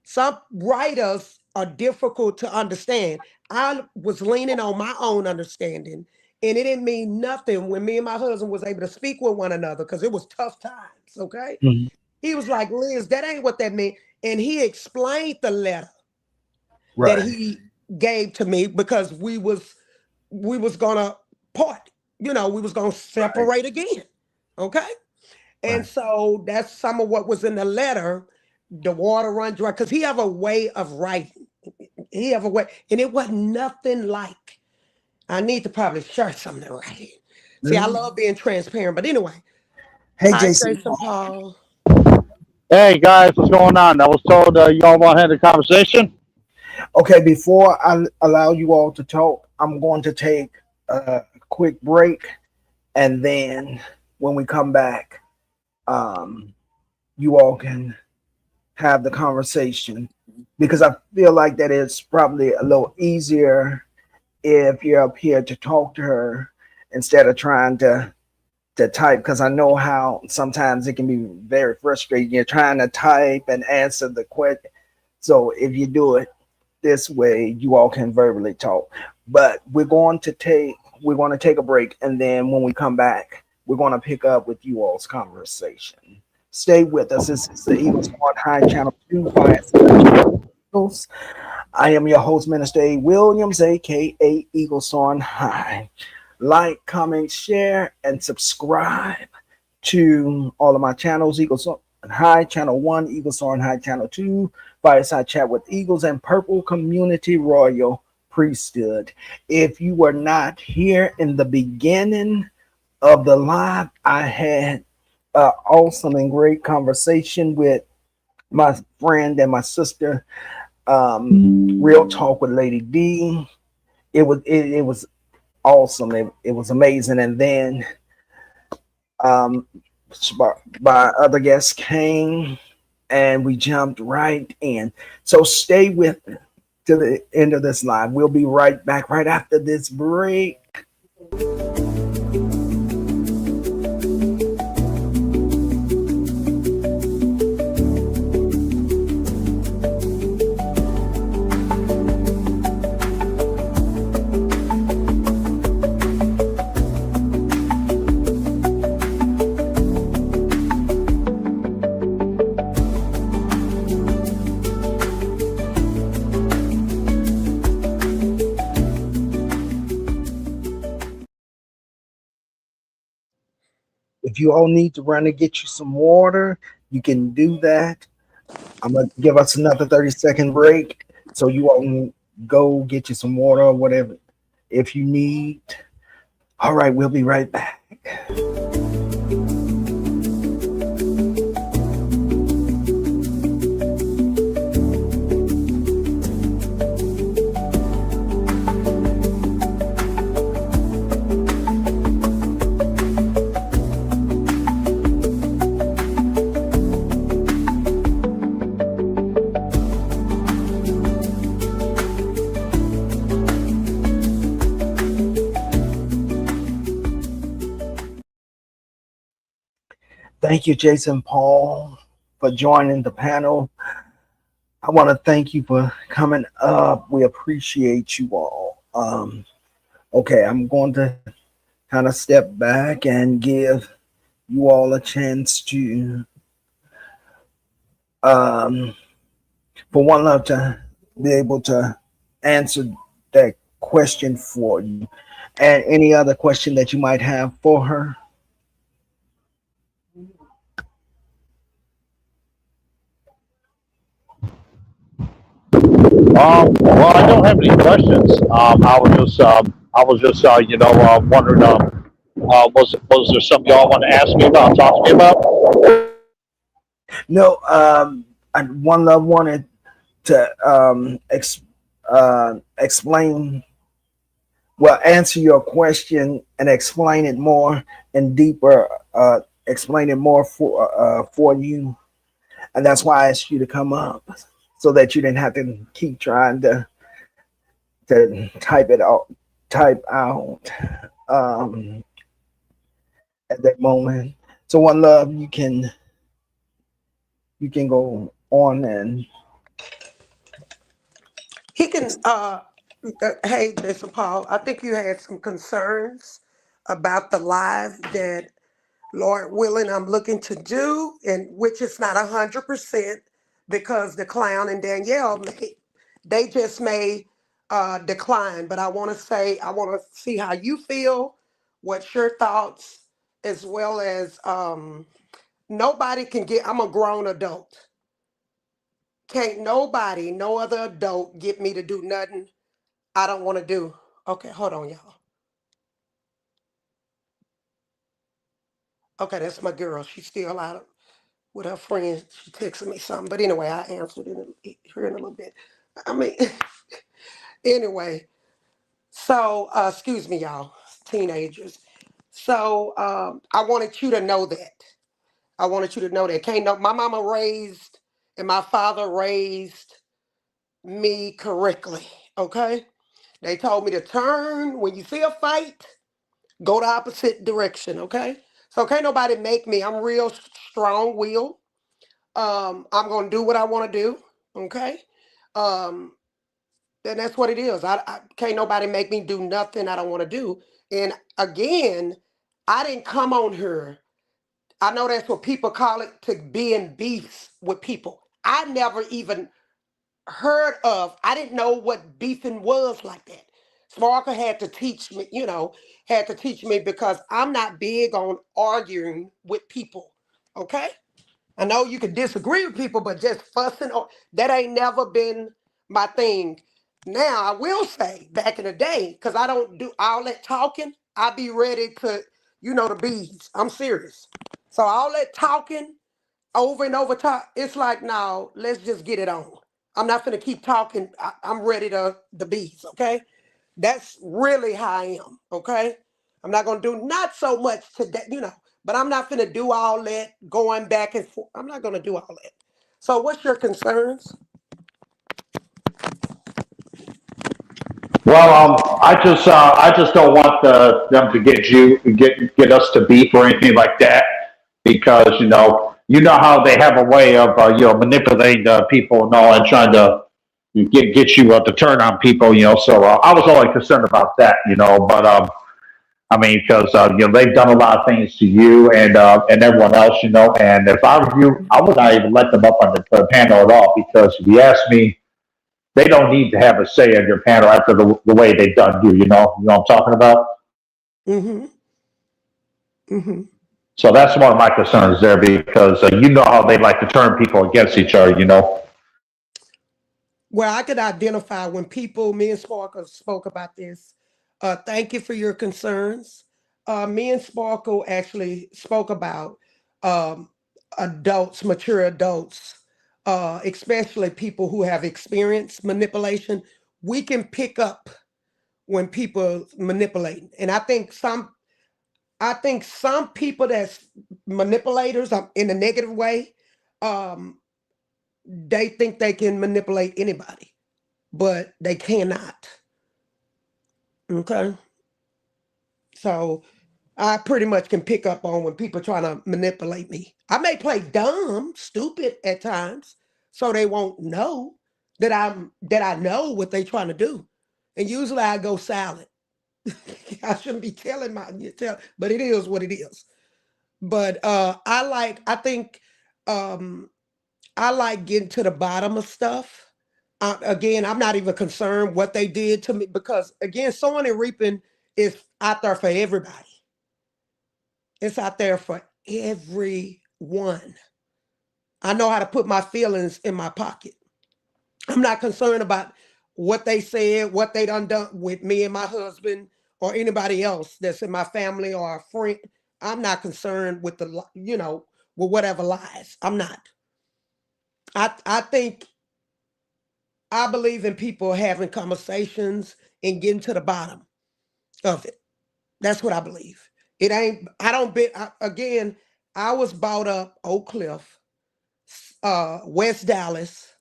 Some writers are difficult to understand. I was leaning on my own understanding, and it didn't mean nothing when me and my husband was able to speak with one another because it was tough times. Okay, Hmm. he was like, "Liz, that ain't what that meant," and he explained the letter that Right. he gave to me because we was gonna part. You know, we was gonna separate again. Okay. And Right. so that's some of what was in the letter. The water run dry because he have a way of writing. He have a way, and it wasn't nothing like. I need to probably share something right here. See, I love being transparent, but anyway. Hey, Hi, Jason. Jason Paul. Hey guys, what's going on? I was told y'all want to have a conversation. Okay, before I allow you all to talk, I'm going to take a quick break, and then when we come back, you all can have the conversation because I feel like that it's probably a little easier if you're up here to talk to her instead of trying to type, because I know how sometimes it can be very frustrating. You're trying to type and answer the question. So if you do it this way, you all can verbally talk. But we're going to take a break, and then when we come back, we're going to pick up with you all's conversation. Stay with us. This is the Eagles on High Channel 2 Eagles. I am your host, Minister A. Williams, aka Eagles on High. Like, comment, share, and subscribe to all of my channels. Eagles on High Channel 1, Eagles on High Channel 2, Fireside Chat with Eagles, and Purple Community Royal Priesthood. If you were not here in the beginning of the live, I had an awesome and great conversation with my friend and my sister. Real Talk with Lady D. It was awesome. It was amazing. And then my other guests came and we jumped right in. So stay with me to the end of this live. We'll be right back right after this break. If you all need to run and get you some water, you can do that. I'm going to give us another 30-second break so you all can go get you some water or whatever if you need. All right, we'll be right back. Thank you, Jason Paul, for joining the panel. I want to thank you for coming up. We appreciate you all. Okay, I'm going to kind of step back and give you all a chance to, for One Love to be able to answer that question for you and any other question that you might have for her. Well, I don't have any questions. I was just, wondering, was there something y'all want to ask me about, talk to me about? No, One Love wanted to explain, well, answer your question and explain it more and deeper, explain it more for you, and that's why I asked you to come up so that you didn't have to keep trying to type out at that moment. So One Love, you can go on and He can hey, Mr. Paul, I think you had some concerns about the live that Lord willing I'm looking to do, and which is not 100% because the clown and Danielle they just may decline, but I want to say, I want to see how you feel, what's your thoughts, as well as nobody can get, I'm a grown adult. Can't nobody, no other adult get me to do nothing I don't want to do. Okay, hold on, y'all. Okay, that's my girl. She's still out with her friends. She texted me something. But anyway, I answered her in a little bit. I mean, anyway. So, excuse me, y'all, teenagers. So, I wanted you to know that. I wanted you to know that. Can't no, my mama raised and my father raised me correctly. Okay. They told me to turn when you see a fight, go the opposite direction. Okay. So can't nobody make me. I'm real strong willed. I'm gonna do what I want to do. Okay. Um, and that's what it is. I can't nobody make me do nothing I don't want to do. And again, I didn't come on here. I know that's what people call it, to be in beefs with people. I never even heard of. I didn't know what beefing was like that. Sparkle had to teach me, had to teach me because I'm not big on arguing with people. Okay. I know you can disagree with people, but just fussing or that ain't never been my thing. Now I will say back in the day, because I don't do all that talking, I be ready to, the bees. I'm serious. So all that talking over and over talk, it's like, no, let's just get it on. I'm not gonna keep talking. I'm ready to the bees, okay? That's really how I am, okay? I'm not gonna do not so much today, but I'm not gonna do all that going back and forth. I'm not gonna do all that. So what's your concerns? Well, I just don't want them to get us to beef or anything like that, because you know how they have a way of manipulating people and all, and trying to get you to turn on people. So I was only concerned about that. But I mean, because they've done a lot of things to you and everyone else. And if I were you, I would not even let them up on the panel at all, because if you ask me, they don't need to have a say on your panel after the way they've done you. You know what I'm talking about? Mm-hmm. Mm-hmm. So that's one of my concerns there, because you know how they like to turn people against each other. Well, I could identify when people, me and Sparkle spoke about this. Thank you for your concerns. Me and Sparkle actually spoke about um, adults, mature adults, especially people who have experienced manipulation. We can pick up when people manipulate, and I think some people that's manipulators in a negative way, um, they think they can manipulate anybody, but they cannot. Okay. So I pretty much can pick up on when people trying to manipulate me. I may play dumb, stupid at times, so they won't know that I know what they trying to do. And usually I go silent. I shouldn't be telling but it is what it is. But I think um I like getting to the bottom of stuff. Again, I'm not even concerned what they did to me, because again, sowing and reaping is out there for everybody. It's out there for everyone. I know how to put my feelings in my pocket. I'm not concerned about what they said, what they done with me and my husband or anybody else that's in my family or a friend. I'm not concerned with with whatever lies. I'm not. I think I believe in people having conversations and getting to the bottom of it. That's what I believe. It ain't, I don't bet, again, I was brought up Oak Cliff, West Dallas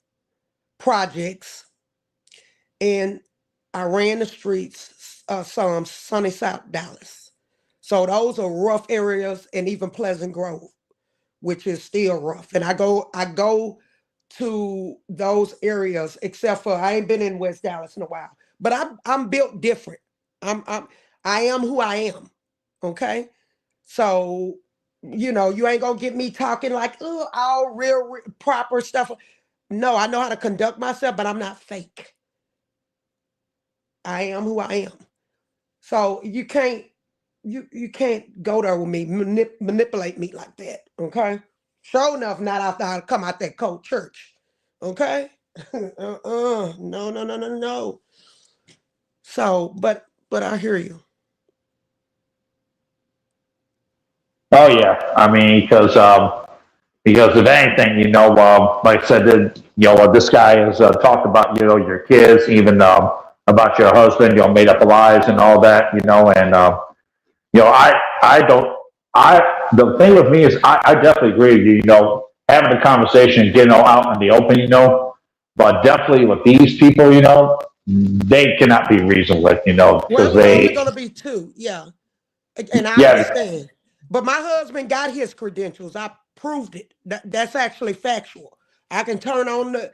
projects, and I ran the streets, some sunny South Dallas. So those are rough areas, and even Pleasant Grove, which is still rough. And I go to those areas, except for I ain't been in West Dallas in a while. But I'm built different. I'm I am who I am. Okay. So, you ain't gonna get me talking like, oh, all real proper stuff. No, I know how to conduct myself, but I'm not fake. I am who I am. So you can't you can't go there with me, manipulate me like that. Okay. Sure enough, not after I come out that cold church. Okay. No, no, no, no, no. So, but I hear you. Oh yeah, I mean, because if anything, like I said, this guy has talked about, your kids, even about your husband, made up lies and all that, and I don't, the thing with me is, I definitely agree with you, having a conversation, getting all out in the open, but definitely with these people, they cannot be reasoned with, Well, it because was only gonna be two, yeah. And I yeah, understand. But my husband got his credentials. I proved it. That's actually factual. I can turn on the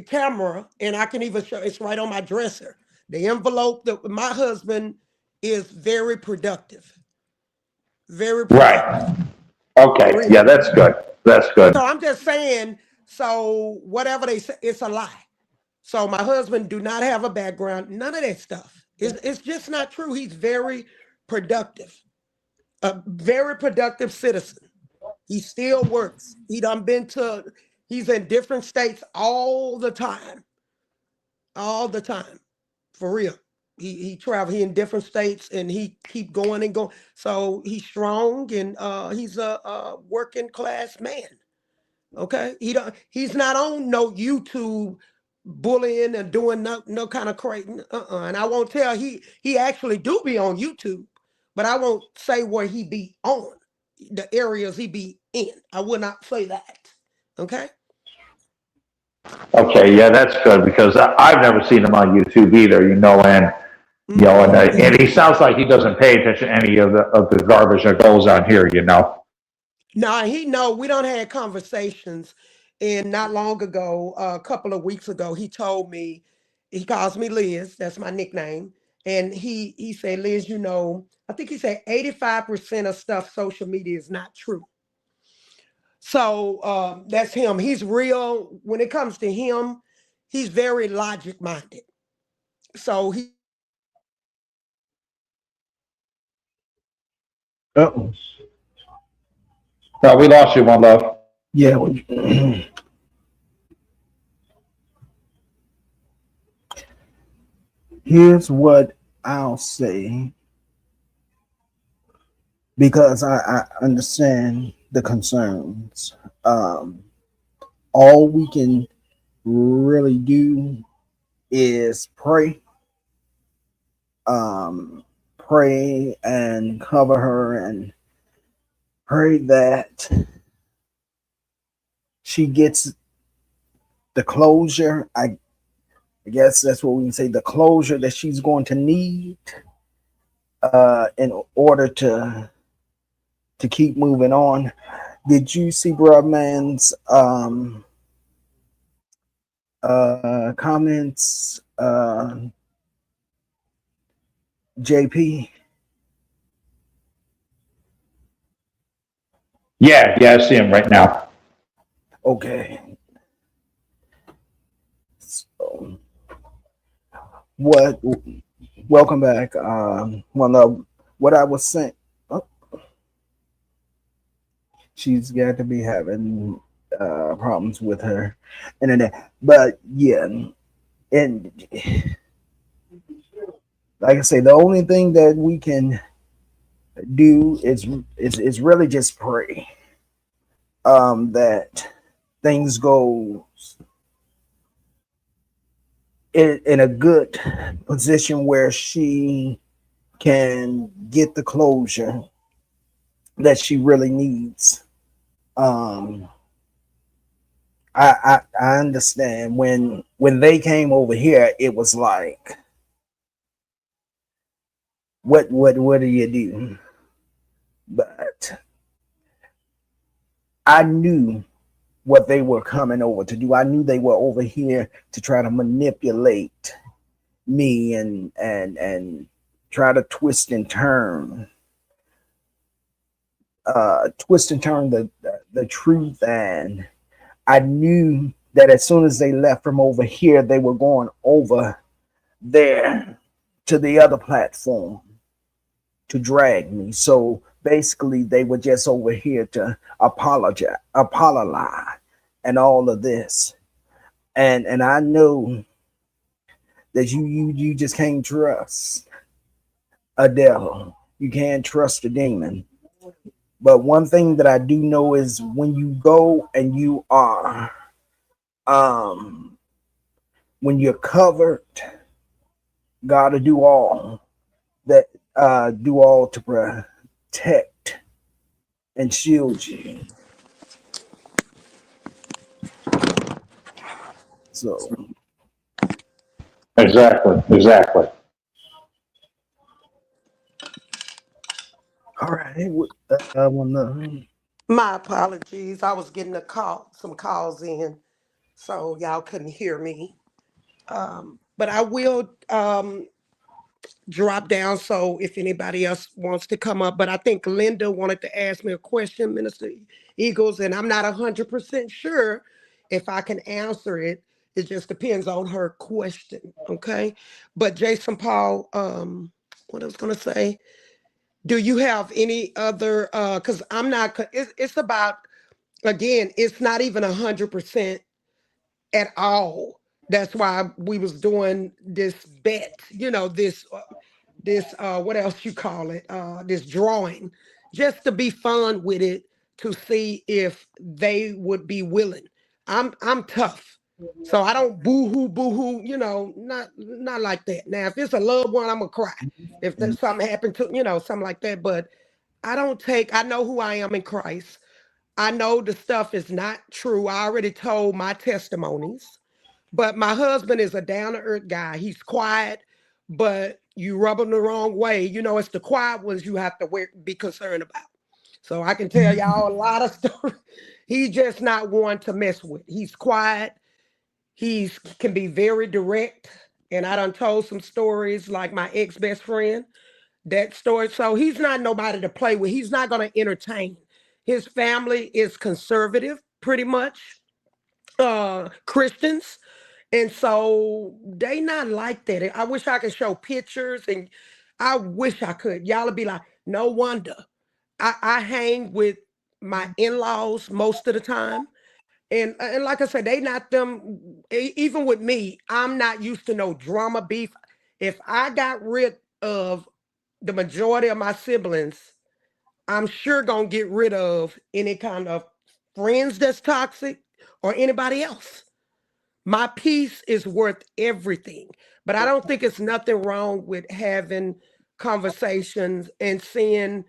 camera and I can even show it's right on my dresser. The envelope that my husband is very productive. Very productive. right. For Okay, real. yeah, that's good. That's So good. I'm just saying, so whatever they say, it's a lie. So my husband do not have a background, none of that stuff. It's just not true. He's very productive, a very productive citizen. He still works. He's in different states all the time, for real. He travel. He in different states, and he keep going and going. So he's strong, and he's a working class man. Okay, he's not on no YouTube bullying and doing no kind of crazy. And I won't tell he actually do be on YouTube, but I won't say where he be on the areas he be in. I will not say that. Okay. Okay, yeah, that's good because I've never seen him on YouTube either, and and he sounds like he doesn't pay attention to any of the garbage that goes on here. Now he know we don't have conversations, and not long ago, a couple of weeks ago, he told me he calls me Liz. That's my nickname, and he said, Liz, I think he said 85% of stuff social media is not true. So that's him. He's real when it comes to him. He's very logic minded. So he Uh-oh. No, we lost you, one love. Yeah. Here's what I'll say because I understand the concerns. All we can really do is pray, pray and cover her and pray that she gets the closure. I guess that's what we can say, the closure that she's going to need in order to keep moving on. Did you see Brotman's comments, JP? Yeah, I see him right now. Okay. So, welcome back. What I was saying, she's got to be having problems with her internet. But yeah, and like I say, the only thing that we can do is really just pray that things go in a good position where she can get the closure that she really needs. I understand when they came over here, it was like, what do you do? But I knew what they were coming over to do. I knew they were over here to try to manipulate me and try to twist and turn the truth. And I knew that as soon as they left from over here, they were going over there to the other platform to drag me. So basically, they were just over here to apologize, and all of this. And I know that you just can't trust a devil. You can't trust a demon. But one thing that I do know is when you go and you are um when you're covered, gotta do all to protect and shield you. So Exactly. all right, I wanna My apologies. I was getting some calls in, so y'all couldn't hear me. But I will drop down so if anybody else wants to come up. But I think Linda wanted to ask me a question, Minister Eagles, and I'm not 100% sure if I can answer it. It just depends on her question. Okay. But Jason Paul, what I was gonna say, do you have any other because I'm not it's about, again, it's not even 100% at all. That's why we was doing this bet, this what else you call it, this drawing, just to be fun with it, to see if they would be willing. I'm tough, so I don't boo-hoo, not like that. Now if it's a loved one, I'm gonna cry if there's something happened to, something like that. But I know who I am in Christ. I know the stuff is not true. I already told my testimonies. But my husband is a down to earth guy. He's quiet, but you rub him the wrong way. It's the quiet ones you have to be concerned about. So I can tell y'all a lot of stories. He's just not one to mess with. He's quiet. He can be very direct. And I done told some stories like my ex best friend, that story. So he's not nobody to play with. He's not going to entertain. His family is conservative, pretty much, Christians. And so they not like that. I wish I could show pictures, and I wish I could. Y'all would be like, no wonder. I hang with my in-laws most of the time. And like I said, they not them, even with me, I'm not used to no drama beef. If I got rid of the majority of my siblings, I'm sure gonna get rid of any kind of friends that's toxic or anybody else. My peace is worth everything. But I don't think it's nothing wrong with having conversations and seeing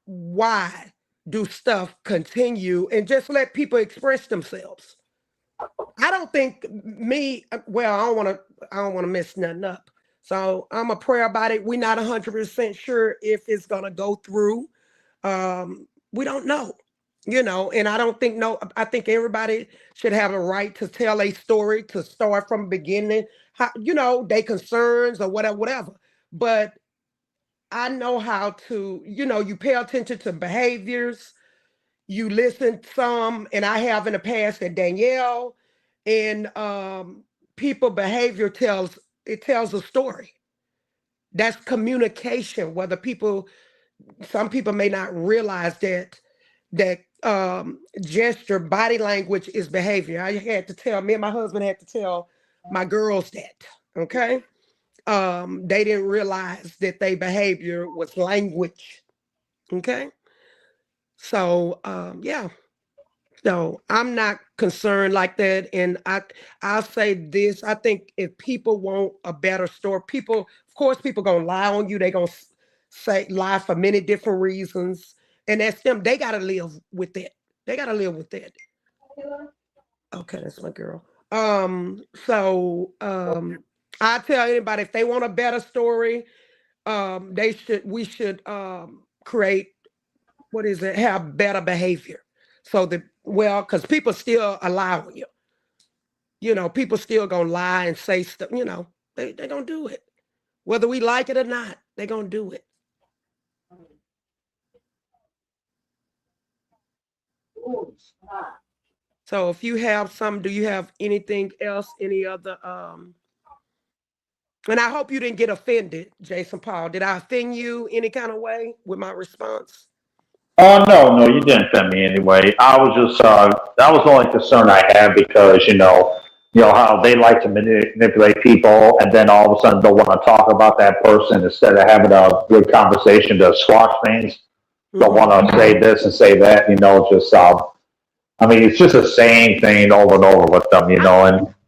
why do stuff continue, and just let people express themselves. I don't think well, I don't want to mess nothing up. So I'm a prayer about it. We're not 100% sure if it's gonna go through. We don't know, and I don't think no, I think everybody should have a right to tell a story, to start from the beginning, how, they concerns or whatever. But I know how to, you pay attention to behaviors, you listen some, and I have in the past that Danielle, and people behavior tells a story. That's communication. Whether some people may not realize that gesture, body language is behavior. Me and my husband had to tell my girls that. Okay. They didn't realize that their behavior was language. Okay. So yeah. So I'm not concerned like that. And I'll say this. I think if people want a better story, of course, people gonna lie on you. They gonna say lie for many different reasons. And that's them. They gotta live with it. They gotta live with it. Okay, that's my girl. I tell anybody, if they want a better story, we should create, what is it, have better behavior. So that, well, because people still allowing you. People still gonna lie and say stuff, they gonna do it. Whether we like it or not, they gonna do it. So if you have some, do you have anything else? Any other And I hope you didn't get offended, Jason Paul. Did I offend you any kind of way with my response? Oh no, you didn't offend me anyway. I was just that was the only concern I had because how they like to manipulate people, and then all of a sudden don't want to talk about that person instead of having a good conversation to squash things. Don't Mm-hmm. want to say this and say that. Just I mean, it's just the same thing over and over with them.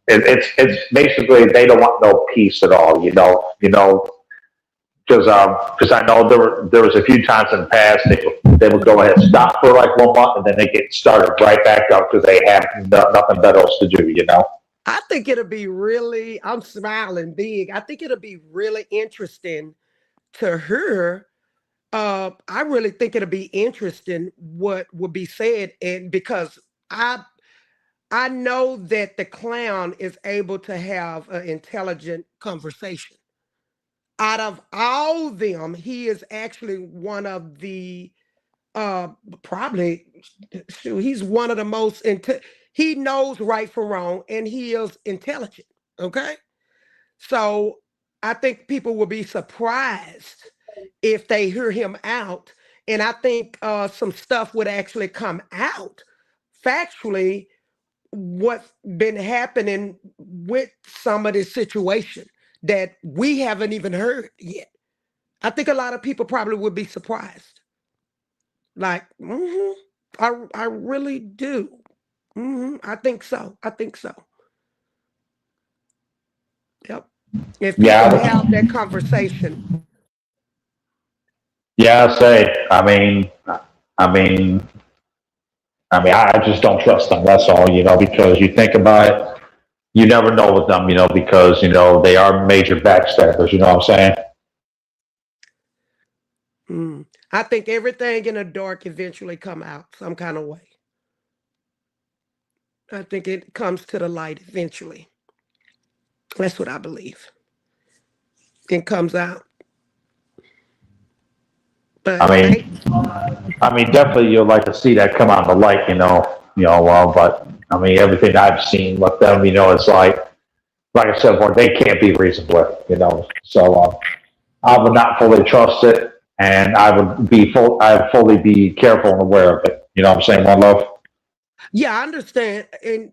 And it's basically they don't want no peace at all. Because I know there was a few times in the past they would go ahead and stop for like 1 month and then they get started right back up because they have nothing better else to do. I think it'll be really, I'm smiling big. I think it'll be really interesting to her. I really think it'll be interesting what will be said. And because I know that the clown is able to have an intelligent conversation. Out of all them, he is actually one of the uh probably shoot, he's one of the most he knows right from wrong and he is intelligent. Okay. So I think people will be surprised if they hear him out. And I think some stuff would actually come out factually what's been happening with some of this situation that we haven't even heard yet. I think a lot of people probably would be surprised. Like, I really do. I think so. I think so. Yep. If people Yeah, have that conversation. yeah. I say. I mean, I just don't trust them. That's all. Because you think about it, you never know with them. Because they are major backstabbers. You know what I'm saying? I think everything in the dark eventually come out some kind of way. I think it comes to the light eventually. That's what I believe. It comes out. I But mean, definitely you'd like to see that come out in the light. But I mean, everything I've seen with them, it's like I said before, they can't be reasoned with. So I would not fully trust it, and I'd fully be careful and aware of it. You know what I'm saying, my love? yeah, I understand. And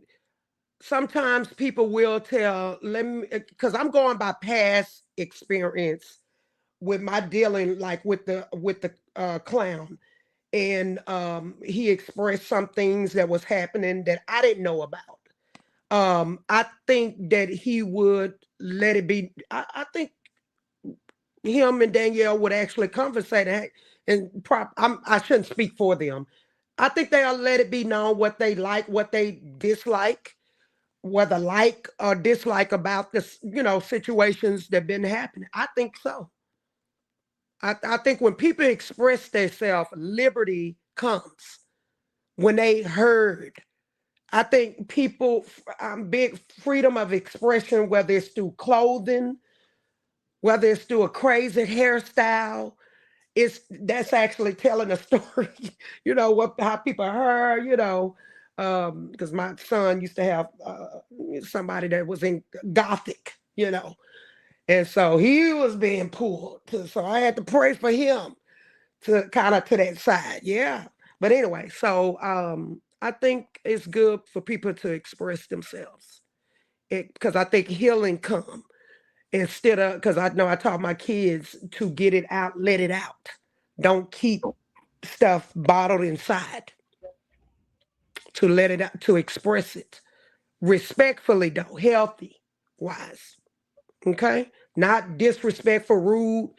sometimes people will tell, let me, because I'm going by past experience with my dealing, like with the clown, and he expressed some things that was happening that I didn't know about. I think that he would let it be. I think him and Danielle would actually conversate and I shouldn't speak for them. I think they'll let it be known what they like, what they dislike, whether like or dislike about this, situations that been happening. I think so. I think when people express themselves, liberty comes when they heard. I think people, big freedom of expression, whether it's through clothing, whether it's through a crazy hairstyle, that's actually telling a story. How people heard. Because my son used to have somebody that was in Gothic. And so he was being pulled. So I had to pray for him to kind of to that side. Yeah. But anyway, so I think it's good for people to express themselves. Because I think healing come instead of, because I know I taught my kids to get it out, let it out. Don't keep stuff bottled inside. To let it out, to express it respectfully, though, healthy wise. Okay. Not disrespectful, rude.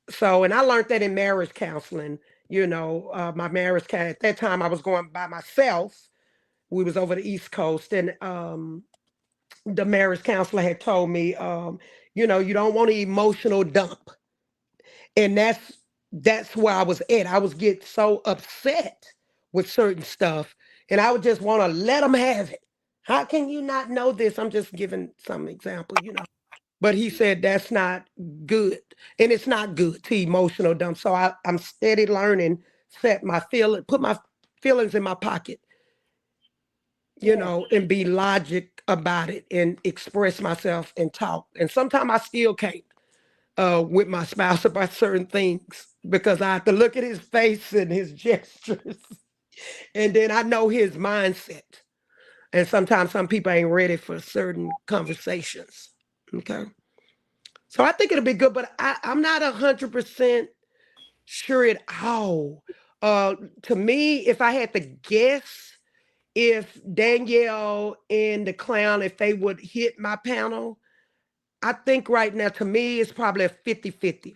So, and I learned that in marriage counseling. My marriage at that time I was going by myself. We was over the East Coast, and the marriage counselor had told me, you don't want to emotional dump, and that's where I was at. I was getting so upset with certain stuff, and I would just want to let them have it. How can you not know this? I'm just giving some example. But he said that's not good. And it's not good to emotional dump. So I'm steady learning, put my feelings in my pocket and be logic about it and express myself and talk. And sometimes I still can't with my spouse about certain things because I have to look at his face and his gestures, and then I know his mindset. And sometimes some people ain't ready for certain conversations. Okay. So I think it'll be good, but I'm not 100% sure at all. To me, if I had to guess, if Danielle and the clown, if they would hit my panel, I think right now, to me, it's probably a 50-50.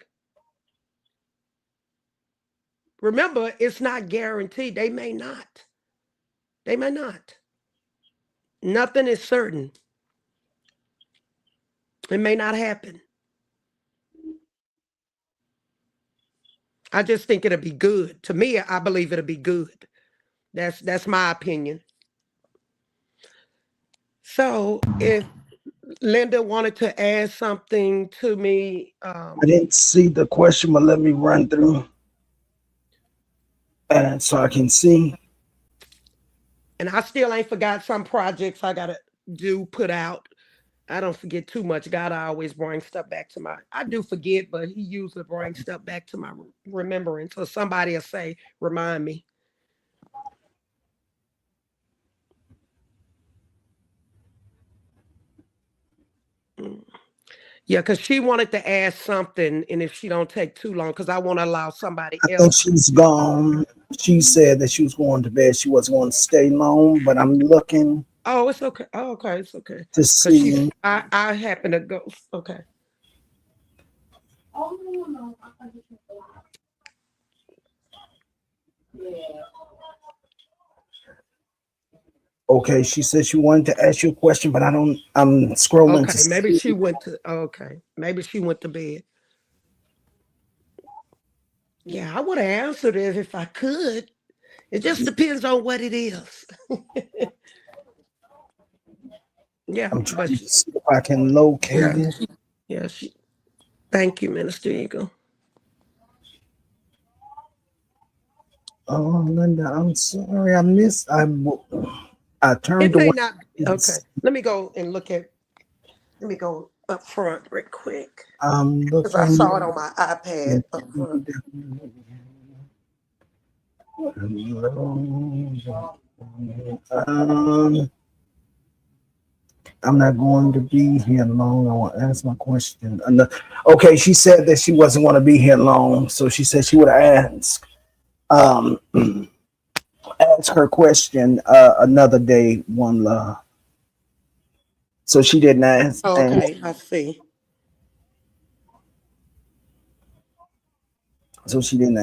Remember, it's not guaranteed. They may not. They may not. Nothing is certain. It may not happen. I just think it'll be good. To me, I believe it'll be good. That's my opinion. So if Linda wanted to add something to me, I didn't see the question, but let me run through and so I can see. and I still ain't forgot some projects I gotta put out. I don't forget too much. God always brings stuff back to I do forget, but he usually brings stuff back to my remembrance. So somebody will say, remind me. Yeah, because she wanted to ask something, and if she don't take too long, because I want to allow somebody I think else. she's gone. She said that she was going to bed. She wasn't going to stay long, but I'm looking Oh, it's okay. Oh, okay, it's okay. to Because see. I happen to go. Okay. Okay, she said she wanted to ask you a question, but I'm scrolling to Okay, maybe see. she went to. Okay, maybe she went to bed. Yeah, I would have answered it if I could. It just depends on what it is. Yeah, I'm but trying to see if I can locate it. yeah, thank you, Minister Eagle. Oh, Linda, I'm sorry. I turned It may away. not. Okay, let me go and look at. Let me go up front real quick I'm because I looking. saw it on my iPad up front. I'm not going to be here long. I want to ask my question. Okay, she said that she wasn't going to be here long, so she said she would ask ask her question another day. One love. So she didn't ask. Okay, I see. So she didn't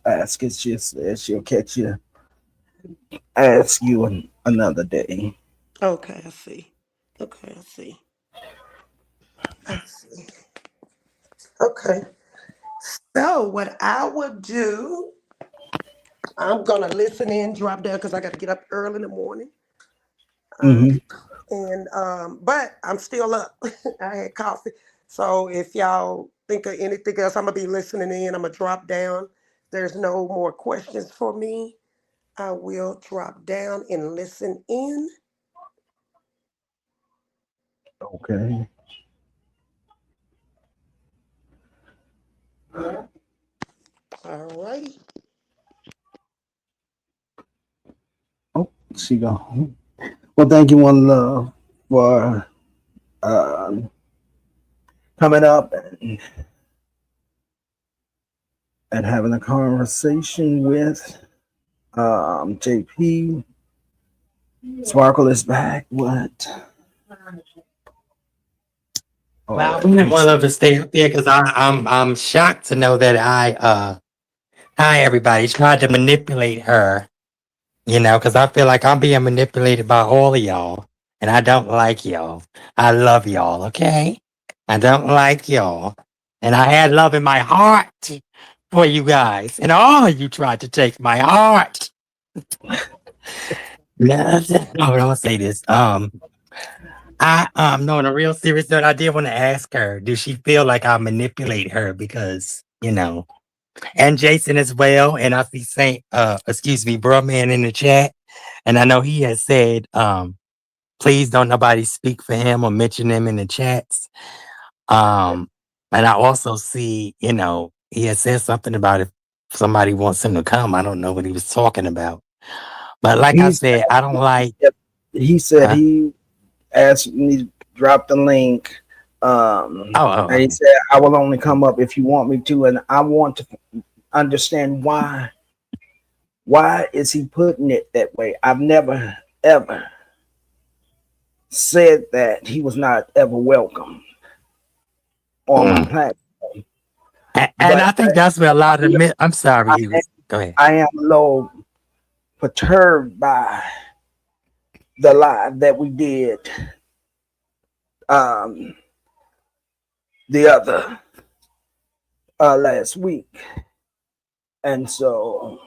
ask it. She said she'll catch you, ask you another day. Okay, I see. Okay, I see. I see. Okay. So what I would do, I'm gonna listen in, drop down because I got to get up early in the morning. But I'm still up. I had coffee. So if y'all think of anything else, I'm gonna be listening in. I'm gonna drop down. There's no more questions for me. I will drop down and listen in. Okay. All righty. Oh, she gone. Well, thank you, one love, for coming up and having a conversation with JP. Sparkle is back. What? Well, I wouldn't want to stay up there because I'm shocked to know that hi everybody tried to manipulate her, because I feel like I'm being manipulated by all of y'all, and I don't like y'all. I love y'all, okay? I don't like y'all, and I had love in my heart for you guys, and all of you tried to take my heart. No, don't say this. No, on a real serious note, I did want to ask her, do she feel like I manipulate her because, and Jason as well, and I see Brumman in the chat. And I know he has said, please don't nobody speak for him or mention him in the chats. And I also see, he has said something about if somebody wants him to come. I don't know what he was talking about. But like I He's said, I don't like, he said huh? he asked me to drop the link. And he Okay. said I will only come up if you want me to, and I want to understand why. Why is he putting it that way? I've never ever said that he was not ever welcome on my Mm. platform. And I But think that's where a lot of the I'm sorry, I, he was, go ahead. I am a little perturbed by the live that we did um, the other last week, and so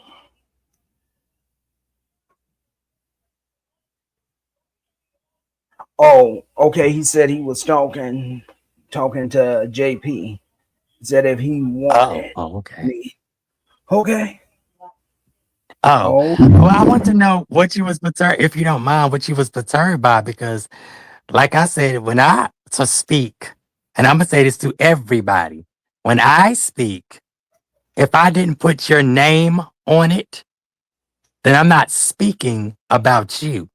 okay. He said he was talking to JP. He said if he wanted Okay. me, okay. Oh, Oh, well, I want to know what you was perturbed, if you don't mind, what you was perturbed by, because like I said, when I to speak, and I'm gonna say this to everybody, when I speak, if I didn't put your name on it, then I'm not speaking about you.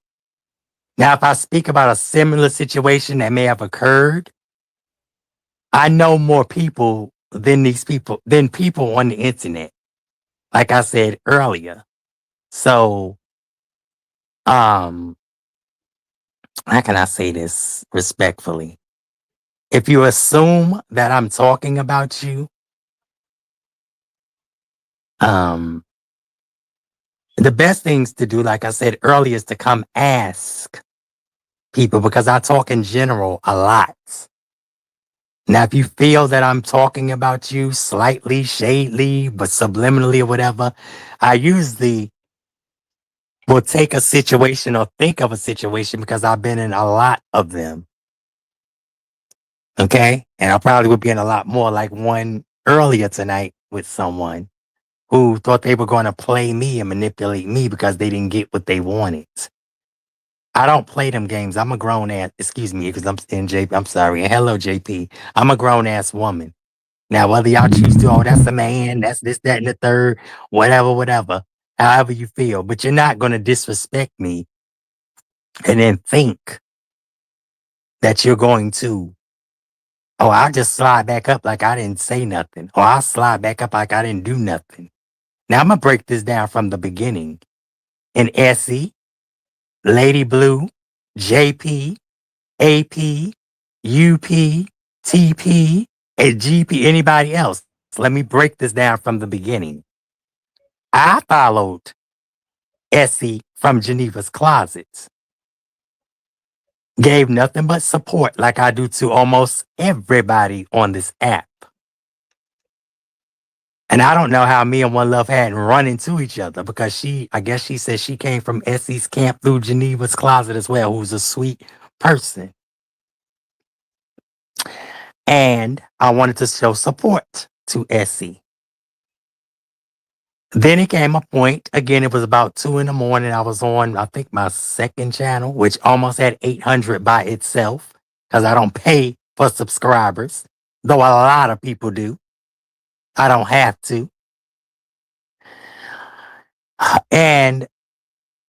Now, if I speak about a similar situation that may have occurred, I know more people than people on the internet, like I said earlier. So, um, how can I say this respectfully? If you assume that I'm talking about you, um, the best things to do, like I said earlier, is to come ask people because I talk in general a lot. Now, if you feel that I'm talking about you slightly, shadily, but subliminally or whatever, I usually will take a situation or think of a situation because I've been in a lot of them. Okay. And I probably would be in a lot more, like one earlier tonight with someone who thought they were going to play me and manipulate me because they didn't get what they wanted. I don't play them games. I'm a grown ass, excuse me, because I'm in JP. I'm sorry. And hello, JP. I'm a grown ass woman. Now, whether y'all choose to, oh, that's a man, that's this, that, and the third, whatever, however you feel, but you're not going to disrespect me and then think that you're going to, oh, I'll just slide back up like I didn't say nothing, or I'll slide back up like I didn't do nothing. Now, I'm going to break this down from the beginning. And Essie, Lady Blue, JP, AP, UP, TP, and GP, anybody else. So let me break this down from the beginning. I followed Essie from Geneva's Closets, gave nothing but support like I do to almost everybody on this app. And I don't know how me and One Love hadn't run into each other because I guess she said she came from Essie's camp through Geneva's Closet as well, who's a sweet person. And I wanted to show support to Essie. Then it came a point, again, it was about 2 a.m. I was on, I think, my second channel, which almost had 800 by itself because I don't pay for subscribers, though a lot of people do. I don't have to. And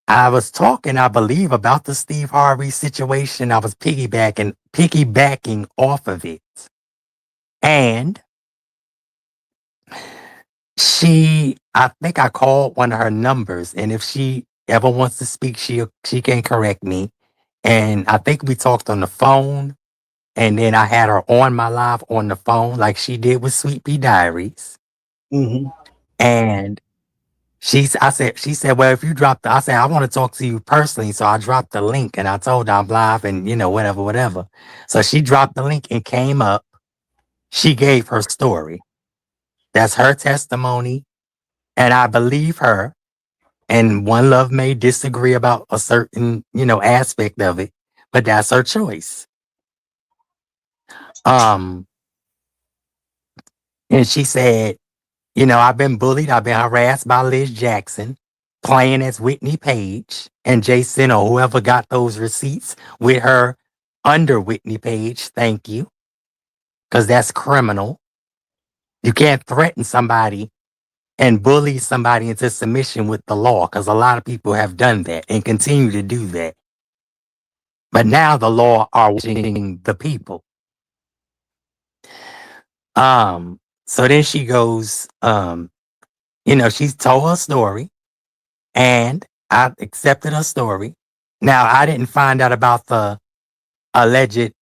I was talking, I believe, about the Steve Harvey situation. I was piggybacking off of it. And I think I called one of her numbers, and if she ever wants to speak, she can correct me. And I think we talked on the phone, and then I had her on my live on the phone, like she did with Sweet Pea Diaries. mm-hmm. And she said, well, if you I said, I want to talk to you personally. So I dropped the link and I told her I'm live and, whatever. So she dropped the link and came up. She gave her story. That's her testimony. And I believe her. And One Love may disagree about a certain, aspect of it, but that's her choice. And she said, I've been bullied. I've been harassed by Liz Jackson. playing as Whitney Page and Jason or whoever got those receipts with her under Whitney Page. Thank you. Because that's criminal. You can't threaten somebody and bully somebody into submission with the law because a lot of people have done that and continue to do that. But now the law are watching the people. So then she goes, she's told her story and I accepted her story. Now I didn't find out about the alleged,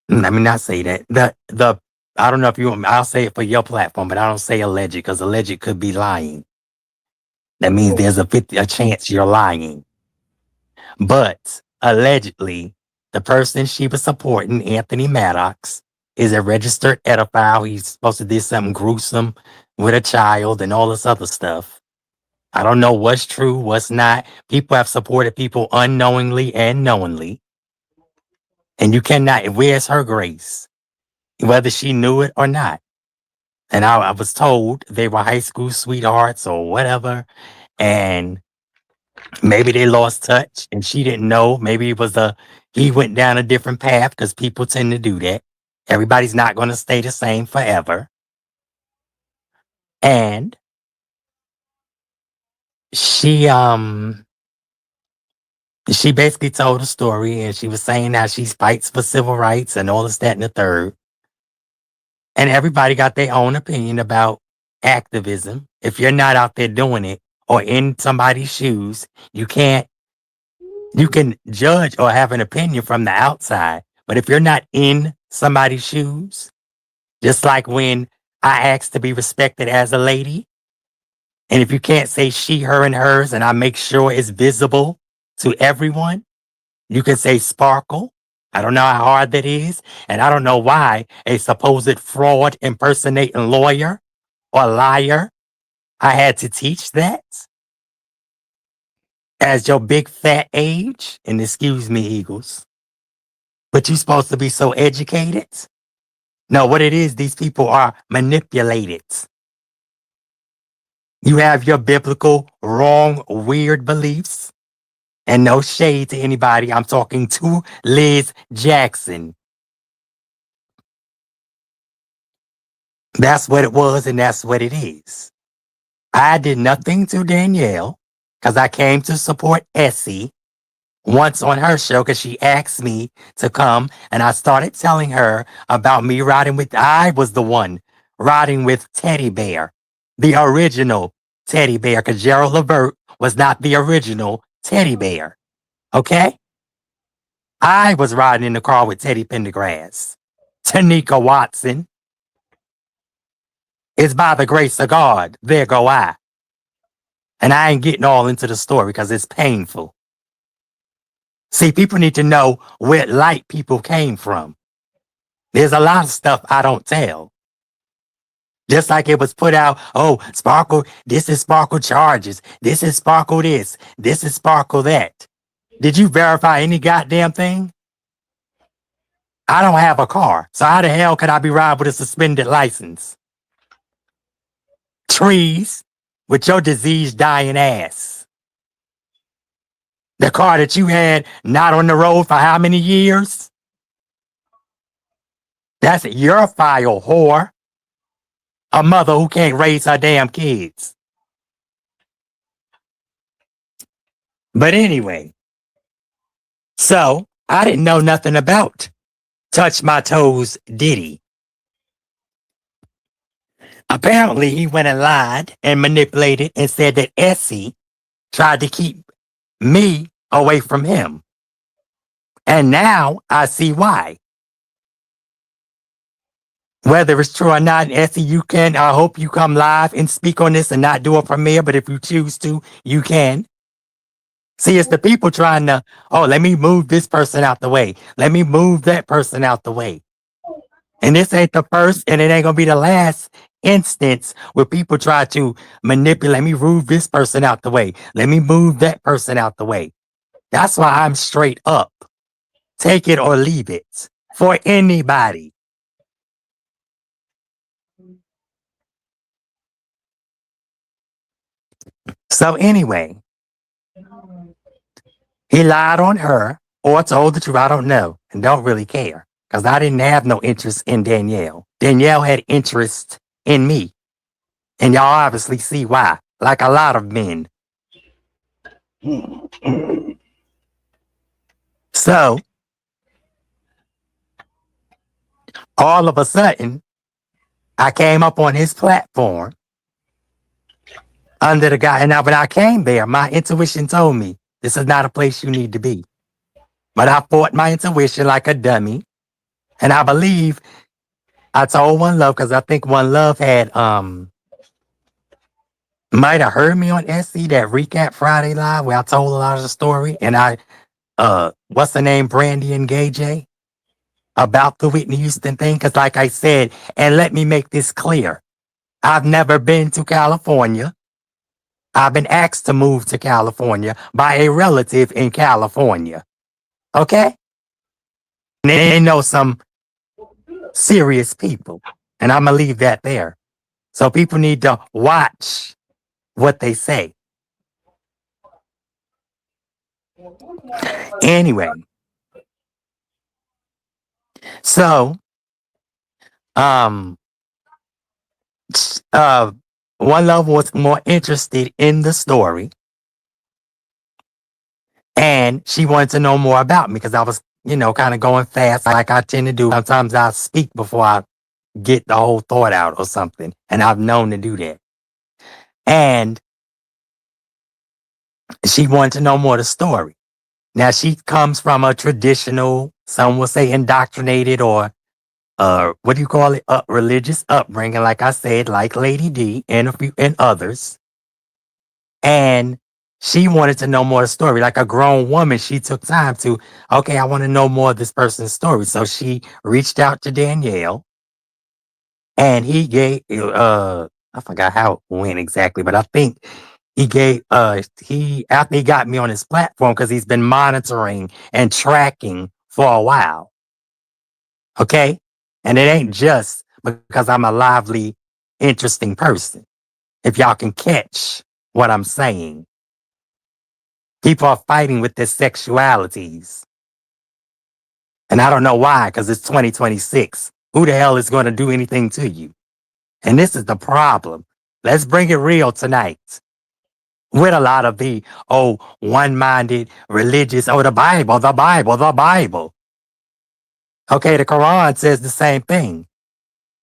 let me not say that. The I don't know if you want me, I'll say it for your platform, but I don't say alleged because alleged could be lying. That means there's a chance you're lying. But allegedly, the person she was supporting, Anthony Maddox, is a registered pedophile. He's supposed to do something gruesome with a child and all this other stuff. I don't know what's true, what's not. People have supported people unknowingly and knowingly. And you cannot, where's her grace? Whether she knew it or not. And I was told they were high school sweethearts or whatever. And maybe they lost touch and she didn't know. Maybe it was he went down a different path because people tend to do that. Everybody's not going to stay the same forever. And she basically told a story and she was saying how she fights for civil rights and all this, that, and the third. And everybody got their own opinion about activism. If you're not out there doing it or in somebody's shoes, you can judge or have an opinion from the outside. But if you're not in somebody's shoes, just like when I asked to be respected as a lady, and if you can't say she, her, and hers, and I make sure it's visible to everyone, you can say sparkle. I don't know how hard that is. And I don't know why a supposed fraud impersonating lawyer or liar, I had to teach that as your big fat age. And excuse me, Eagles, but you're supposed to be so educated. No, what it is, these people are manipulated. You have your biblical, wrong, weird beliefs. And no shade to anybody. I'm talking to Liz Jackson. That's what it was, and that's what it is. I did nothing to Danielle because I came to support Essie once on her show because she asked me to come, and I started telling her about me I was the one riding with Teddy Bear, the original Teddy Bear, because Gerald Levert was not the original Teddy Bear. Okay? I was riding in the car with Teddy Pendergrass. Tanika Watson. It's by the grace of God. There go I. And I ain't getting all into the story because it's painful. See, people need to know where light people came from. There's a lot of stuff I don't tell. Just like it was put out, oh, Sparkle, this is Sparkle charges. This is Sparkle this. This is Sparkle that. Did you verify any goddamn thing? I don't have a car. So how the hell could I be riding with a suspended license? Trees with your disease dying ass. The car that you had not on the road for how many years? That's your file, whore. A mother who can't raise her damn kids. But anyway, so I didn't know nothing about Touch My Toes Diddy. Apparently, he went and lied and manipulated and said that Essie tried to keep me away from him. And now I see why. Whether it's true or not, Essie, I hope you come live and speak on this and not do a premiere, but if you choose to, you can. See, it's the people trying to, let me move this person out the way. Let me move that person out the way. And this ain't the first, and it ain't going to be the last instance where people try to manipulate. Let me move this person out the way. Let me move that person out the way. That's why I'm straight up. Take it or leave it for anybody. So anyway, he lied on her or told the truth. I don't know and don't really care because I didn't have no interest in Danielle. Danielle had interest in me. And y'all obviously see why, like a lot of men. So all of a sudden, I came up on his platform under the guy. And now when I came there, my intuition told me this is not a place you need to be. But I fought my intuition like a dummy. And I believe I told One Love because I think One Love had might have heard me on SC that recap Friday Live where I told a lot of the story. And I what's the name, Brandy and Gay J, about the Whitney Houston thing. Because like I said, and let me make this clear, I've never been to California. I've been asked to move to California by a relative in California. Okay? And they know some serious people. And I'm going to leave that there. So people need to watch what they say. Anyway. So, One Love was more interested in the story. And she wanted to know more about me because I was, kind of going fast like I tend to do. Sometimes I speak before I get the whole thought out or something. And I've known to do that. And she wanted to know more of the story. Now, she comes from a traditional, some will say indoctrinated or what do you call it? Religious upbringing, like I said, like Lady D and a few and others. And she wanted to know more of the story. Like a grown woman, she took time to, okay, I want to know more of this person's story. So she reached out to Danielle and he gave, I forgot how it went exactly, but I think he gave, after he got me on his platform, because he's been monitoring and tracking for a while. Okay? And it ain't just because I'm a lively, interesting person. If y'all can catch what I'm saying. People are fighting with their sexualities. And I don't know why, because it's 2026. Who the hell is going to do anything to you? And this is the problem. Let's bring it real tonight. With a lot of the, one-minded, religious, the Bible, the Bible, the Bible. Okay, the Quran says the same thing.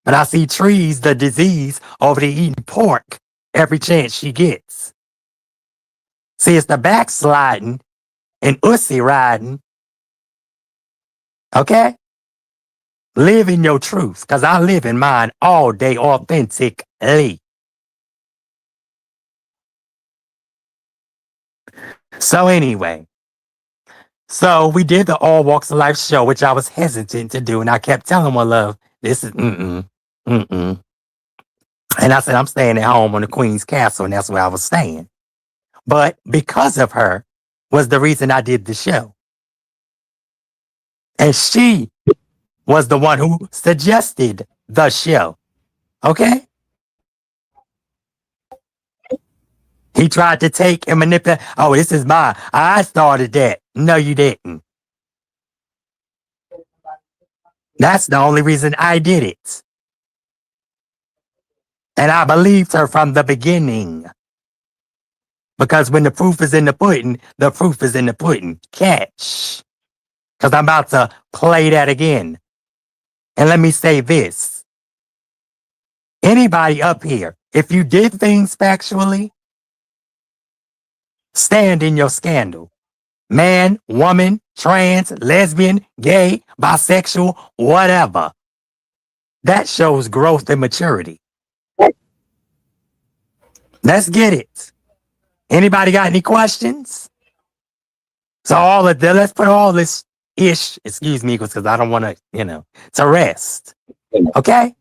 But I see Trees, the disease, over there eating pork every chance she gets. See, it's the backsliding and ussy riding. Okay? Live in your truth, because I live in mine all day authentically. So anyway, we did the All Walks of Life show, which I was hesitant to do, and I kept telling One Love, this is And I said, I'm staying at home on the Queen's Castle, and that's where I was staying. But because of her was the reason I did the show. And she was the one who suggested the show. Okay? He tried to take and manipulate. Oh, this is mine. I started that. No, you didn't. That's the only reason I did it. And I believed her from the beginning. Because when the proof is in the pudding, the proof is in the pudding. Catch. Because I'm about to play that again. And let me say this. Anybody up here, if you did things factually, stand in your scandal. Man, woman, trans, lesbian, gay, bisexual, whatever. That shows growth and maturity. Let's get it. Anybody got any questions? So let's put all this excuse me, because I don't want to, to rest. Okay?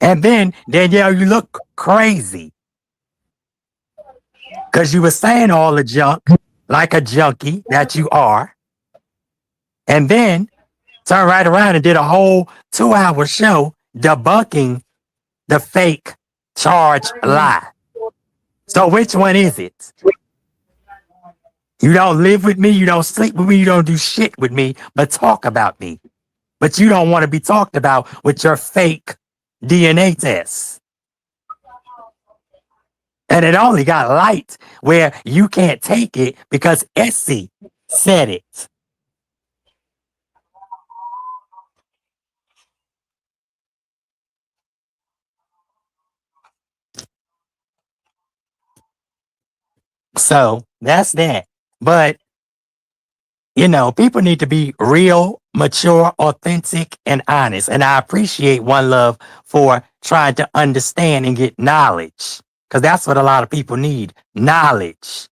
And then, Danielle, you look crazy. Because you were saying all the junk, like a junkie that you are. And then, turned right around and did a whole 2-hour show debunking the fake charge lie. So which one is it? You don't live with me, you don't sleep with me, you don't do shit with me, but talk about me. But you don't want to be talked about with your fake DNA test. And it only got light where you can't take it because Essie said it. So that's that. But, you know, people need to be real, mature, authentic, and honest. And I appreciate One Love for trying to understand and get knowledge. Because that's what a lot of people need, knowledge.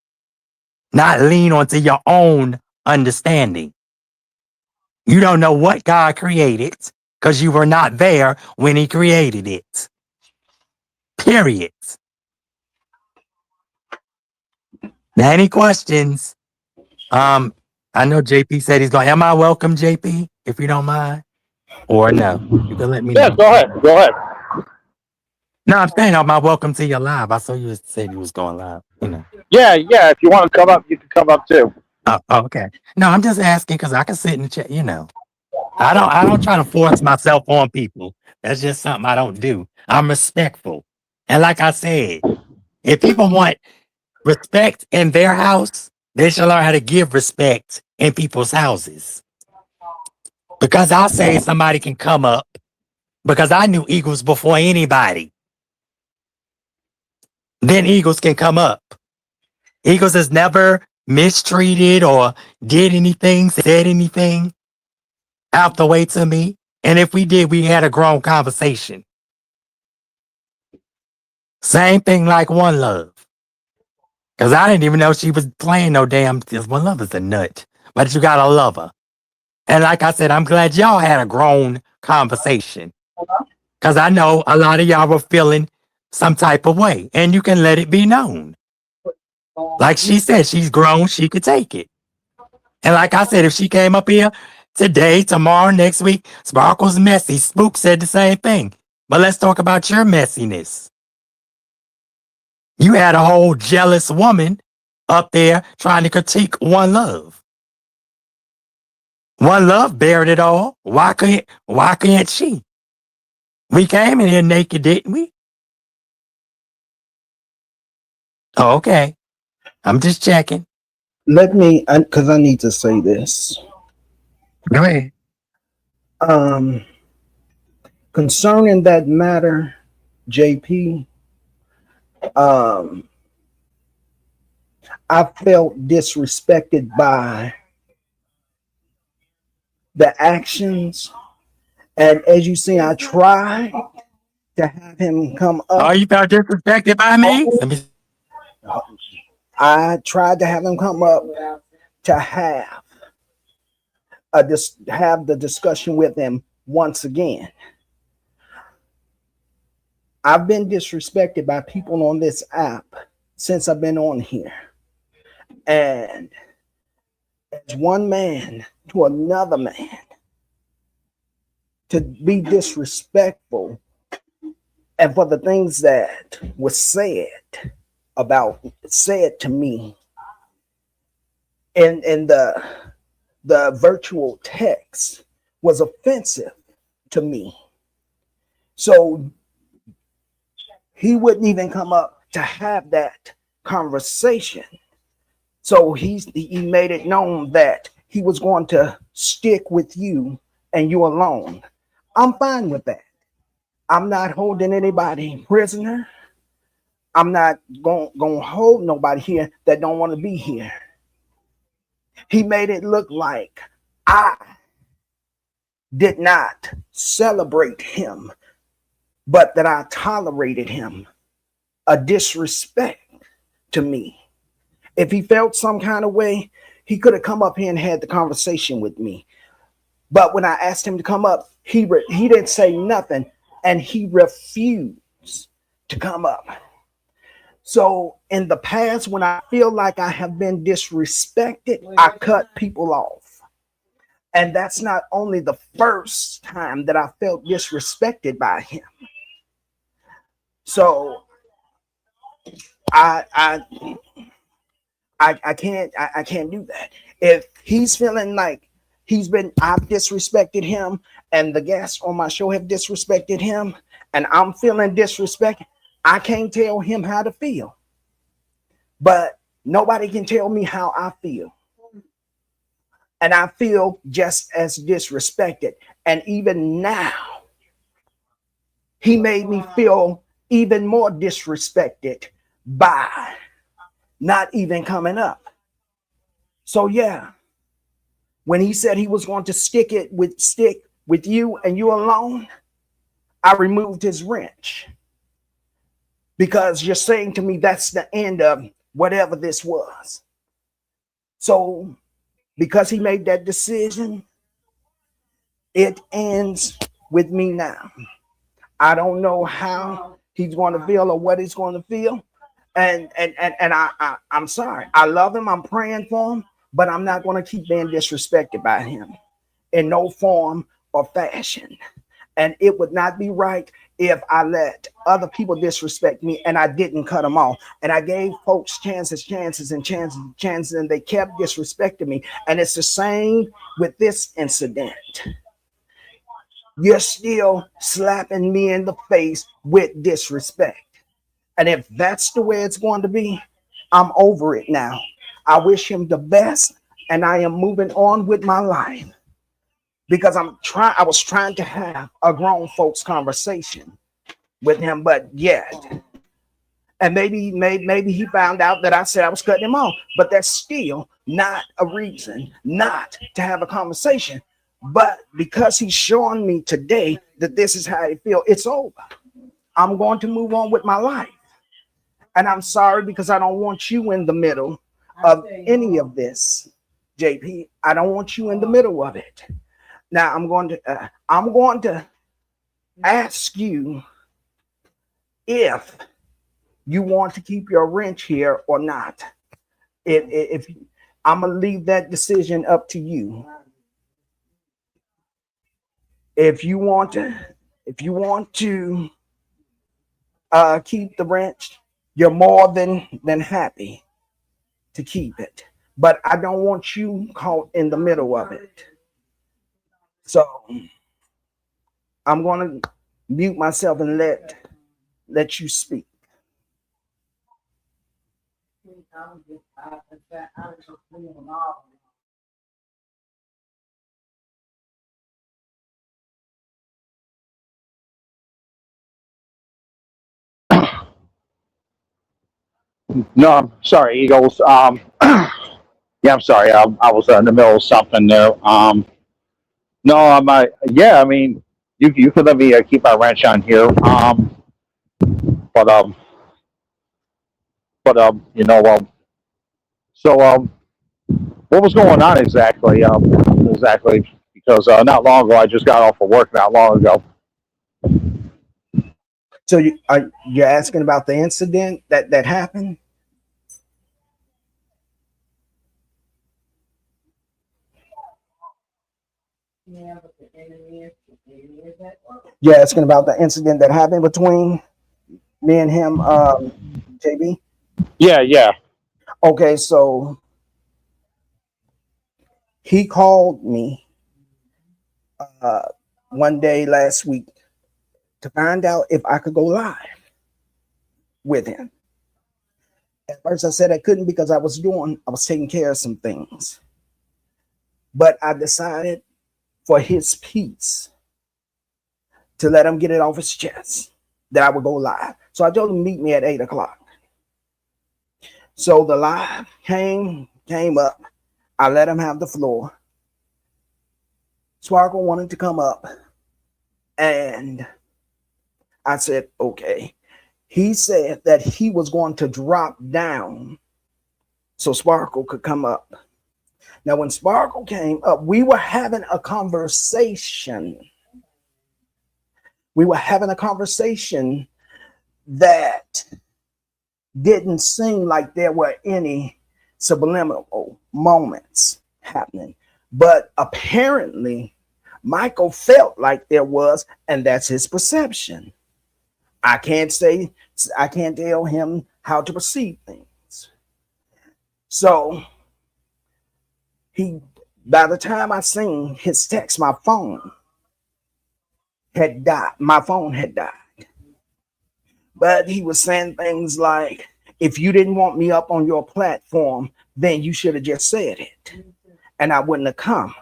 Not lean onto your own understanding. You don't know what God created because you were not there when he created it. Period. Now, any questions? I know JP said he's going. Am I welcome, JP? If you don't mind, or no, you can let me Yeah, know. go ahead. Go ahead. No, I'm saying, am I welcome to your live? I saw you said you was going live. You know. Yeah, yeah. If you want to come up, you can come up too. Oh, okay. No, I'm just asking because I can sit in the chat. You know, I don't try to force myself on people. That's just something I don't do. I'm respectful, and like I said, if people want respect in their house, they should learn how to give respect in people's houses. Because I'll say somebody can come up because I knew Eagles before anybody. Then Eagles can come up. Eagles has never mistreated or did anything, said anything out the way to me. And if we did, we had a grown conversation. Same thing like One Love. Because I didn't even know she was playing no damn. One Love is a nut. But you gotta love her. And like I said, I'm glad y'all had a grown conversation. Because I know a lot of y'all were feeling some type of way. And you can let it be known. Like she said, she's grown, she could take it. And like I said, if she came up here today, tomorrow, next week, Sparkle's messy. Spook said the same thing. But let's talk about your messiness. You had a whole jealous woman up there trying to critique One Love. One Love bared it all. Why can't she? We came in here naked, didn't we? Oh, okay. I'm just checking. Let me, because I need to say this. Go ahead. Concerning that matter, JP, I felt disrespected by the actions. And as you see, I tried to have him come Oh, up. you felt disrespected by me? I tried to have him come up to have the discussion with him once again. I've been disrespected by people on this app since I've been on here. And as one man to another man, to be disrespectful and for the things that was said to me in the virtual text was offensive to me. So he wouldn't even come up to have that conversation. So he made it known that he was going to stick with you and you alone. I'm fine with that. I'm not holding anybody prisoner. I'm not going to hold nobody here that don't want to be here. He made it look like I did not celebrate him, but that I tolerated him. A disrespect to me. If he felt some kind of way, he could have come up here and had the conversation with me. But when I asked him to come up, he didn't say nothing, and he refused to come up. So in the past, when I feel like I have been disrespected, I cut people off. And that's not only the first time that I felt disrespected by him. So I I can't do that. If he's feeling like I've disrespected him, and the guests on my show have disrespected him, and I'm feeling disrespected, I can't tell him how to feel. But nobody can tell me how I feel. And I feel just as disrespected. And even now, he made me feel even more disrespected by not even coming up. So yeah, when he said he was going to stick with you and you alone, I removed his wrench, because you're saying to me that's the end of whatever this was. So because he made that decision, it ends with me now. I don't know how he's going to feel or what he's going to feel. And I'm sorry. I love him. I'm praying for him, but I'm not going to keep being disrespected by him in no form or fashion. And it would not be right if I let other people disrespect me and I didn't cut them off. And I gave folks chances, and they kept disrespecting me. And it's the same with this incident. You're still slapping me in the face with disrespect. And if that's the way it's going to be, I'm over it now. I wish him the best, and I am moving on with my life, because I was trying to have a grown folks conversation with him, but yet, and maybe he found out that I said I was cutting him off, but that's still not a reason not to have a conversation. But because he's showing me today that this is how he feels, it's over. I'm going to move on with my life. And I'm sorry, because I don't want you in the middle of any of this, JP. I don't want you in the middle of it. Now I'm going to ask you if you want to keep your wrench here or not. If I'm gonna leave that decision up to you. If you want to keep the wrench, you're more than happy to keep it. But I don't want you caught in the middle of it. So I'm going to mute myself and let you speak. No, I'm sorry, Eagles. Yeah, I'm sorry. I was in the middle of something there. No, yeah, I mean, you could let me keep my wrench on here. But you know, so what was going on exactly? Exactly, because not long ago I just got off of work. Not long ago. So you're asking about the incident that happened? You're asking about the incident that happened between me and him, JB? Yeah. Okay, so he called me one day last week to find out if I could go live with him. At first I said I couldn't because I was taking care of some things. But I decided, for his peace, to let him get it off his chest, that I would go live. So I told him to meet me at 8:00. So the live came up. I let him have the floor. Sparkle wanted to come up, and I said, okay. He said that he was going to drop down so Sparkle could come up. Now, when Sparkle came up, we were having a conversation. We were having a conversation that didn't seem like there were any subliminal moments happening. But apparently, Michael felt like there was, and that's his perception. I can't tell him how to perceive things. So by the time I seen his text, my phone had died. My phone had died. But he was saying things like, if you didn't want me up on your platform, then you should have just said it, and I wouldn't have come.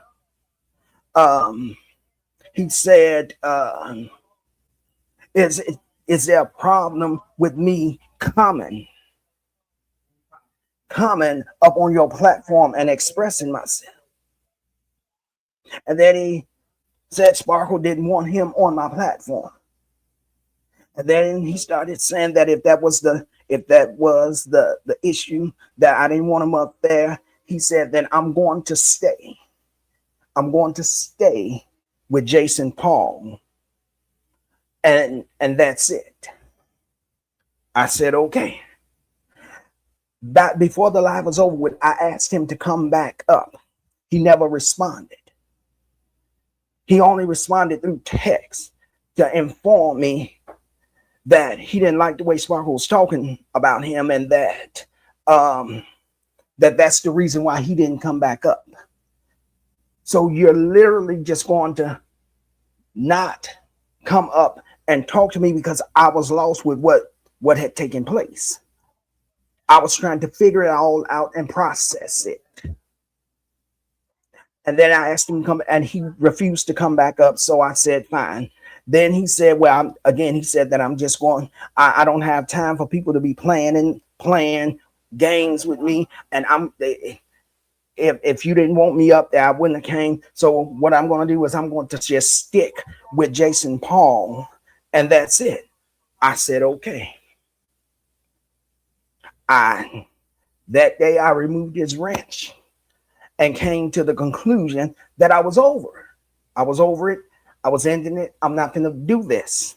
He said, is there a problem with me coming up on your platform and expressing myself? And then he said Sparkle didn't want him on my platform. And then he started saying that if that was the issue, that I didn't want him up there, he said, then I'm going to stay. I'm going to stay with Jason Paul. And that's it. I said, okay. That before the live was over with, I asked him to come back up. He never responded. He only responded through text to inform me that he didn't like the way Sparkle was talking about him, and that that's the reason why he didn't come back up. So you're literally just going to not come up and talk to me because I was lost with what had taken place. I was trying to figure it all out and process it. And then I asked him to come, and he refused to come back up. So I said, fine. Then he said, well, he said that I'm just going, I don't have time for people to be playing games with me. And if you didn't want me up there, I wouldn't have came. So what I'm going to do is I'm going to just stick with Jason Paul, and that's it. I said, okay. That day I removed his wrench and came to the conclusion that I was over. I was over it. I was ending it. I'm not going to do this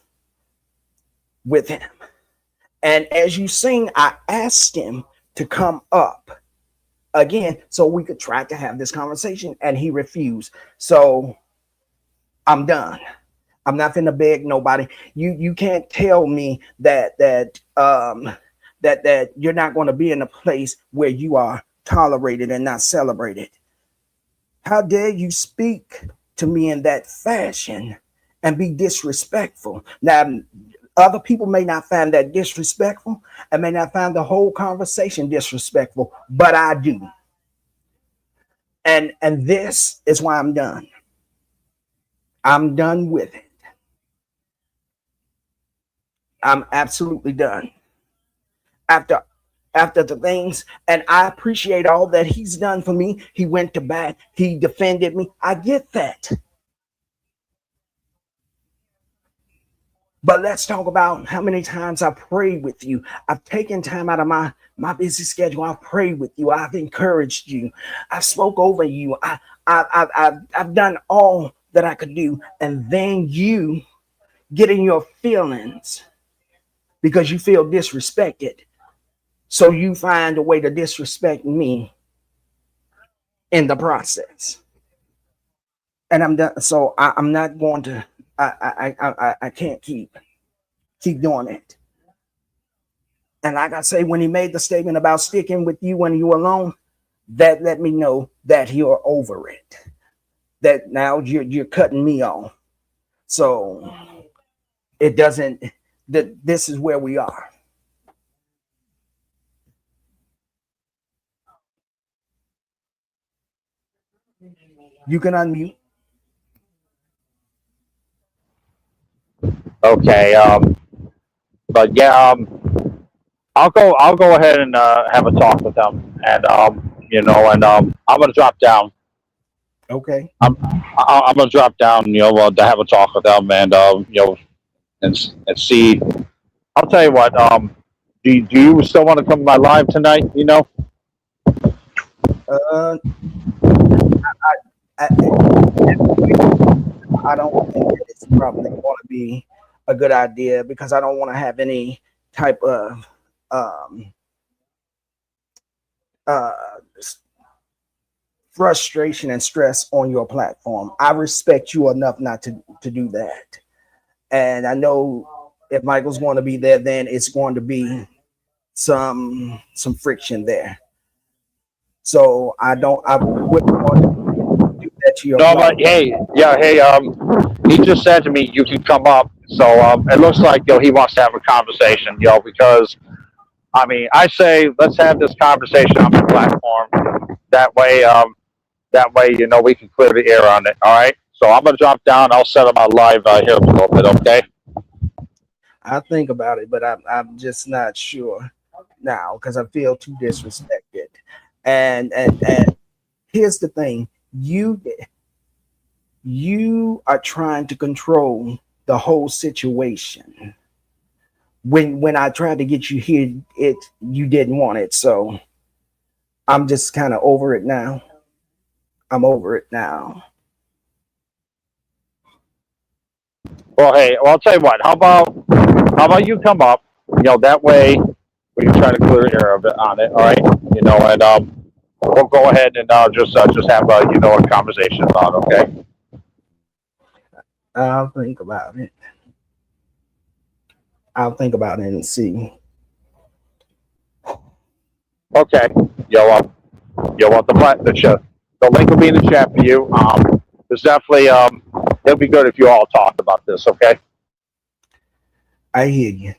with him. And as you sing, I asked him to come up again so we could try to have this conversation, and he refused. So I'm done. I'm not going to beg nobody. You can't tell me that you're not going to be in a place where you are tolerated and not celebrated. How dare you speak to me in that fashion and be disrespectful? Now, other people may not find that disrespectful and may not find the whole conversation disrespectful, but I do. And this is why I'm done. I'm done with it. I'm absolutely done. After the things, and I appreciate all that he's done for me. He went to bat. He defended me. I get that. But let's talk about how many times I prayed with you. I've taken time out of my busy schedule. I've prayed with you. I've encouraged you. I spoke over you. I've done all that I could do. And then you get in your feelings because you feel disrespected. So you find a way to disrespect me in the process. And I'm done. So I'm not going to, I can't keep doing it. And like I say, when he made the statement about sticking with you when you're alone, that let me know that you're over it. That now you're cutting me off. So it doesn't, this is where we are. You can unmute. Okay. But yeah, I'll go ahead and have a talk with them, and I'm gonna drop down. Okay. I'm gonna drop down, to have a talk with them, and and see. I'll tell you what. Do you still want to come to my live tonight? Uh, I, I don't think that it's probably going to be a good idea because I don't want to have any type of uh, frustration and stress on your platform. I respect you enough not to do that. And I know If Michael's going to be there, then it's going to be some friction there. So I wouldn't want to do that to your No, but brother. hey, yeah, hey, he just said to me you can come up. So it looks like he wants to have a conversation, because I mean, I say let's have this conversation on the platform. That way, we can clear the air on it. All right. So I'm gonna drop down. I'll set up my live here in a little bit. Okay. I think about it, but I'm just not sure now because I feel too disrespected. And here's the thing: you are trying to control the whole situation. When I tried to get you here, you didn't want it. So I'm just kind of over it now. I'm over it now. Well, hey, well, I'll tell you what. How about you come up? That way we can try to clear the air of it on it. All right. And we'll go ahead and just have a conversation about it. Okay. I'll think about it. I'll think about it and see. Okay. You'll want the link will be in the chat for you. There's definitely it'll be good if you all talk about this. Okay. I hear you.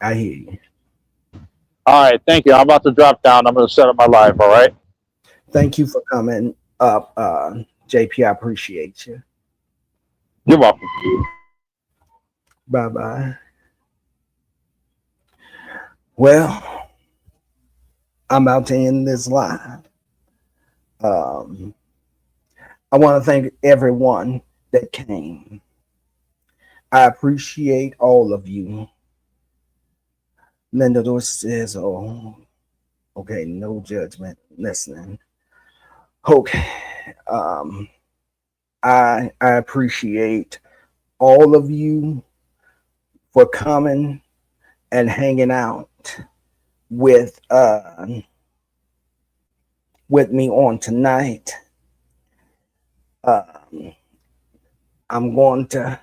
I hear you. All right. Thank you. I'm about to drop down. I'm going to set up my live. All right. Thank you for coming up, JP. I appreciate you. You're welcome. Bye bye. Well, I'm about to end this live. I want to thank everyone that came. I appreciate all of you. Linda Dorsey says, "Oh, okay, no judgment, listening." Okay, I appreciate all of you for coming and hanging out with me on tonight. I'm going to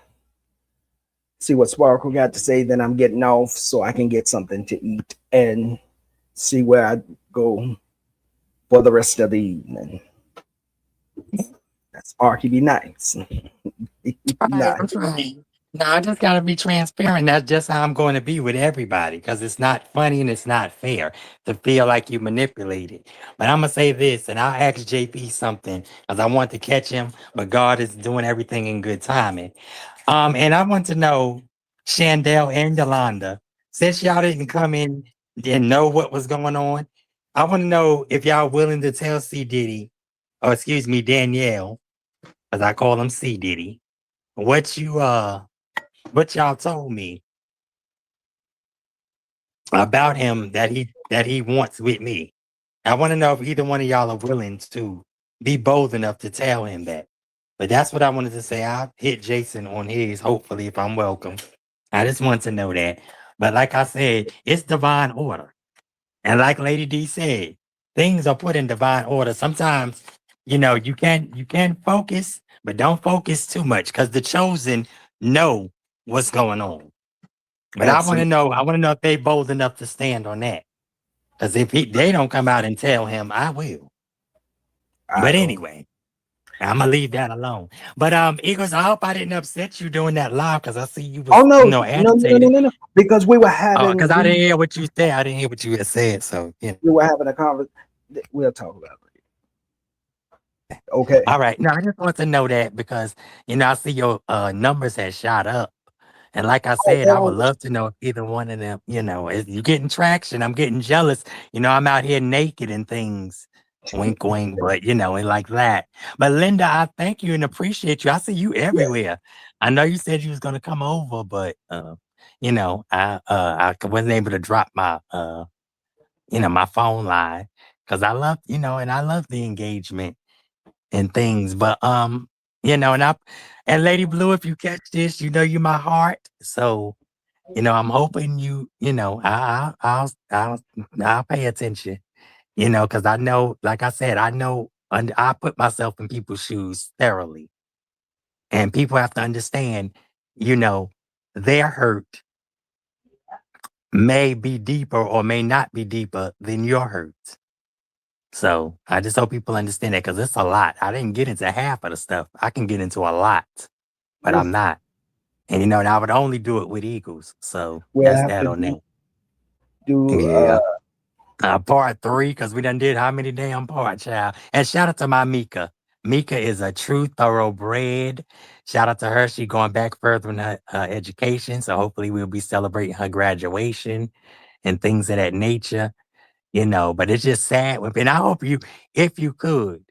see what Sparkle got to say, then I'm getting off so I can get something to eat and see where I go for the rest of the evening. That's Arky, be nice. Be nice. I'm trying. No, I just gotta be transparent. That's just how I'm going to be with everybody because it's not funny and it's not fair to feel like you manipulated. But I'm gonna say this, and I'll ask JP something because I want to catch him, but God is doing everything in good timing. And I want to know, Shandell and Yolanda, since y'all didn't come in and know what was going on, I want to know if y'all willing to tell C Diddy, or excuse me, Danielle, as I call him C Diddy, what y'all told me about him that he wants with me. I want to know if either one of y'all are willing to be bold enough to tell him that. But that's what I wanted to say. I'll hit Jason on his, hopefully, if I'm welcome. I just want to know that. But like I said, it's divine order. And like Lady D said, things are put in divine order. Sometimes, you can focus, but don't focus too much because the chosen know what's going on. But I want to know if they bold enough to stand on that. Because if they don't come out and tell him, I will. But anyway, I'm gonna leave that alone. But Eagles, I hope I didn't upset you doing that live because I see you was No, agitated. no. Because we were having Because I didn't hear what you said. I didn't hear what you had said. So we were having a conversation. We'll talk about it. Okay. all right. No, I just want to know that because I see your numbers had shot up. And like I said, I would love to know if either one of them, is you getting traction. I'm getting jealous. I'm out here naked and things. Wink, wink, but and like that. But Linda, I thank you and appreciate you. I see you everywhere. I know you said you was gonna come over, but I wasn't able to drop my my phone line because I love, and I love the engagement and things. But and Lady Blue, if you catch this, you're my heart. So, I'm hoping I'll pay attention, because I know, like I said, and I put myself in people's shoes thoroughly. And people have to understand, they're hurt may be deeper or may not be deeper than your hurts. So I just hope people understand that because it's a lot. I didn't get into half of the stuff. I can get into a lot, but We'll, I'm not. And and I would only do it with Eagles. So we'll that's have that to on that. do Yeah. Part 3, because we done did how many damn parts, child? And shout out to my Mika. Mika is a true thoroughbred. Shout out to her. She going back further in her education. So hopefully we'll be celebrating her graduation and things of that nature, but it's just sad. And I hope if you could,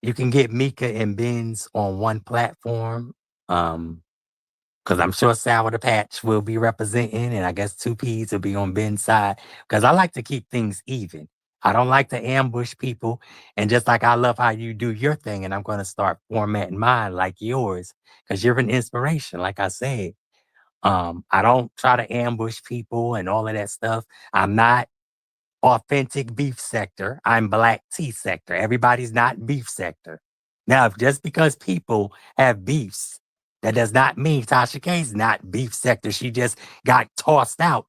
you can get Mika and Benz on one platform. Because I'm sure Sour the Patch will be representing, and I guess 2Ps will be on Ben's side. Because I like to keep things even. I don't like to ambush people. And just like I love how you do your thing, and I'm going to start formatting mine like yours, because you're an inspiration, like I said. I don't try to ambush people and all of that stuff. I'm not authentic beef sector. I'm black tea sector. Everybody's not beef sector. Now, just because people have beefs, that does not mean Tasha K's not beef sector. She just got tossed out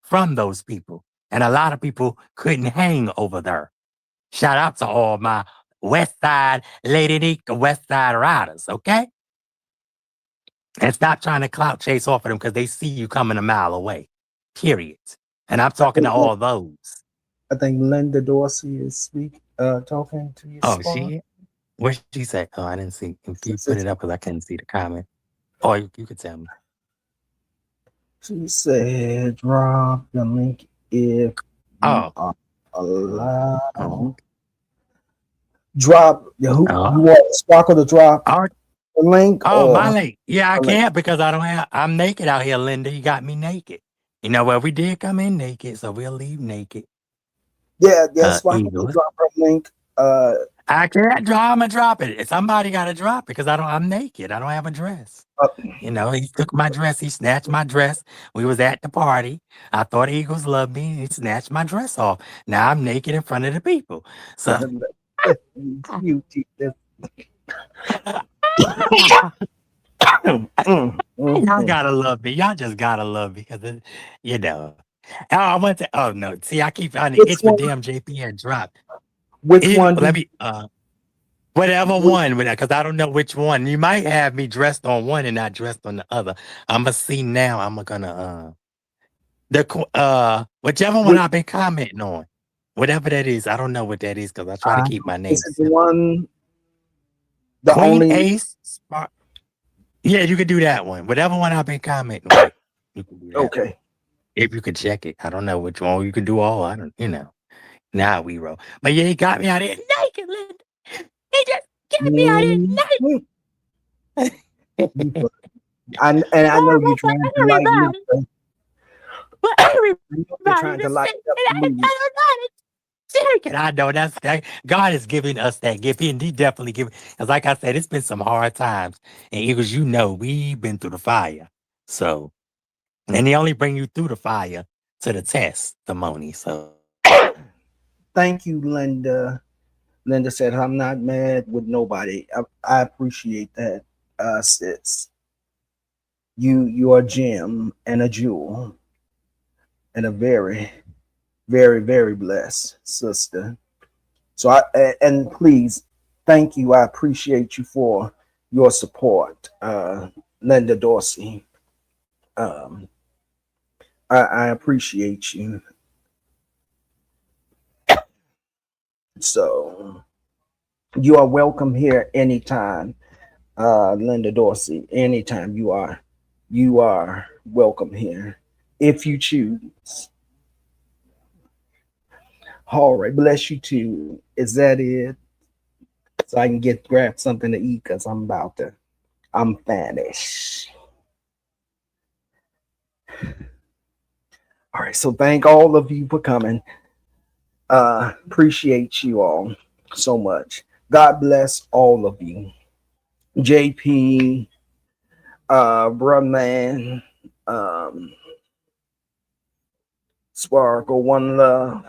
from those people. And a lot of people couldn't hang over there. Shout out to all my West Side Lady Nika West Side riders, okay? And stop trying to clout chase off of them because they see you coming a mile away. Period. And I'm talking to all those. I think Linda Dorsey is talking to you. Oh, what did she say? Oh, I didn't see. If you put it up because I couldn't see the comment. Oh, you could tell me. She said, drop the link if you are allowed. Oh. Drop you want Sparkle to drop the link? My link. Yeah, I can't because I'm naked out here, Linda. You got me naked. Well, we did come in naked, so we'll leave naked. Yeah, Sparkle to drop her link. I can't drop it. Somebody got to drop it because I'm naked. I don't have a dress. He took my dress. He snatched my dress. We was at the party. I thought Eagles loved me. He snatched my dress off. Now I'm naked in front of the people. So y'all gotta love me. Y'all just gotta love me because I want to. Oh no! See, I keep finding it's for damn JPN drop. Which one? Let me whatever one, because I don't know which one. You might have me dressed on one and not dressed on the other. I'm gonna see now. I'm gonna whichever one I've been commenting on, whatever that is. I don't know what that is because I try to keep my name. Is it the one? The Queen only Ace. Yeah, you could do that one. Whatever one I've been commenting on, you can do that. Okay. If you could check it, I don't know which one. You can do all. I don't. Now we roll. But yeah, he got me out here naked, Linda. He just got me out here naked. I know you're trying to lighten up. But everybody trying to lighten up. I know that God is giving us that gift. He definitely giving. Because like I said, it's been some hard times. And Eagles, we've been through the fire. So, and he only bring you through the fire to the testimony. So thank you, Linda. Linda said, I'm not mad with nobody. I appreciate that, sis. You are a gem and a jewel and a very, very, very blessed sister. So and please, thank you. I appreciate you for your support, Linda Dorsey. I appreciate you. So you are welcome here anytime, Linda Dorsey. Anytime you are welcome here if you choose. All right, bless you too. Is that it? So I can grab something to eat because I'm famished. All right, so thank all of you for coming. Appreciate you all so much. God bless all of you. JP, Brumman, Sparkle, One Love,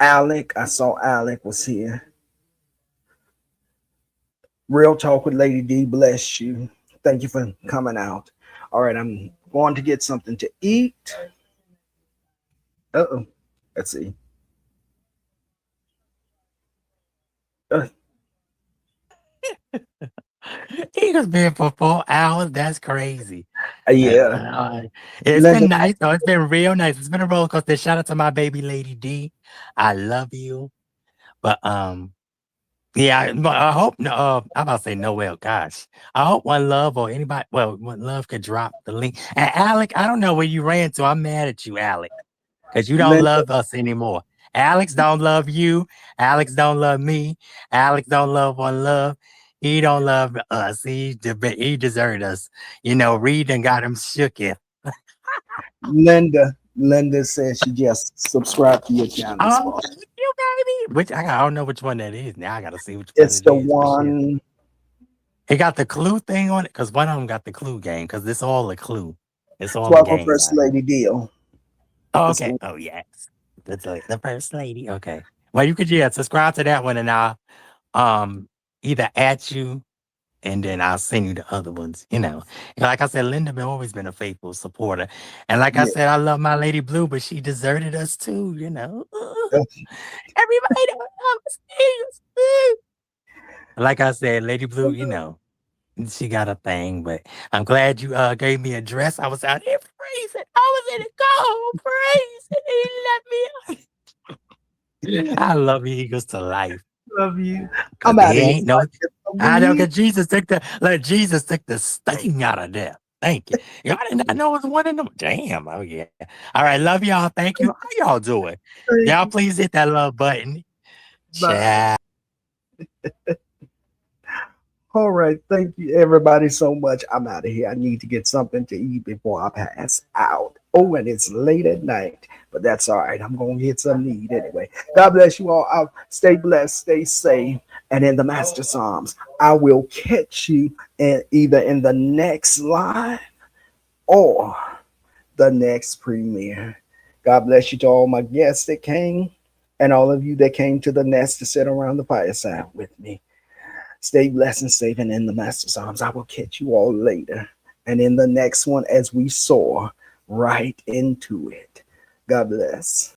Alec. I saw Alec was here. Real Talk with Lady D. Bless you. Thank you for coming out. All right, I'm going to get something to eat. Uh-oh. Let's see. Uh, Eagles been for 4 hours. That's crazy. yeah. It's Linda, been nice though. It's been real nice. It's been a roller coaster. Shout out to my baby Lady D. I love you. But yeah, I hope no. I'm about to say Noel. Gosh, I hope One Love or anybody. Well, One Love could drop the link. And Alec, I don't know where you ran to. I'm mad at you, Alec, because you don't Linda, love us anymore. Alex don't love you. Alex don't love me. Alex don't love One Love. He don't love us. He deserted us. You know, Reed and got him shook it. Linda says she just subscribed to your channel. Oh, thank you, baby. I don't know which one that is. Now I gotta see which one It's it the is. For sure. one. It got the clue thing on it because one of them got the clue game because it's all a clue. It's all a Welcome, game. First Lady Deal. Oh, It's okay. the- Oh, yes. That's like the first lady. Okay. Well, you could subscribe to that one and I'll either at you and then I'll send you the other ones. You know, and like I said, Linda always been a faithful supporter. And like I Yeah. said, I love my Lady Blue, but she deserted us too, you know. Everybody don't love us. Like I said, Lady Blue, you know, she got a thing, but I'm glad you gave me a dress. I was out here freezing. I was in the cold freezing. He let me out. I love Eagles to life. Love you. 'Cause I'm they out of here. ain't no. I know Weed. because Jesus took the sting out of death. Thank you. Y'all did not know it was one of them. Damn. Oh yeah. All right. Love y'all. Thank you. How y'all doing? Y'all please hit that love button. Bye. Ciao. All right. Thank you, everybody, so much. I'm out of here. I need to get something to eat before I pass out. Oh, and it's late at night, but that's all right. I'm going to get something to eat anyway. God bless you all. Stay blessed, stay safe, and in the Master Psalms, I will catch you either in the next live or the next premiere. God bless you to all my guests that came and all of you that came to the nest to sit around the fireside with me. Stay blessed and safe and in the Master's arms. I will catch you all later. And in the next one, as we soar right into it. God bless.